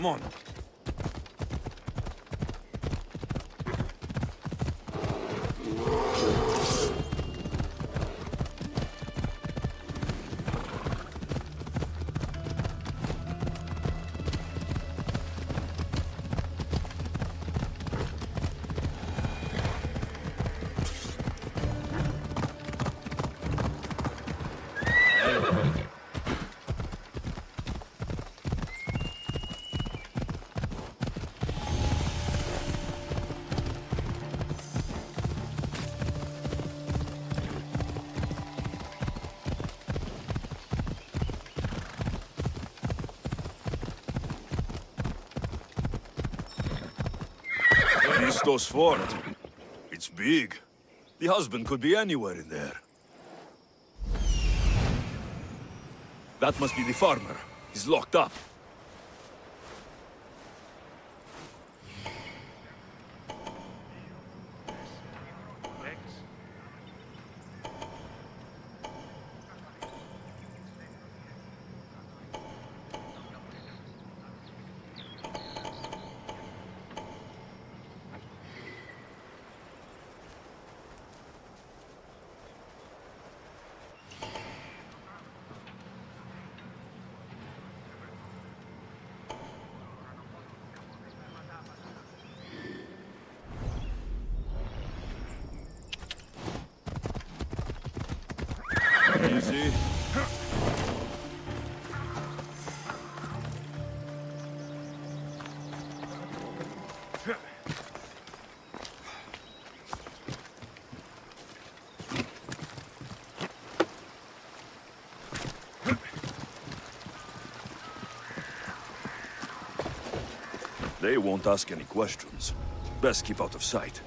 Come on. Christos fort. It's big. The husband could be anywhere in there. That must be the farmer. He's locked up. Easy. They won't ask any questions. Best keep out of sight.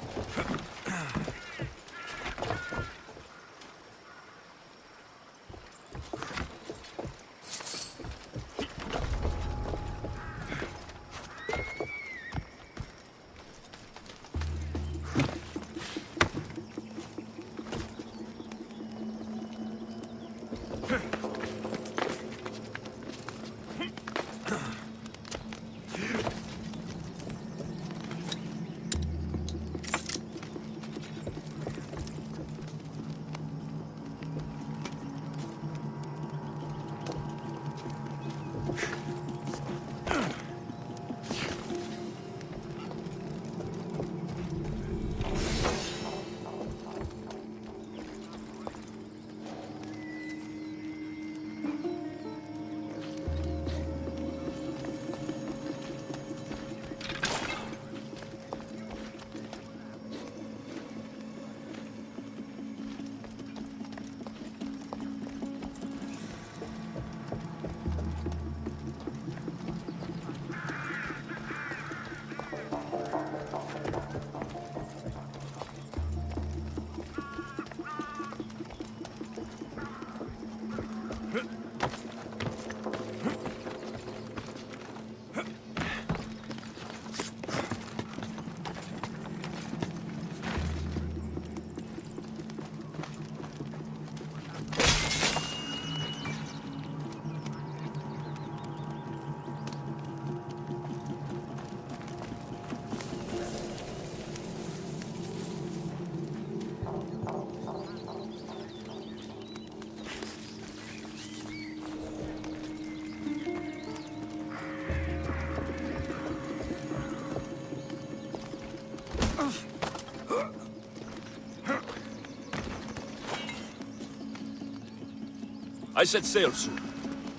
I set sail soon.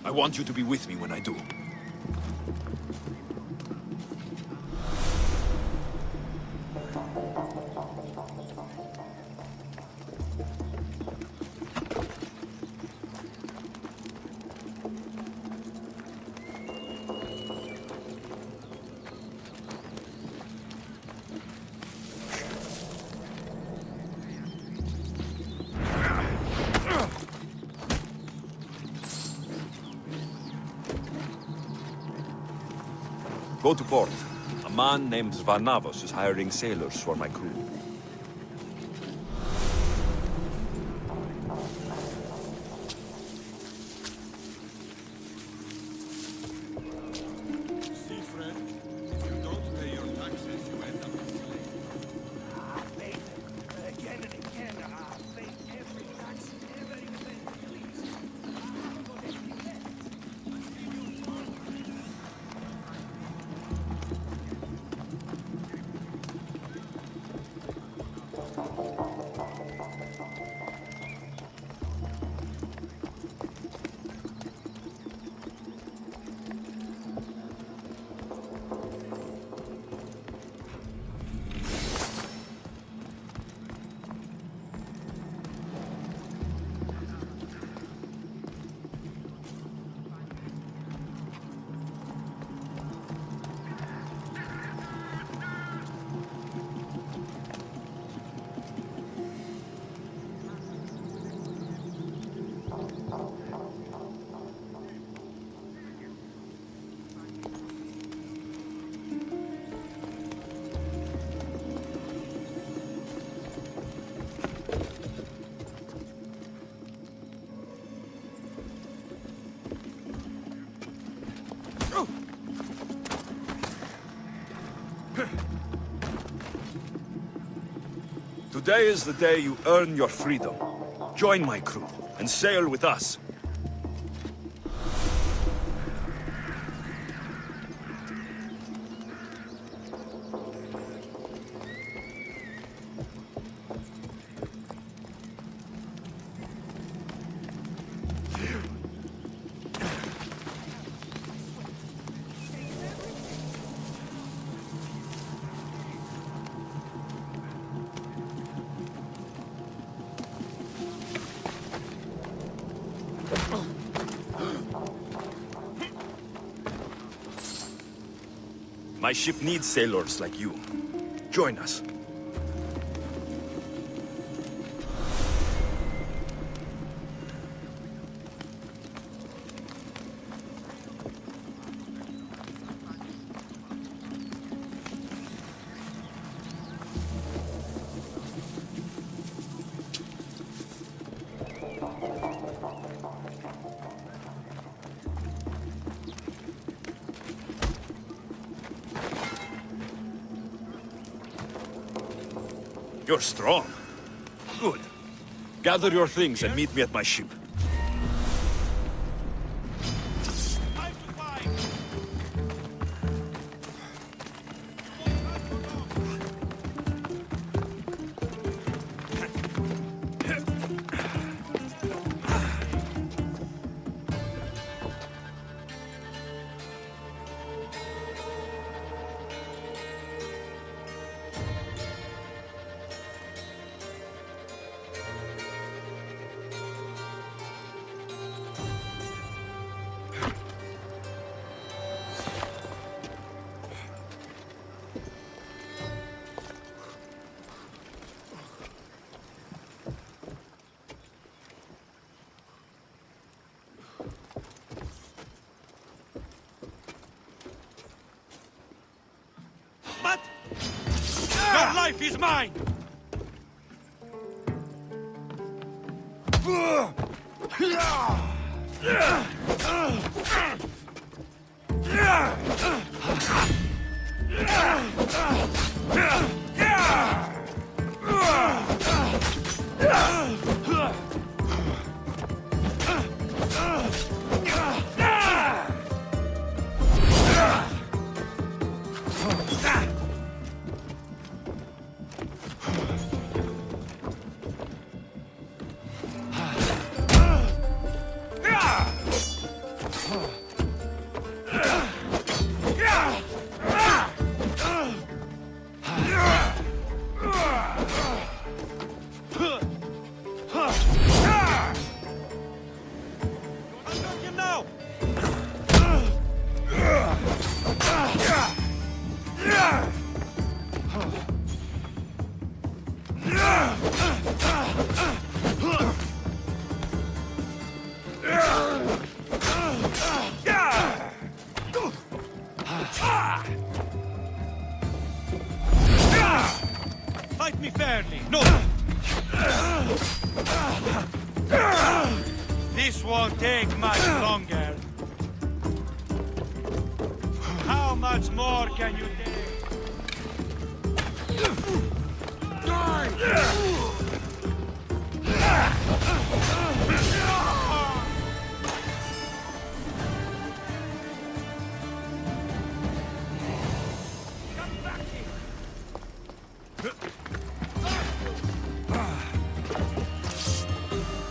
I want you to be with me when I do. Go to port. A man named Varnavos is hiring sailors for my crew. See, friend? Today is the day you earn your freedom. Join my crew and sail with us. My ship needs sailors like you. Join us. You're strong. Good. Gather your things and meet me at my ship. What? Your life is mine! Fight me fairly. No! This won't take much longer. How much more can you take?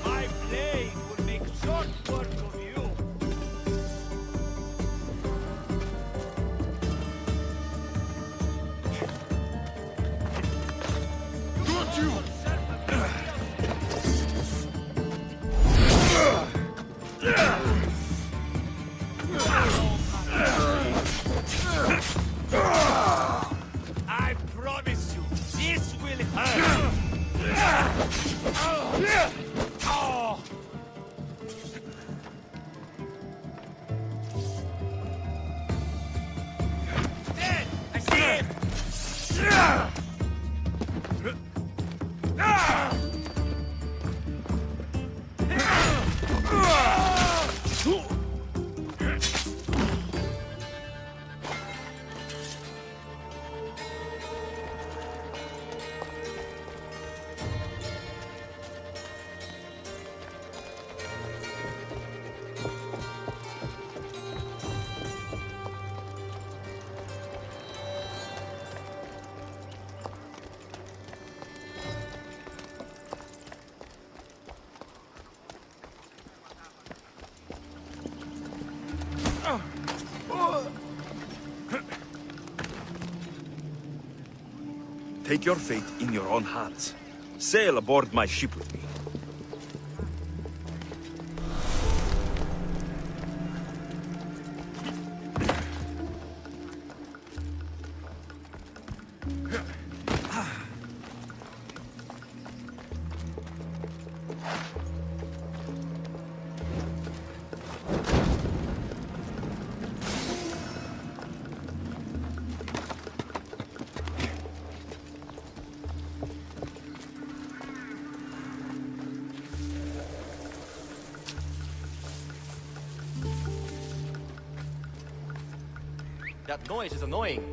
My blade will make short work of you. Got you! take your fate in your own hands. Sail aboard my ship with me. That noise is annoying.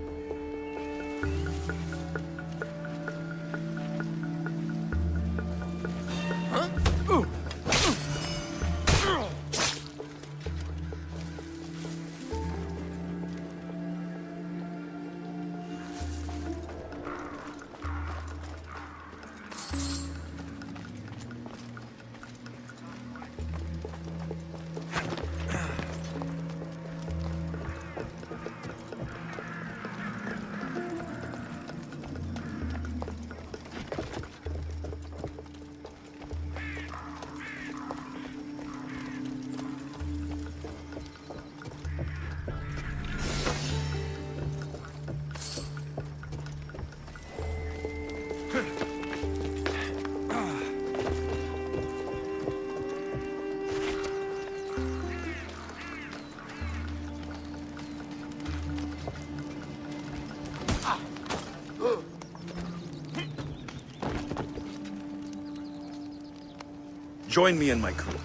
Join me and my crew.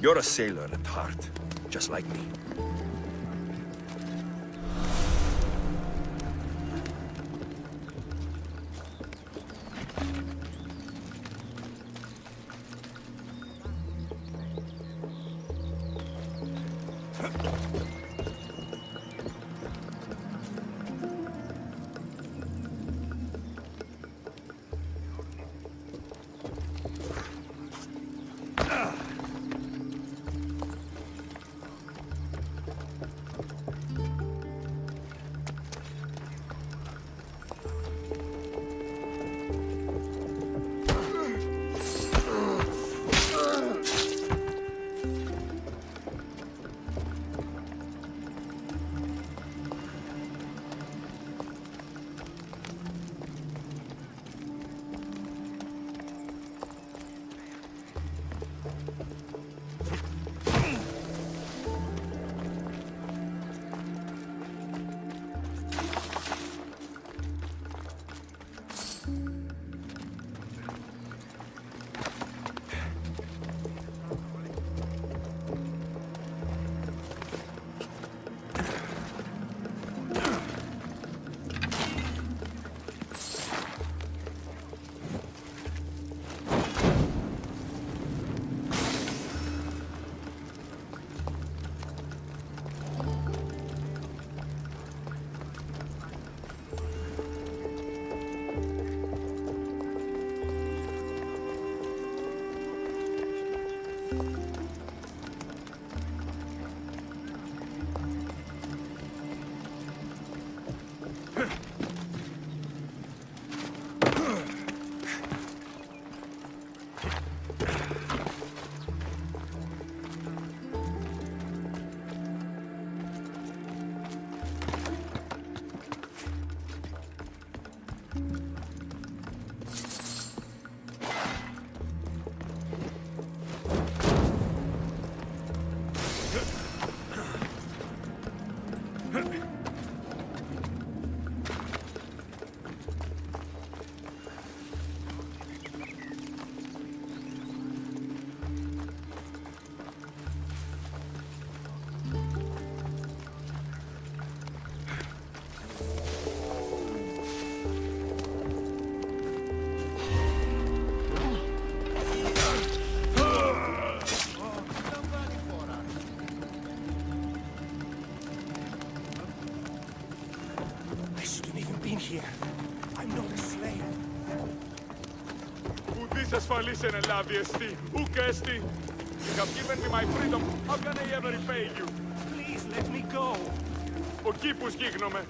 You're a sailor at heart, just like me. Here. I'm not a slave. Ουδής ασφαλής εν λάβει εστί, ουκ εστί. You have given me my freedom. How can I ever repay you? Please let me go. Ο κήπους γίγνομαι.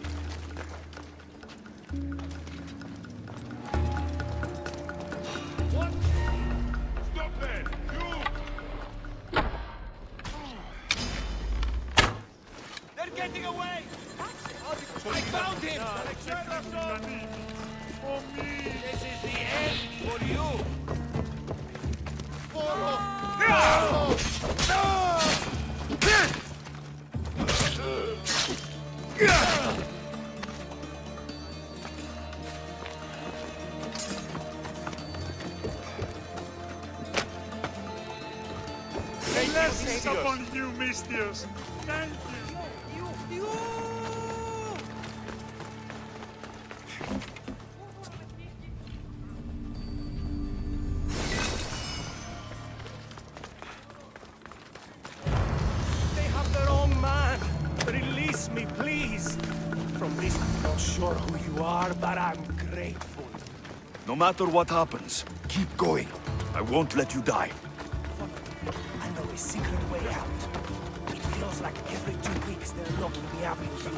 Blessings upon you, Mistios. Thank you. They have their own man. Release me, please. From this, I'm not sure who you are, but I'm grateful. No matter what happens, keep going. I won't let you die. I know a secret way out. It feels like every 2 weeks they're locking me up in here.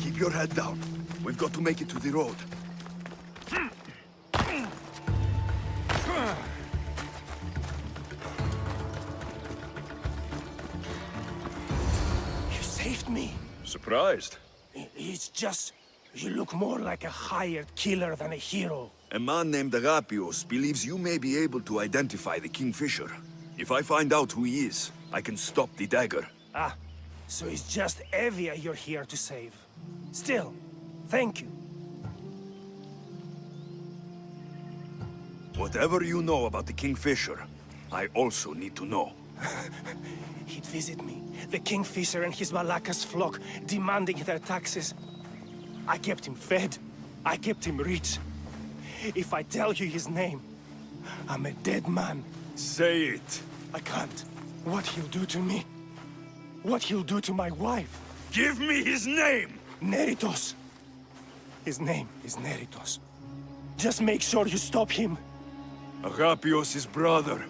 Keep your head down. We've got to make it to the road. You saved me. Surprised? It's just... you look more like a hired killer than a hero. A man named Agapios believes you may be able to identify the Kingfisher. If I find out who he is, I can stop the dagger. Ah, so it's just Evia you're here to save. Still, thank you. Whatever you know about the Kingfisher, I also need to know. He'd visit me, the Kingfisher and his Malacca's flock, demanding their taxes. I kept him fed. I kept him rich. If I tell you his name, I'm a dead man. Say it. I can't. What he'll do to me. What he'll do to my wife. Give me his name! Neritos. His name is Neritos. Just make sure you stop him. Agapios' brother.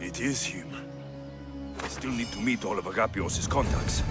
It is him. I still need to meet all of Agapios' contacts.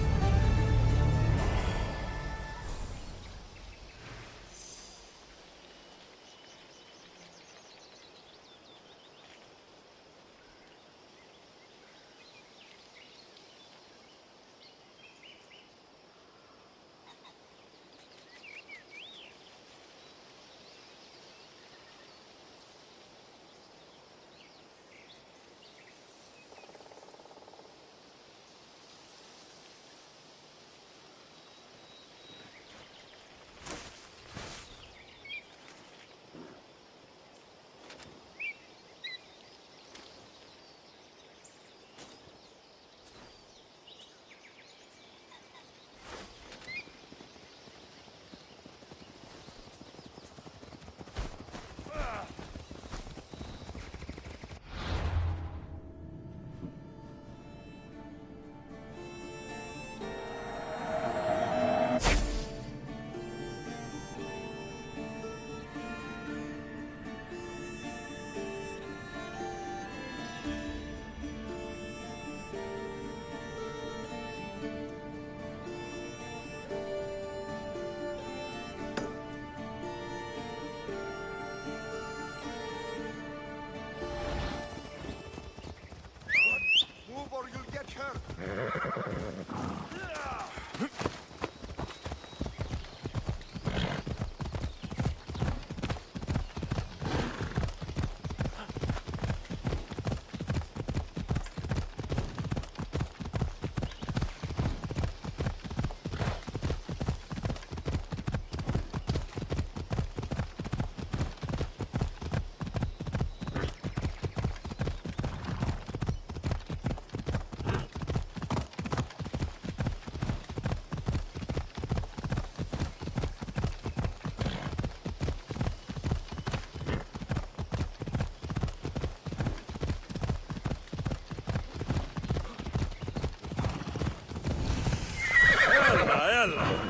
Well!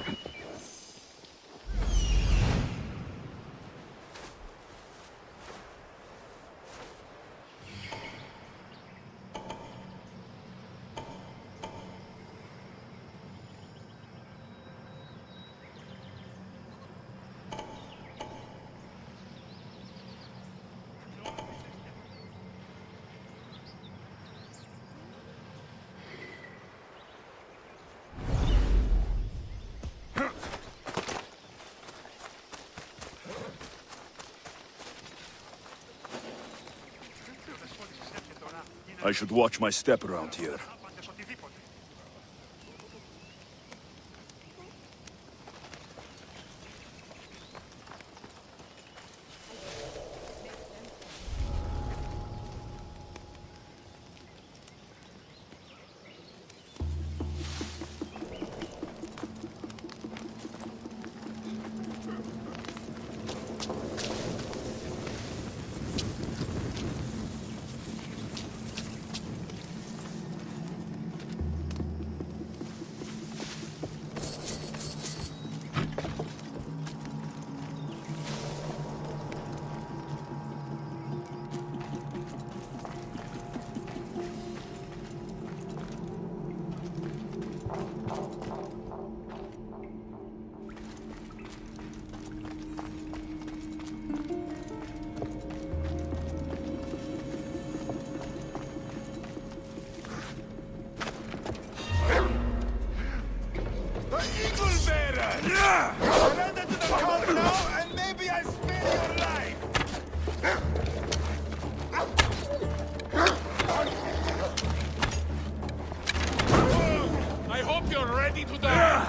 I should watch my step around here. Surrender to the cult now, and maybe I spare your life! I hope you're ready to die!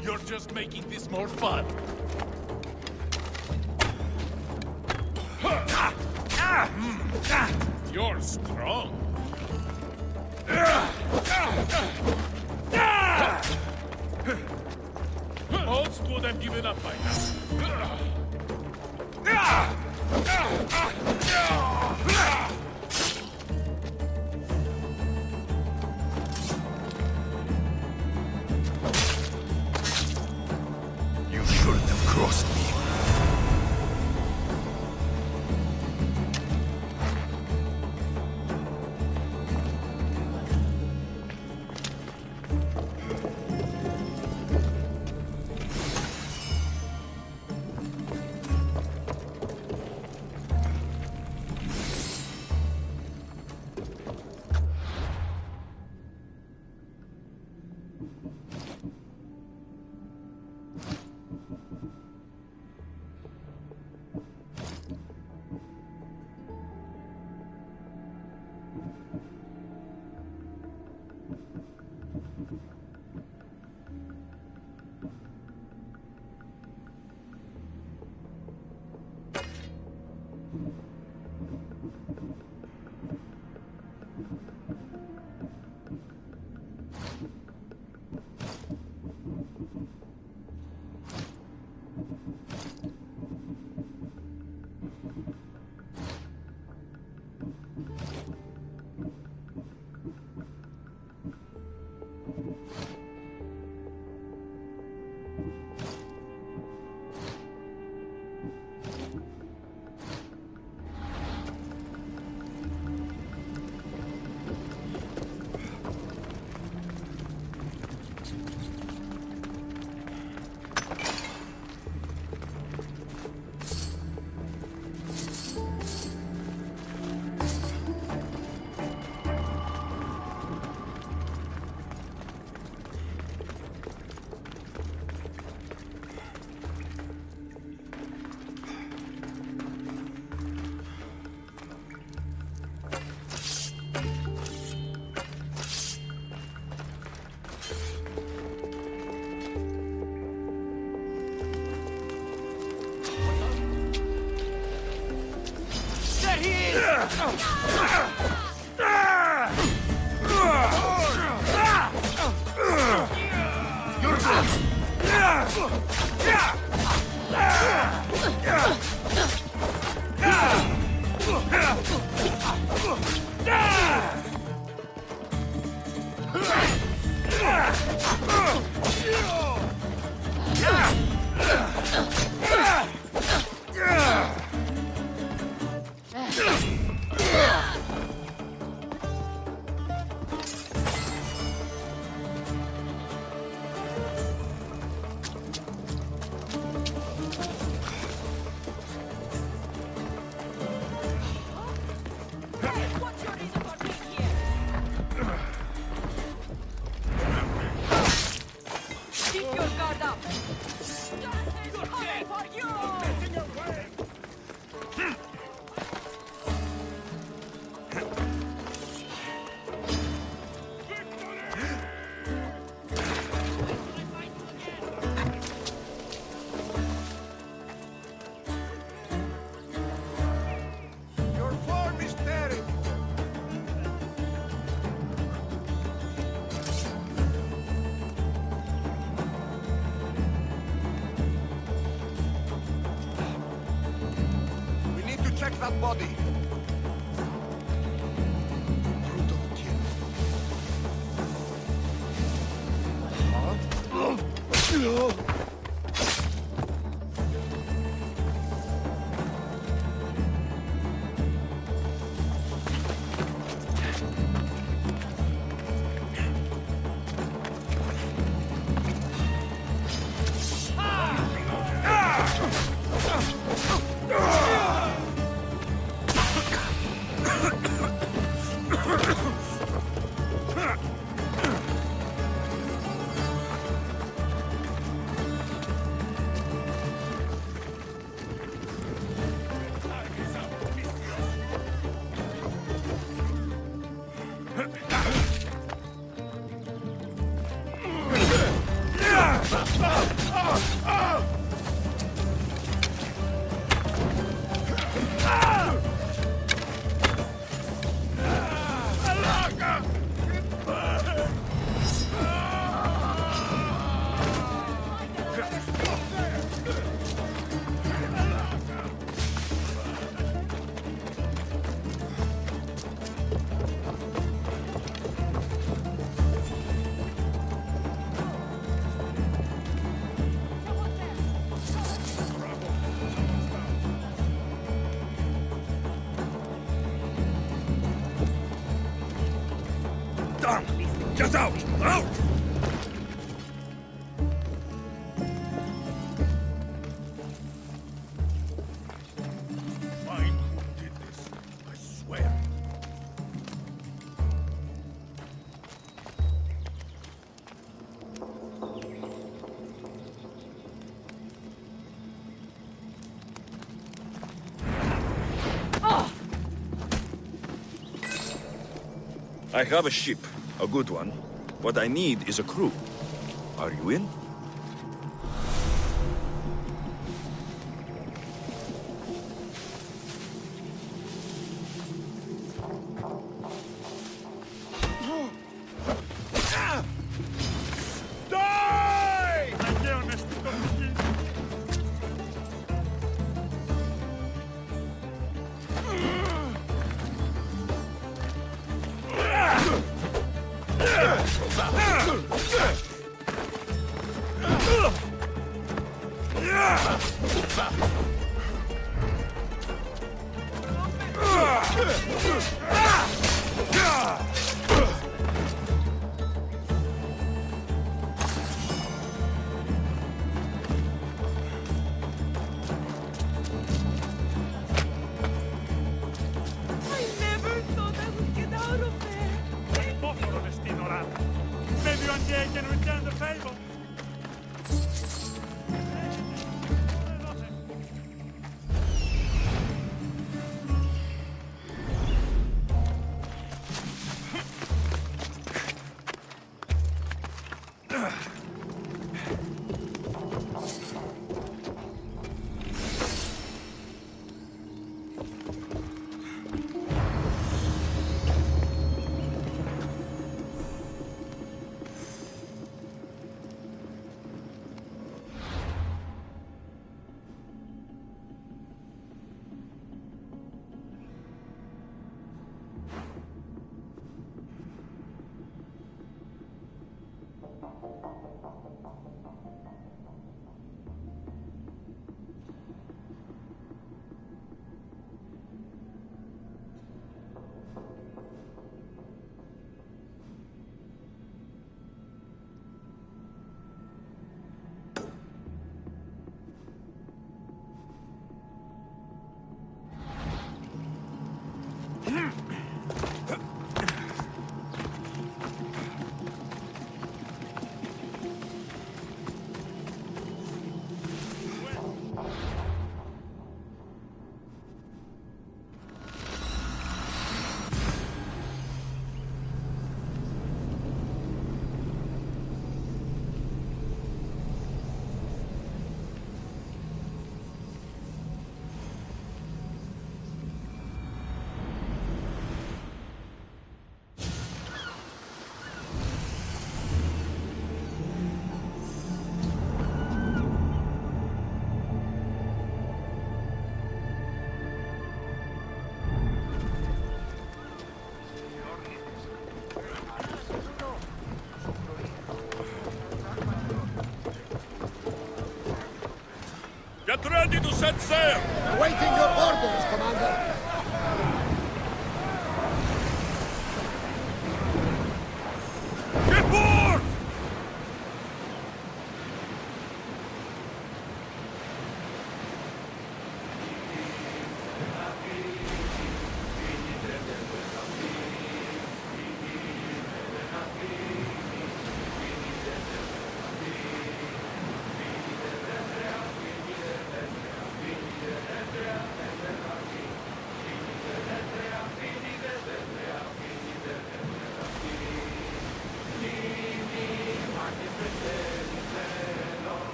You're just making this more fun. You're strong. Most would have given up by now. You shouldn't have crossed me. Check that body. Get out! Out! Find who did this. I swear. I have a ship. A good one. What I need is a crew. Are you in? Get ready to set sail! Awaiting your orders, Commander. Shipboard!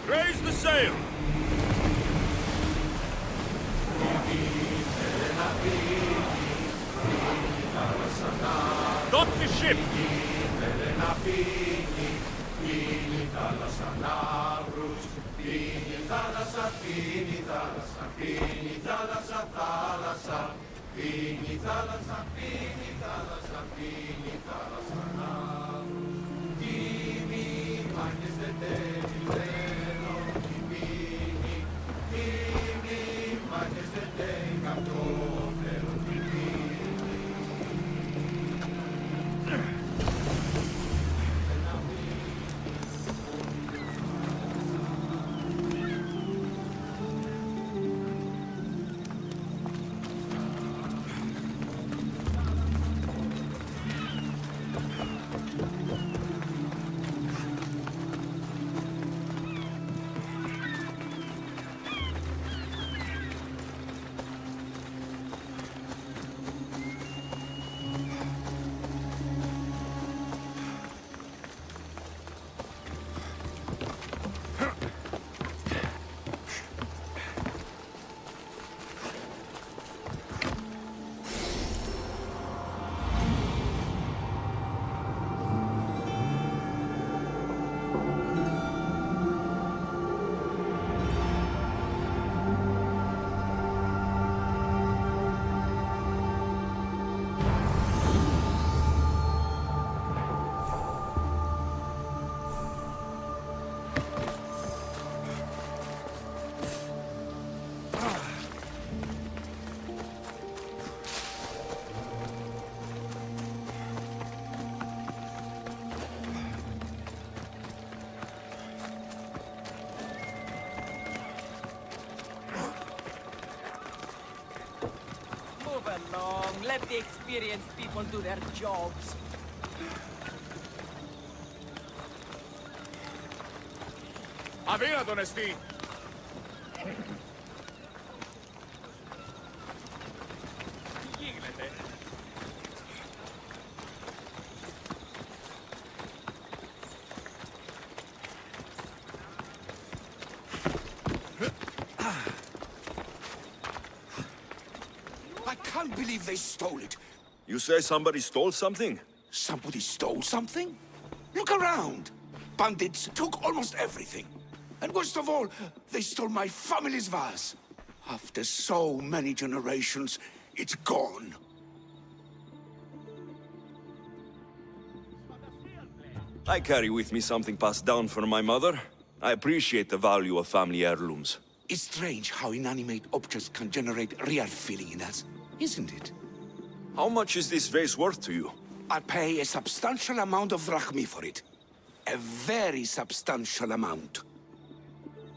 Raise the sail! Dock the ship! Move along. Let the experienced people do their jobs. Αδύνατον εστί! Τι γίνεται? I can't believe they stole it. You say somebody stole something? Somebody stole something? Look around. Bandits took almost everything. And worst of all, they stole my family's vase. After so many generations, it's gone. I carry with me something passed down from my mother. I appreciate the value of family heirlooms. It's strange how inanimate objects can generate real feeling in us, isn't it? How much is this vase worth to you? I pay a substantial amount of drachmi for it. A very substantial amount.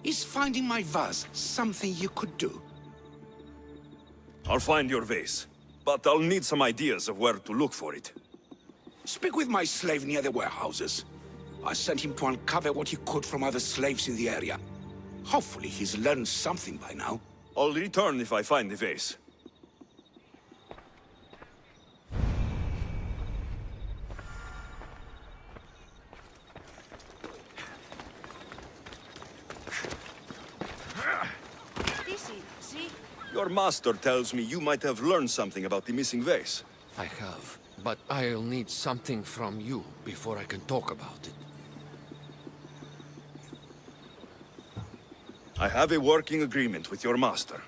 Is finding my vase something you could do? I'll find your vase, but I'll need some ideas of where to look for it. Speak with my slave near the warehouses. I sent him to uncover what he could from other slaves in the area. Hopefully he's learned something by now. I'll return if I find the vase. Your master tells me you might have learned something about the missing vase. I have, but I'll need something from you before I can talk about it. I have a working agreement with your master.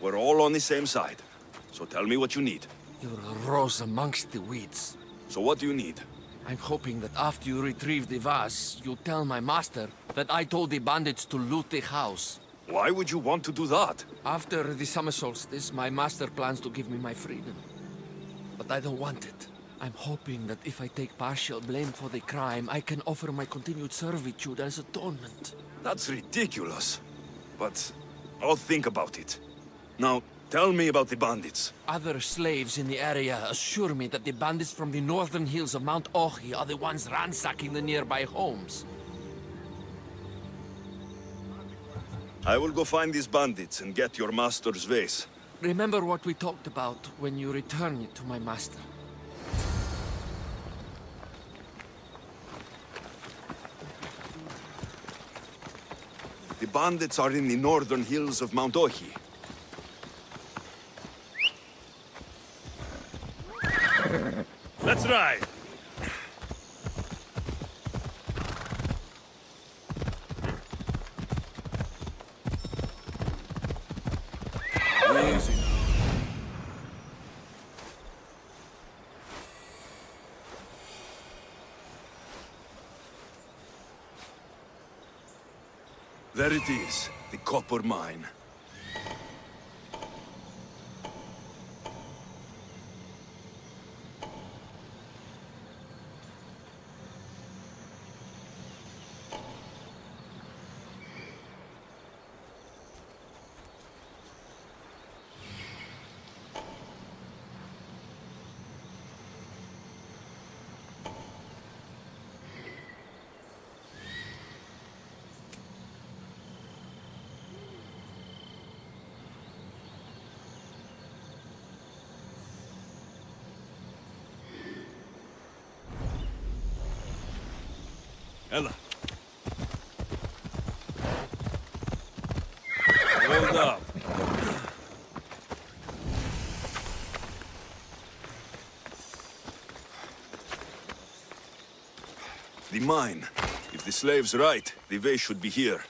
We're all on the same side. So tell me what you need. You're a rose amongst the weeds. So what do you need? I'm hoping that after you retrieve the vase, you'll tell my master that I told the bandits to loot the house. Why would you want to do that? After the summer solstice, my master plans to give me my freedom. But I don't want it. I'm hoping that if I take partial blame for the crime, I can offer my continued servitude as atonement. That's ridiculous. But I'll think about it. Now, tell me about the bandits. Other slaves in the area assure me that the bandits from the northern hills of Mount Ohi are the ones ransacking the nearby homes. I will go find these bandits and get your master's vase. Remember what we talked about when you return it to my master. The bandits are in the northern hills of Mount Ohi. Let's ride! Easy. There it is, the copper mine. Ella. Hold up. The mine. If the slave's right, the vase should be here.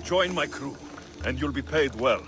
Join my crew, and you'll be paid well.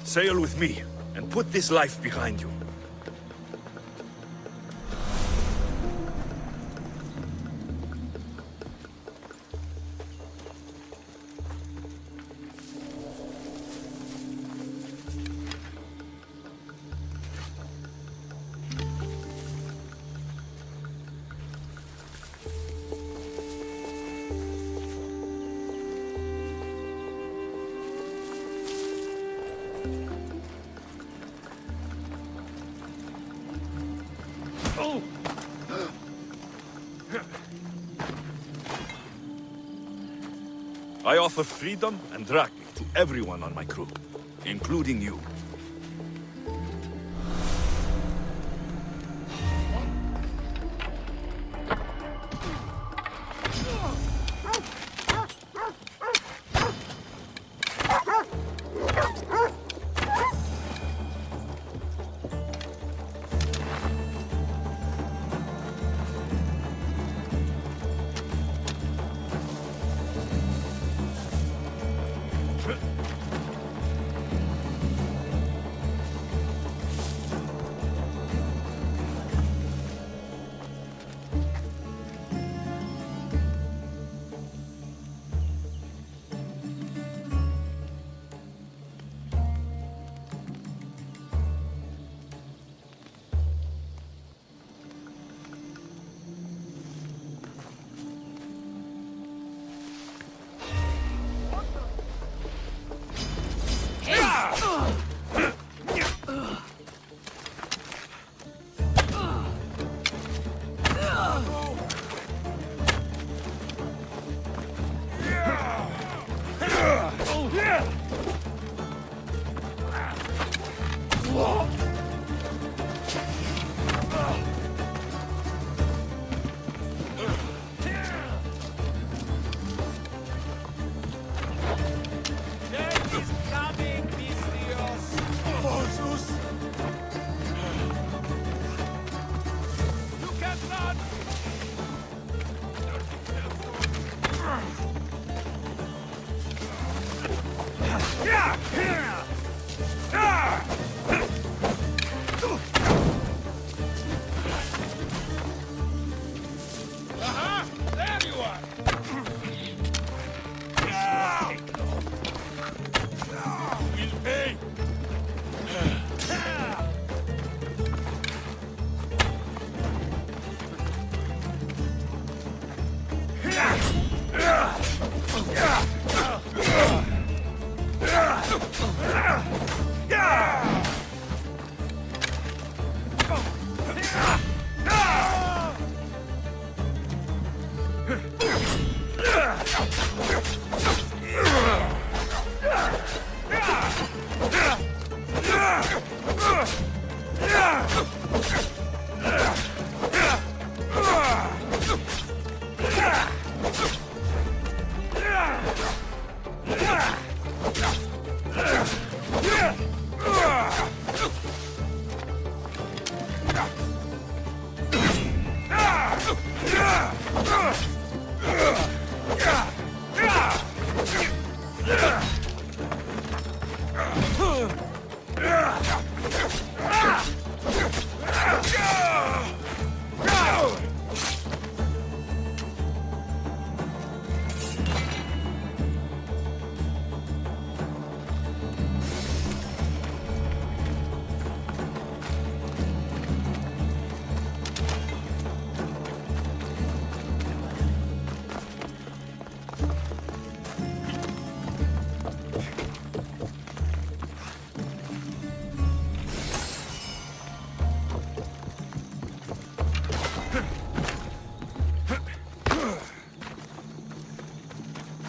Sail with me, and put this life behind you. I offer freedom and drachmi to everyone on my crew, including you.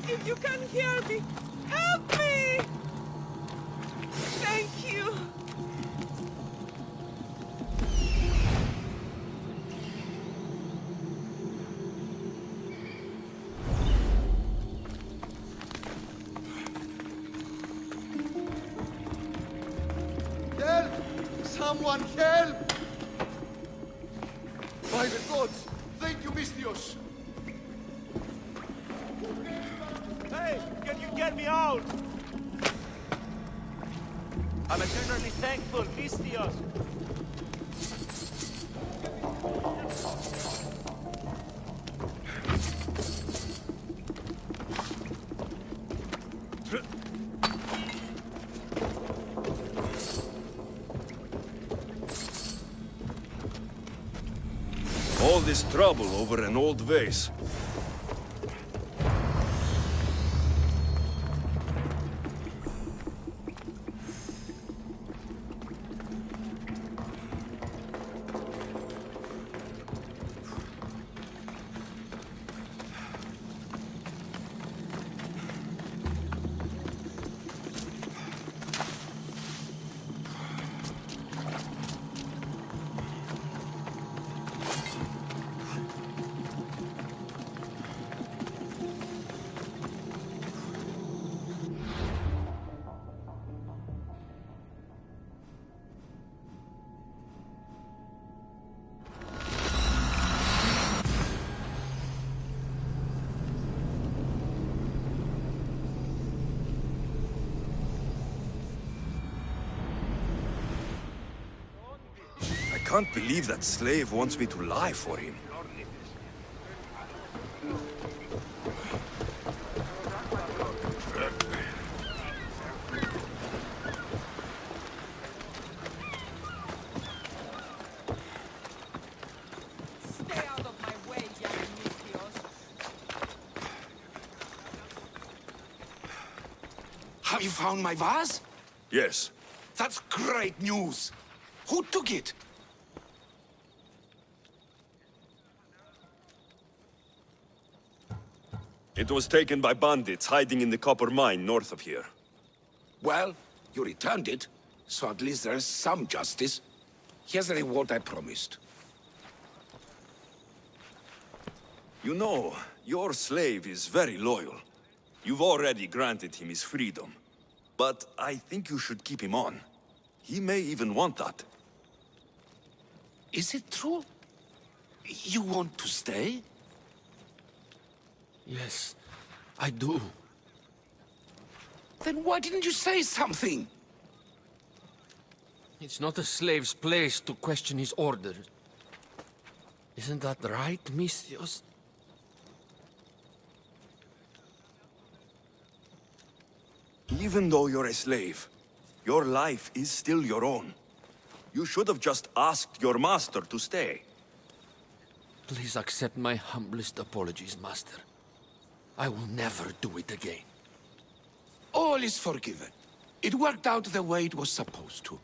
If you can hear me, help me! Thank you. Help! Someone help! By the gods, thank you, Mystios! get me out! I'm eternally thankful, Mistios. All this trouble over an old vase. I can't believe that slave wants me to lie for him. Stay out of my way, young Mistios. Have you found my vase? Yes. That's great news. Who took it? It was taken by bandits hiding in the copper mine north of here. Well, you returned it, so at least there's some justice. Here's the reward I promised. You know, your slave is very loyal. You've already granted him his freedom. But I think you should keep him on. He may even want that. Is it true? You want to stay? Yes, I do. Then why didn't you say something? It's not a slave's place to question his orders. Isn't that right, Mistios? Even though you're a slave, your life is still your own. You should have just asked your master to stay. Please accept my humblest apologies, Master. I will never do it again. All is forgiven. It worked out the way it was supposed to.